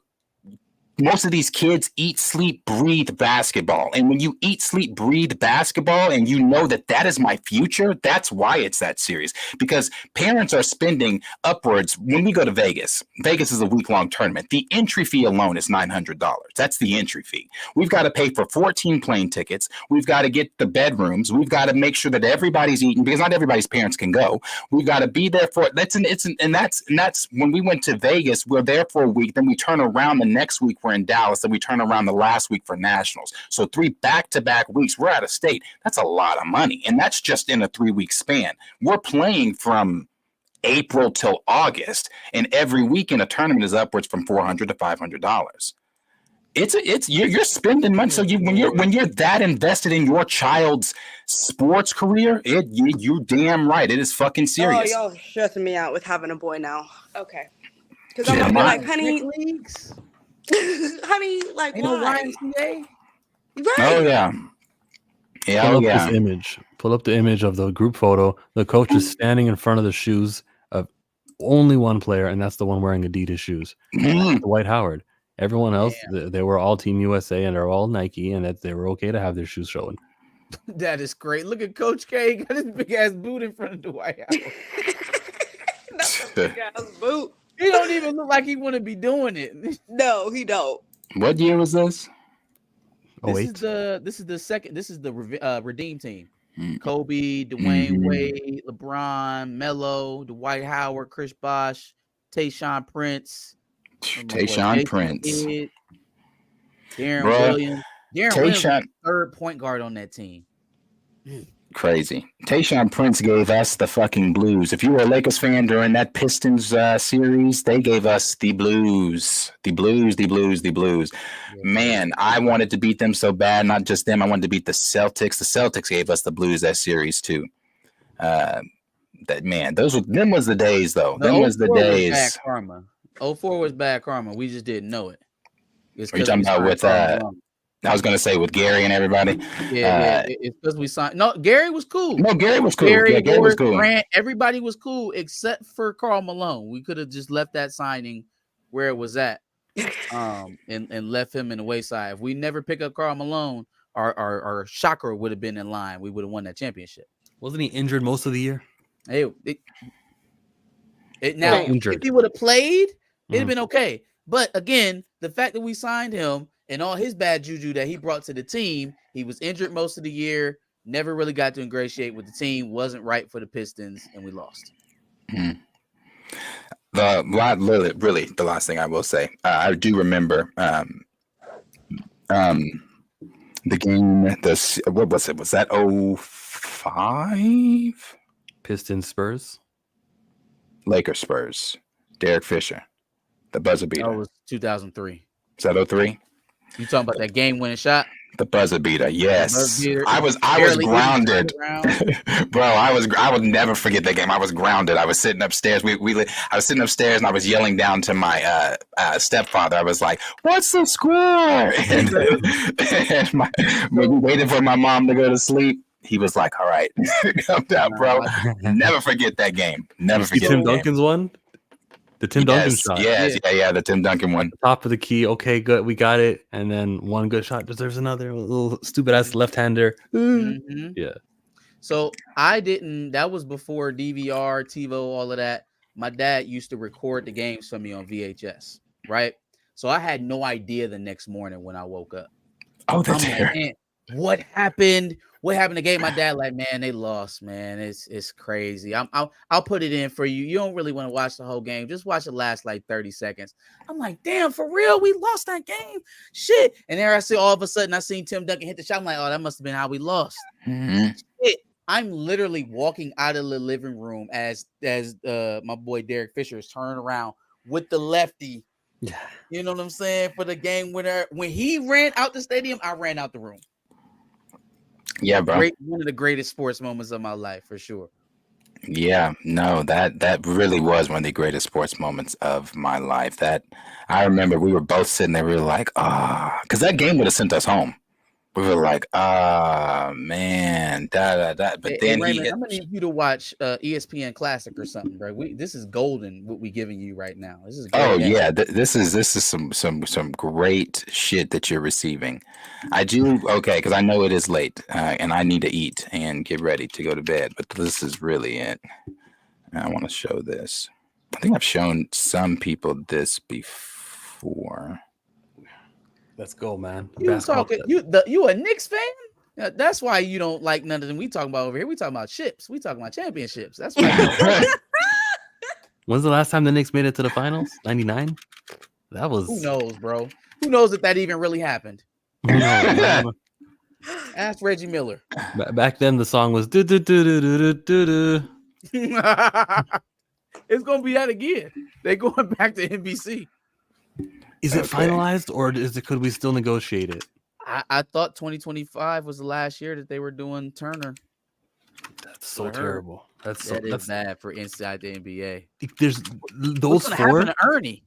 most of these kids eat, sleep, breathe basketball. And when you eat, sleep, breathe basketball, and you know that is my future, that's why it's that serious. Because parents are spending upwards, when we go to Vegas is a week-long tournament. The entry fee alone is $900. That's the entry fee. We've got to pay for 14 plane tickets. We've got to get the bedrooms. We've got to make sure that everybody's eating, because not everybody's parents can go. We've got to be there for that's when we went to Vegas, we're there for a week, then we turn around the next week, we're in Dallas, and we turn around the last week for nationals. So 3 back-to-back weeks, we're out of state. That's a lot of money, and that's just in a 3-week span. We're playing from April till August, and every week in a tournament is upwards from $400 to $500. You're spending money. So when you're that invested in your child's sports career, you're damn right. It is fucking serious. Oh, y'all stressing me out with having a boy now. Okay, because I'm gonna be like, honey. Honey, like, why? YMCA? Right. Oh yeah. This image. Pull up the image of the group photo. The coach is standing in front of the shoes of only one player, and that's the one wearing Adidas shoes. Dwight Howard. Everyone else, they were all Team USA, and they're all Nike, and that they were okay to have their shoes showing. That is great. Look at Coach K. Got his big ass boot in front of Dwight Howard. That's a big ass boot. He don't even look like he want to be doing it. No, he don't. What year was this? This is the second. This is the Redeem team. Kobe, Dwayne Wade, LeBron, Melo, Dwight Howard, Chris Bosh, Tayshaun Prince, Darren Williams. Darren Williams was third point guard on that team. Crazy. Tayshaun Prince gave us the fucking blues. If you were a Lakers fan during that Pistons series, they gave us the blues. The blues. Yeah. Man, I wanted to beat them so bad. Not just them. I wanted to beat the Celtics. The Celtics gave us the blues that series too. Them was the days though. Them was the days. Was bad karma. 04 was bad karma. We just didn't know it. Are you talking about with I was going to say with Gary and everybody. Yeah, it's because we signed. No, Gary was cool. Gary was cool. Gary was cool. Grant, everybody was cool except for Karl Malone. We could have just left that signing where it was at, and left him in the wayside. If we never pick up Karl Malone, our chakra would have been in line. We would have won that championship. Wasn't he injured most of the year? If he would have played, it'd have been okay. But again, the fact that we signed him and all his bad juju that he brought to the team, he was injured most of the year, never really got to ingratiate with the team, wasn't right for the Pistons, and we lost. Really, the last thing I will say, I do remember the game. What was it? Was that 05? Pistons Spurs? Lakers Spurs. Derek Fisher. The buzzer beater. That was 2003. Is that 03? You talking about that game-winning shot? The buzzer beater, yes. I was grounded, bro. I would never forget that game. I was grounded. I was sitting upstairs. I was sitting upstairs and I was yelling down to my stepfather. I was like, "What's the score?" And we waited for my mom to go to sleep. He was like, "All right, calm down, bro." Never forget that game. Never forget Tim Duncan's one. The Tim Duncan shot. Yes, the Tim Duncan one. Top of the key. Okay, good. We got it. And then one good shot deserves another. Little stupid ass left-hander. Yeah. So that was before DVR, TiVo, all of that. My dad used to record the games for me on VHS, right? So I had no idea the next morning when I woke up. Oh, that's what happened? What happened to the game? My dad like, man, they lost, man. It's crazy. I'll put it in for you. You don't really want to watch the whole game. Just watch the last like 30 seconds. I'm like, damn, for real? We lost that game? Shit. And there I see all of a sudden I seen Tim Duncan hit the shot. I'm like, oh, that must have been how we lost. Shit. I'm literally walking out of the living room as my boy Derek Fisher is turning around with the lefty. Yeah. You know what I'm saying? For the game winner. When he ran out the stadium, I ran out the room. Yeah, bro. One of the greatest sports moments of my life, for sure. Yeah, no, that really was one of the greatest sports moments of my life. That I remember we were both sitting there, we were like, because that game would have sent us home. We were like, man, da. But Hey, then Raymond, he I'm gonna need you to watch ESPN Classic or something, bro. This is golden. What we giving you right now. This is great. Oh yeah, this is some great shit that you're receiving. I do okay because I know it is late and I need to eat and get ready to go to bed. But this is really it. I want to show this. I think I've shown some people this before. Let's go, man. You talking? You a Knicks fan? That's why you don't like none of them we talking about over here. We talking about ships. We talking about championships. That's why. When's the last time the Knicks made it to the finals? 99? That was. Who knows, bro? Who knows if that even really happened? Who knows? Ask Reggie Miller. Back then, the song was do do do do do do do. It's gonna be that again. They going back to NBC. Is it finalized or could we still negotiate it? I thought 2025 was the last year that they were doing Turner. That's so terrible. That's bad for inside the NBA. There's those What's four. Happen to Ernie?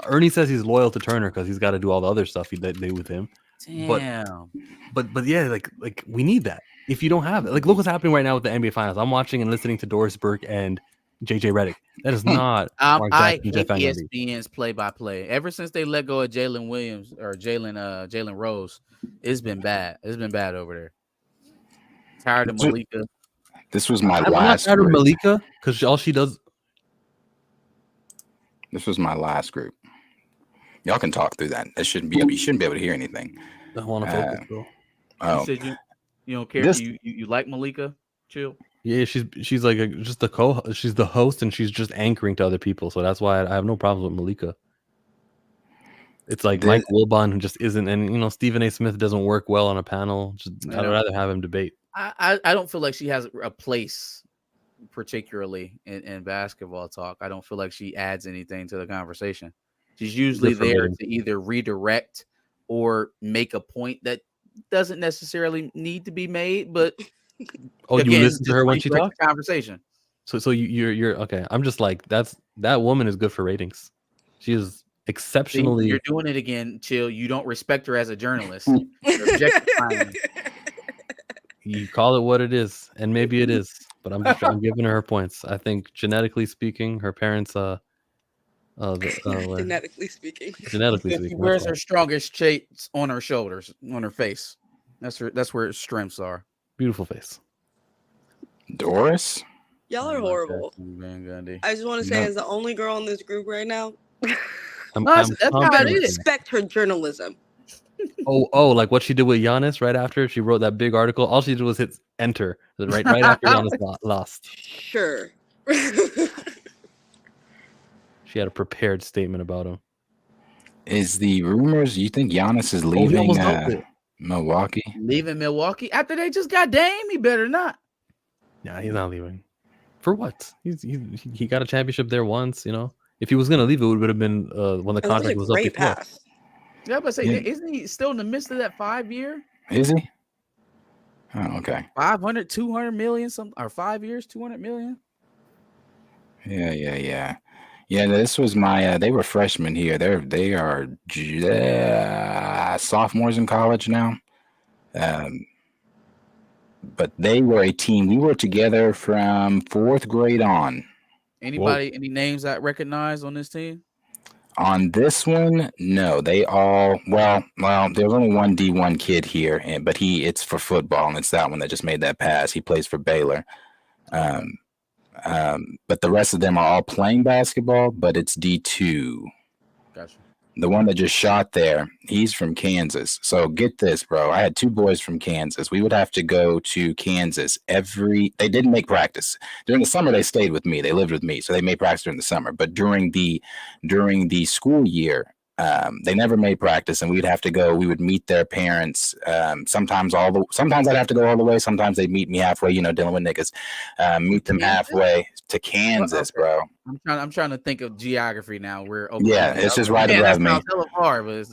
Ernie says he's loyal to Turner because he's got to do all the other stuff they do with him. Damn. But yeah, like we need that. If you don't have it, like look what's happening right now with the NBA Finals. I'm watching and listening to Doris Burke and JJ Redick. That is not. I hate ESPN's play-by-play. Ever since they let go of Jalen Williams or Jalen Rose, it's been bad. It's been bad over there. Tired of Malika. This was my I'm last. not tired of Malika because all she does. This was my last group. Y'all can talk through that. That shouldn't be. You shouldn't be able to hear anything. I want to focus, bro. You said you don't care. You like Malika? Chill. Yeah, she's like just the she's the host and she's just anchoring to other people. So that's why I have no problems with Malika. It's like Mike Wilbon who just isn't, and Stephen A. Smith doesn't work well on a panel. I'd rather have him debate. I don't feel like she has a place, particularly in basketball talk. I don't feel like she adds anything to the conversation. She's usually there to either redirect or make a point that doesn't necessarily need to be made, but. You listen to her when she talks? Conversation. So you're okay. I'm just like that woman is good for ratings. She is exceptionally. You're doing it again, Chill. You don't respect her as a journalist. You're objectifying. You call it what it is, and maybe it is, but I'm giving her points. I think genetically speaking, her parents genetically speaking, she wears her strongest traits on her shoulders, on her face. That's where her strengths are. Beautiful face. Doris? Y'all are horrible. I just want to say, as the only girl in this group right now, I respect her journalism. Like what she did with Giannis right after she wrote that big article. All she did was hit enter right after Giannis lost. Sure. She had a prepared statement about him. Is the rumors you think Giannis is leaving Milwaukee? Leaving Milwaukee after they just got Dame? He better not. Yeah, he's not leaving. For what? He got a championship there once. If he was gonna leave, it would have been when the contract was up before. Pass. Yeah, but isn't he still in the midst of that 5 year? Is he? Oh, okay. 500, 200 million, or 5 years, 200 million. Yeah. This was my. They were freshmen here. They are sophomores in college now. But they were a team. We were together from 4th grade on. Any names I recognize on this team? On this one, no. They all well. There's only one D1 kid here, but it's for football, and it's that one that just made that pass. He plays for Baylor. But the rest of them are all playing basketball, but it's D2. Gotcha. The one that just shot there, he's from Kansas. So get this, bro. I had 2 boys from Kansas. We would have to go to Kansas they didn't make practice. During the summer, they stayed with me. They lived with me. So they made practice during the summer. But during the school year, They never made practice, and we'd have to go. We would meet their parents. Sometimes I'd have to go all the way. Sometimes they'd meet me halfway. You know, dealing with niggas. Meet them halfway to Kansas, bro. I'm trying to think of geography now. Yeah, it's just right above me. Far, but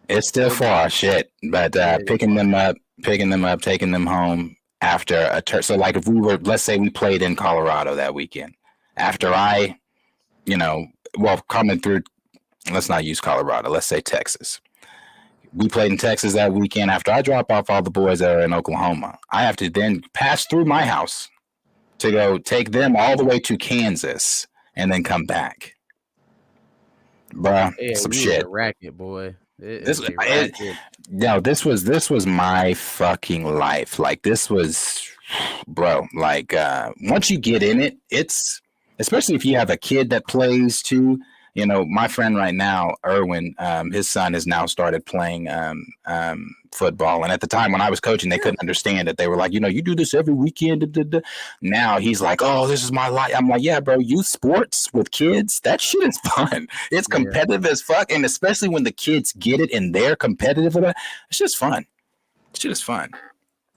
it's still far, shit. But picking them up, taking them home after a so like if we were, let's say we played in Colorado that weekend. After coming through. Let's not use Colorado. Let's say Texas. We played in Texas that weekend. After I drop off all the boys that are in Oklahoma, I have to then pass through my house to go take them all the way to Kansas and then come back. Bruh, some shit. A racket, boy. This was my fucking life. Like this was, bro. Like once you get in it, it's especially if you have a kid that plays too. You know, my friend right now, Erwin, his son has now started playing football. And at the time when I was coaching, they couldn't understand it. They were like, you know, you do this every weekend. Now he's like, oh, this is my life. I'm like, yeah, bro, youth sports with kids, that shit is fun. It's competitive as fuck. And especially when the kids get it and they're competitive with it, it's just fun. Shit is fun.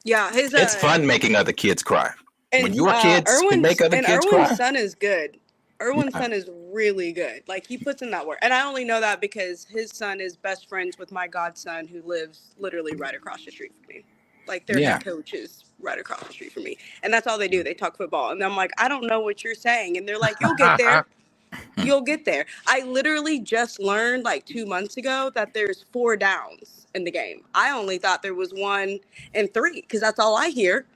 Yeah. It's fun making other kids cry. When your kids can make other kids cry. Erwin's son is good. Erwin's son is really good. Like he puts in that work. And I only know that because his son is best friends with my godson who lives literally right across the street from me. Like their head coach is right across the street from me. And that's all they do. They talk football. And I'm like, I don't know what you're saying. And they're like, you'll get there. You'll get there. I literally just learned like 2 months ago that there's 4 downs in the game. I only thought there was 1 and 3 because that's all I hear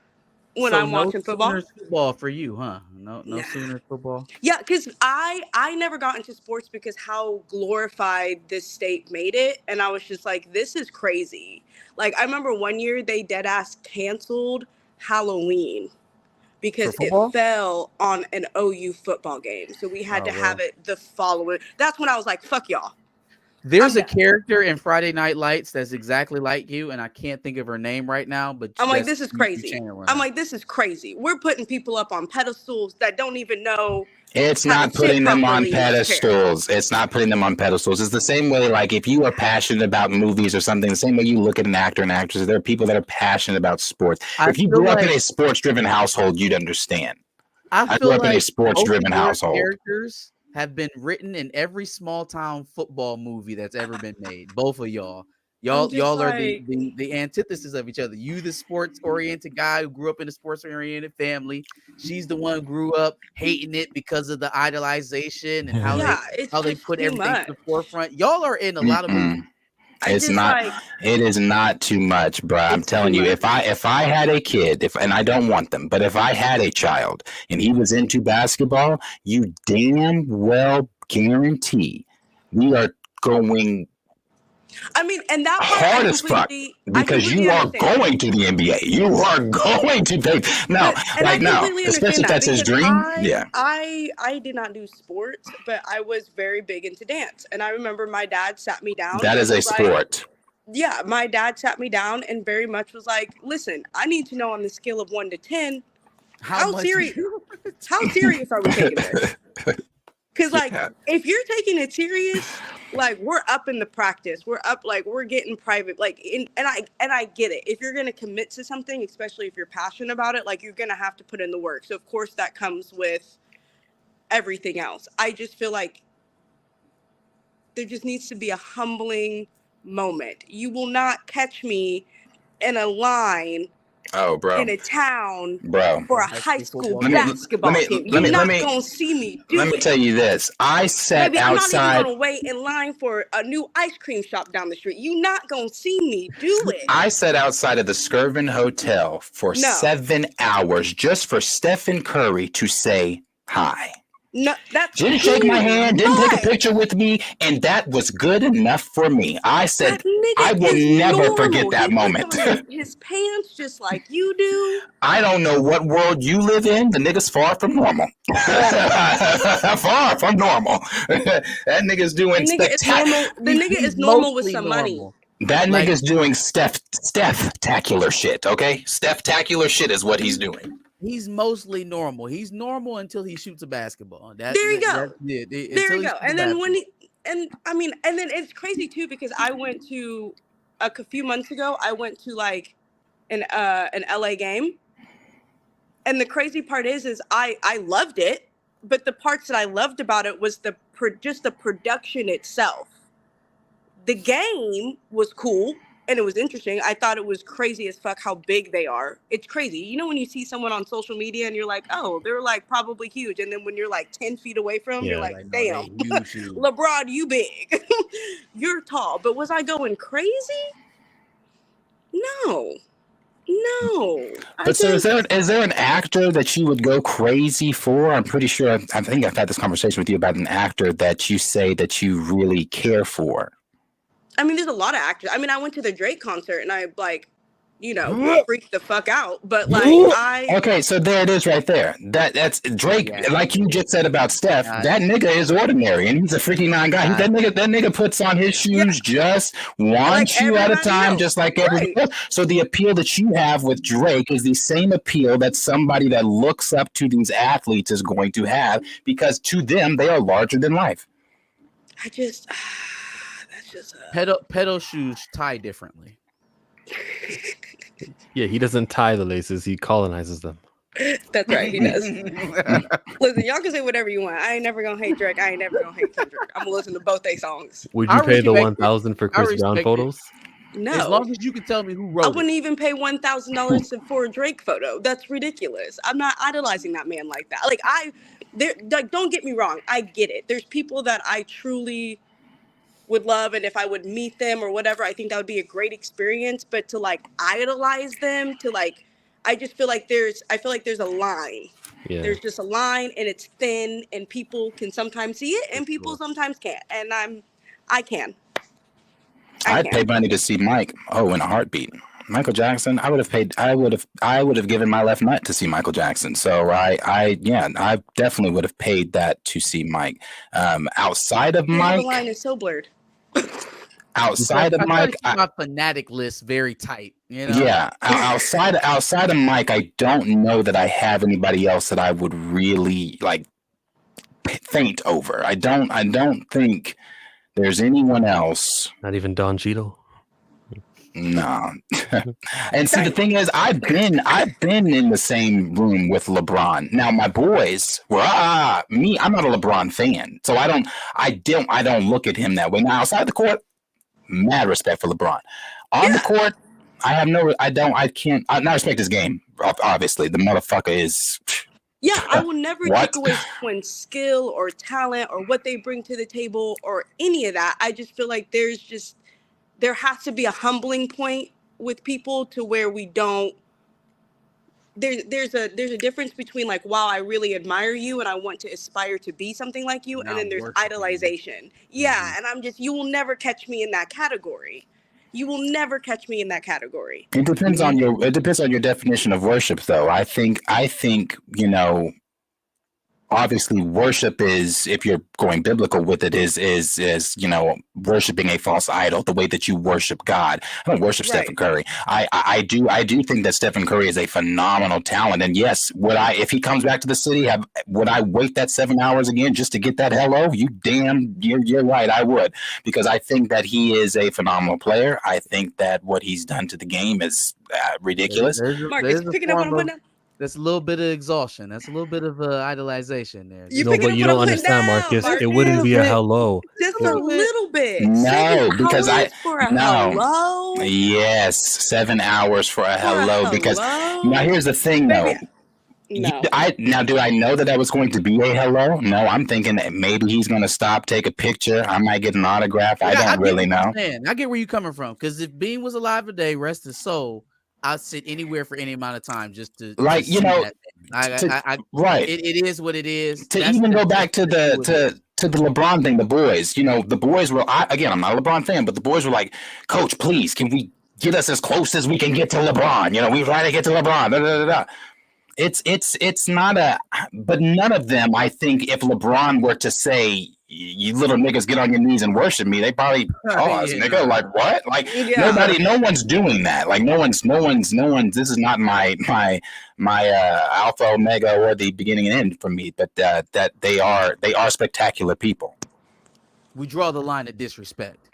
when I'm watching football. Sooners football for you, huh? No Sooners football. Yeah, because I never got into sports because how glorified this state made it, and I was just like, this is crazy. Like I remember one year they dead ass canceled Halloween because it fell on an OU football game, so we had to have it the following. That's when I was like, fuck y'all. There's a character in Friday Night Lights that's exactly like you, and I can't think of her name right now. But I'm like, this is crazy. I'm like, this is crazy. We're putting people up on pedestals that don't even know. It's not putting them on pedestals. It's not putting them on pedestals. It's the same way, like if you are passionate about movies or something, the same way you look at an actor and actress, there are people that are passionate about sports. If you grew up in a sports-driven household, you'd understand. I grew up in a sports-driven household. Characters have been written in every small town football movie that's ever been made. Both of y'all are the antithesis of each other. You, the sports oriented guy who grew up in a sports oriented family. She's the one who grew up hating it because of the idolization and how they put everything to the forefront. Y'all are in a lot of movies. It is not too much, bro. I'm telling you, if I had a kid, and I don't want them, but if I had a child and he was into basketball, you damn well guarantee we are going. I mean, and that hard as fuck because you are going to the NBA. You are going to take especially if that's his dream. I did not do sports, but I was very big into dance, and I remember my dad sat me down. That is a sport. Yeah, my dad sat me down and very much was like, "Listen, I need to know on the scale of 1 to 10, how serious are we taking this?" Because if you're taking it serious, like we're up in the practice, we're up, like we're getting private, and I get it. If you're gonna commit to something, especially if you're passionate about it, like you're gonna have to put in the work. So of course that comes with everything else. I just feel like there just needs to be a humbling moment. You will not catch me in a line. Oh, bro. In a town, for a high school basketball team. You're not going to see me do it. Let me tell you this. I sat outside. I'm not even going to wait in line for a new ice cream shop down the street. You're not going to see me do it. I sat outside of the Skirvin Hotel for 7 hours just for Stephen Curry to say hi. No, that's didn't shake my hand, didn't take a picture with me, and that was good enough for me. I said, I will never forget that moment. His pants just like you do. I don't know what world you live in. The nigga's far from normal. Far from normal. That nigga's doing spectacular. The nigga is normal with some money. That nigga's doing Steph-tacular shit, okay? Steph-tacular shit is what he's doing. He's mostly normal. He's normal until he shoots a basketball. There you go. There you go. And then and I mean, and then it's crazy too because I went to a few months ago. I went to like an LA game, and the crazy part is I loved it, but the parts that I loved about it was just the production itself. The game was cool and it was interesting. I thought it was crazy as fuck how big they are. It's crazy. You know when you see someone on social media and you're like, oh, they're like probably huge. And then when you're like 10 feet away from them, you're like, damn, LeBron, you big. You're tall. But was I going crazy? No. But so is there an actor that you would go crazy for? I'm pretty sure, I think I've had this conversation with you about an actor that you say that you really care for. I mean, there's a lot of actors. I mean, I went to the Drake concert and I like, you know, freaked the fuck out. But like okay, so there it is right there. That's Drake, like you just said about Steph, that nigga is ordinary and he's a freaking guy. That nigga puts on his shoes just one shoe at a time, just like everybody else. So the appeal that you have with Drake is the same appeal that somebody that looks up to these athletes is going to have, because to them they are larger than life. That's just pedo shoes tie differently. Yeah, he doesn't tie the laces; he colonizes them. That's right, he does. Listen, y'all can say whatever you want. I ain't never gonna hate Drake. I ain't never gonna hate Kendrick. I'm gonna listen to both their songs. Would you pay the $1,000 for Chris Brown photos? No. As long as you can tell me who wrote it. I wouldn't even pay $1,000 for a Drake photo. That's ridiculous. I'm not idolizing that man like that. Like don't get me wrong. I get it. There's people that I truly would love, and if I would meet them or whatever, I think that would be a great experience. But to like idolize them, to like, I just feel like there's a line. Yeah. There's just a line, and it's thin, and people can sometimes see it, and people sometimes can't. And I can. I'd pay money to see Mike. Oh, in a heartbeat. Michael Jackson. I would have given my left nut to see Michael Jackson. So I definitely would have paid that to see Mike. Outside of Mike, the line is so blurred. Outside of Mike, my fanatic list very tight. You know? Yeah. outside of Mike, I don't know that I have anybody else that I would really like faint over. I don't think there's anyone else. Not even Don Cheadle. No. And see, the thing is, I've been in the same room with LeBron. Now my boys were me. I'm not a LeBron fan, so I don't look at him that way. Now outside the court, mad respect for LeBron. On the court, I not respect his game. Obviously, the motherfucker is. Yeah, I will never take away someone's skill or talent or what they bring to the table or any of that. I just feel like there has to be a humbling point with people to where we don't. There's a difference between like, wow, I really admire you and I want to aspire to be something like you, and then there's idolization. Yeah, and you will never catch me in that category. You will never catch me in that category. It depends on your definition of worship, though. I think obviously worship is, if you're going biblical with it, is worshiping a false idol, the way that you worship God. I don't worship Stephen Curry. I do think that Stephen Curry is a phenomenal talent, and yes, if he comes back to the city, would I wait that 7 hours again just to get that hello? You're right, I would, because I think that he is a phenomenal player. I think that what he's done to the game is ridiculous. Marcus, picking up what I'm putting down. That's a little bit of exhaustion. That's a little bit of idolization there. But you don't understand, Marcus. It wouldn't be a hello. Just a little bit. No, because hello? Yes, 7 hours for a hello. Because now here's the thing, though. No. Do I know that was going to be a hello? No, I'm thinking that maybe he's going to stop, take a picture. I might get an autograph. I don't really know. I get where you're coming from. Because if Bean was alive today, rest his soul, I'd sit anywhere for any amount of time just to right. It is what it is. That's even go back to the LeBron thing. The boys, the boys were. I'm not a LeBron fan, but the boys were like, "Coach, please, can we get us as close as we can get to LeBron? We try to get to LeBron." Da, da, da, da. It's not but none of them. I think if LeBron were to say, "You little niggas, get on your knees and worship me," they probably pause, nigga. Like what? Like no one's doing that. Like no one's. This is not my alpha, omega, or the beginning and end for me. But that they are spectacular people. We draw the line at disrespect.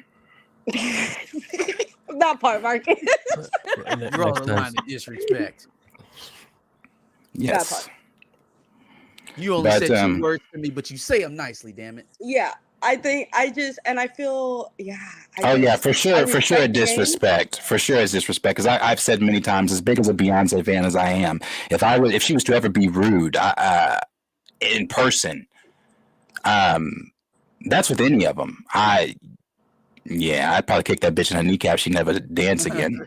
That part, Marcus. Draw the line at disrespect. Yes. That part. You only But, said 2 words to me, but you say them nicely, damn it. Yeah, I think I feel, yeah. Oh yeah, for I sure, a respect the game. disrespect. For sure, it's disrespect. Because I've said many times, as big as a Beyonce fan as I am, if she was to ever be rude, in person, that's with any of them. I'd probably kick that bitch in her kneecap. She'd never dance again.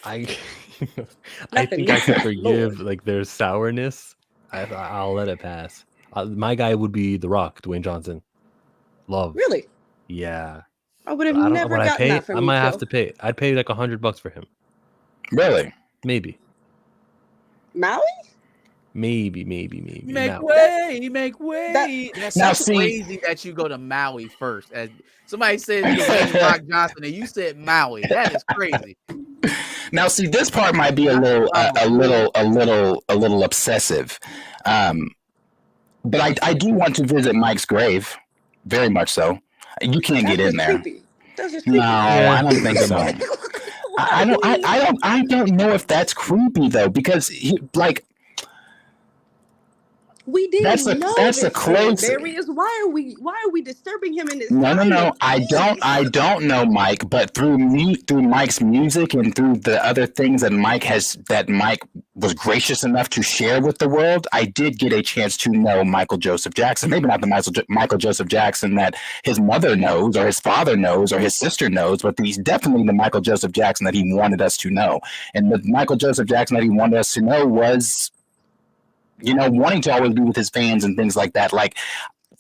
I Nothing. think I can forgive like their sourness. I'll let it pass. My guy would be The Rock, Dwayne Johnson. Love. Really? Yeah. I would have I don't know never what I gotten pay. that from I you, might have Phil. to pay. I'd pay like $100 for him. Really? Maybe. Maui? Maybe. Make Maui. way, make way. That's Now, so see- crazy that you go to Maui first. As somebody said Dwayne Rock Johnson, and you said Maui. That is crazy. Now, see, this part might be a little obsessive, but I do want to visit Mike's grave, very much so. You can't get in there. Creepy. That's just creepy. No, I don't think so. I don't know if that's creepy though, because We didn't know that's a this close. Darius. Why are we disturbing him in this? No. I don't know Mike, but through Mike's music and through the other things that Mike was gracious enough to share with the world, I did get a chance to know Michael Joseph Jackson. Maybe not the Michael Joseph Jackson that his mother knows or his father knows or his sister knows, but he's definitely the Michael Joseph Jackson that he wanted us to know. And the Michael Joseph Jackson that he wanted us to know was, wanting to always be with his fans and things like that. Like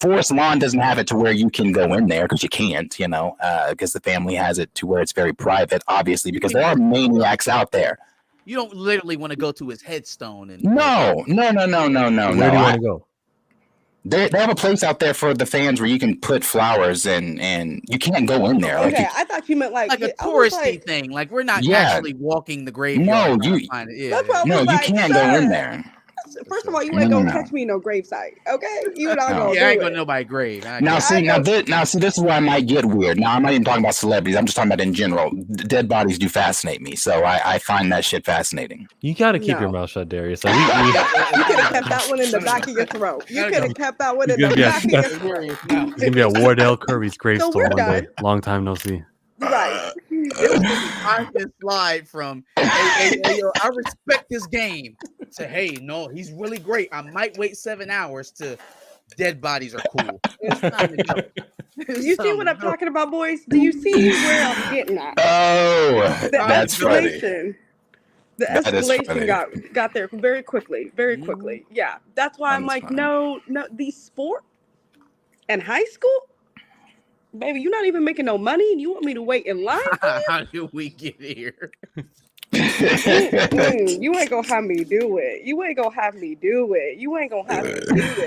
Forest Lawn doesn't have it to where you can go in there, because you can't, because the family has it to where it's very private, obviously, because there are maniacs out there. You don't literally want to go to his headstone. No. Where do you want to go? They have a place out there for the fans where you can put flowers and you can't go in there. Okay, I thought you meant like a touristy thing. Like we're not actually walking the graveyard. No, you can't go in there. First of all, you ain't gonna catch me no gravesite, okay? You not gonna. I ain't gonna nobody grave. This is where I might get weird. Now I'm not even talking about celebrities. I'm just talking about in general. Dead bodies do fascinate me, so I find that shit fascinating. You gotta keep your mouth shut, Darius. You could have kept that one in the back of your throat. You could have kept that one in the back of your throat. It's gonna be a Wardell Curry's gravestone we're one day. done. Long time no see. Right. It was constant slide from, hey, yo, I respect this game, to, hey, no, he's really great. I might wait 7 hours to dead bodies are cool. It's time to go. You see what I'm talking about, boys? Do you see where I'm getting at? Oh, that's funny. The escalation got there very quickly. Yeah, that's why I'm like, no, these sport and high school. Baby, you're not even making no money, and you want me to wait in line? How did we get here? You ain't gonna have me do it.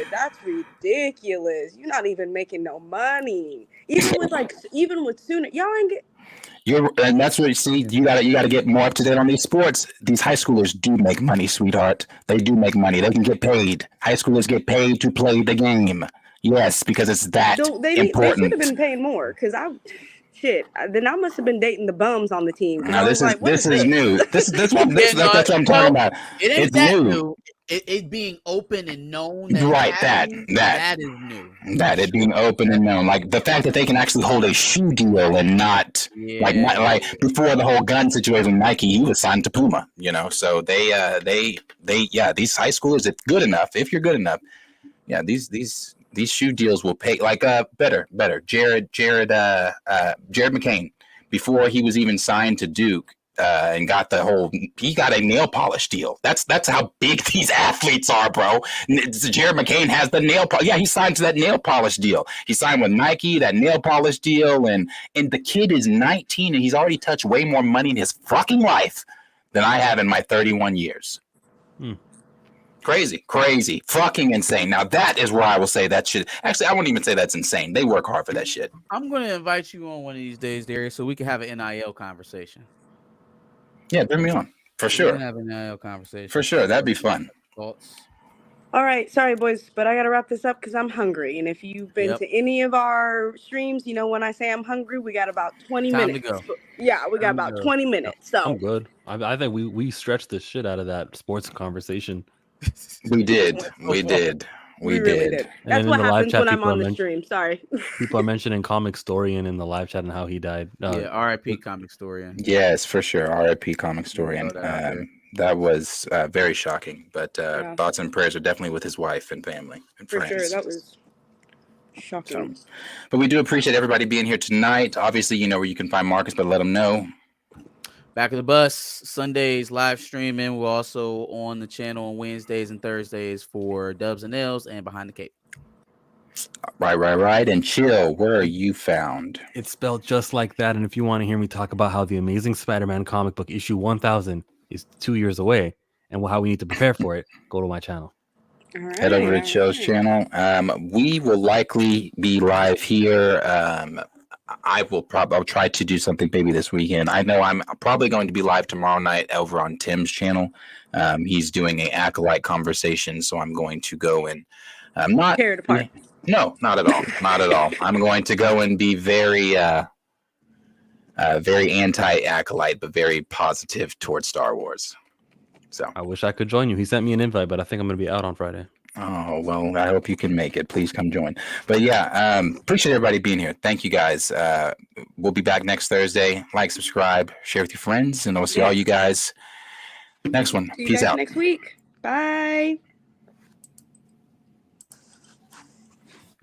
That's ridiculous. You're not even making no money. Even with Sooner, y'all ain't get. And that's what you see. You gotta get more up to date on these sports. These high schoolers do make money, sweetheart. They do make money. They can get paid. High schoolers get paid to play the game. Yes, because it's that important. They should have been paying more, because then I must have been dating the bums on the team. No, this is new. That's what I'm talking about. It's new. It being open and known. Right, that is new. That it being open and known, like the fact that they can actually hold a shoe deal and not like before the whole gun situation with Nike, he was signed to Puma, So these high schoolers, if you're good enough, these shoe deals will pay better. Jared McCain, before he was even signed to Duke, and he got a nail polish deal. That's how big these athletes are, bro. Jared McCain has the nail polish. Yeah, he signed to that nail polish deal. He signed with Nike, that nail polish deal, and the kid is 19 and he's already touched way more money in his fucking life than I have in my 31 years. Crazy, fucking insane. Now that is where I will say that shit. Actually, I wouldn't even say that's insane. They work hard for that shit. I'm going to invite you on one of these days, Darius, so we can have an NIL conversation. Yeah, bring me on. For sure. We can have an NIL conversation. For sure. That'd be fun. Thoughts? All right, sorry boys, but I gotta wrap this up because I'm hungry. And if you've been to any of our streams, you know when I say I'm hungry, we got about 20 Time minutes. to go. Yeah, we got Time to about go. 20 minutes. So I'm good. I think we stretched the shit out of that sports conversation. We did. We did. we really did. And That's then what in the live happens chat, when I'm people on are the stream. Sorry. People are mentioning Comic Storian in the live chat and how he died. Yeah, R.I.P. Comic Storian. Yes, for sure. R.I.P. Comic Throw Storian. that out there. That was very shocking. But Yeah. thoughts and prayers are definitely with his wife and family and For friends. sure, that was shocking. So, but we do appreciate everybody being here tonight. Obviously, you know where you can find Marcus, but let him know. Back of the Bus, Sundays live streaming. We're also on the channel on Wednesdays and Thursdays for Dubs and Nails and Behind the Cape. Right. And Chill, where are you found? It's spelled just like that. And if you want to hear me talk about how the Amazing Spider-Man comic book issue 1000 is 2 years away and how we need to prepare for it, go to my channel. Right, Head over to Chill's channel. We will likely be live here. I'll try to do something maybe this weekend. I know I'm probably going to be live tomorrow night over on Tim's channel. He's doing an acolyte conversation, so I'm going to go and not tear it apart. No, not at all. Not at all. I'm going to go and be very anti-acolyte, but very positive towards Star Wars. So I wish I could join you. He sent me an invite, but I think I'm going to be out on Friday. Oh, well, I hope you can make it. Please come join. But yeah, appreciate everybody being here. Thank you guys. We'll be back next Thursday. Like, subscribe, share with your friends, and I'll see all you guys next one. See you Peace guys out. next week. Bye.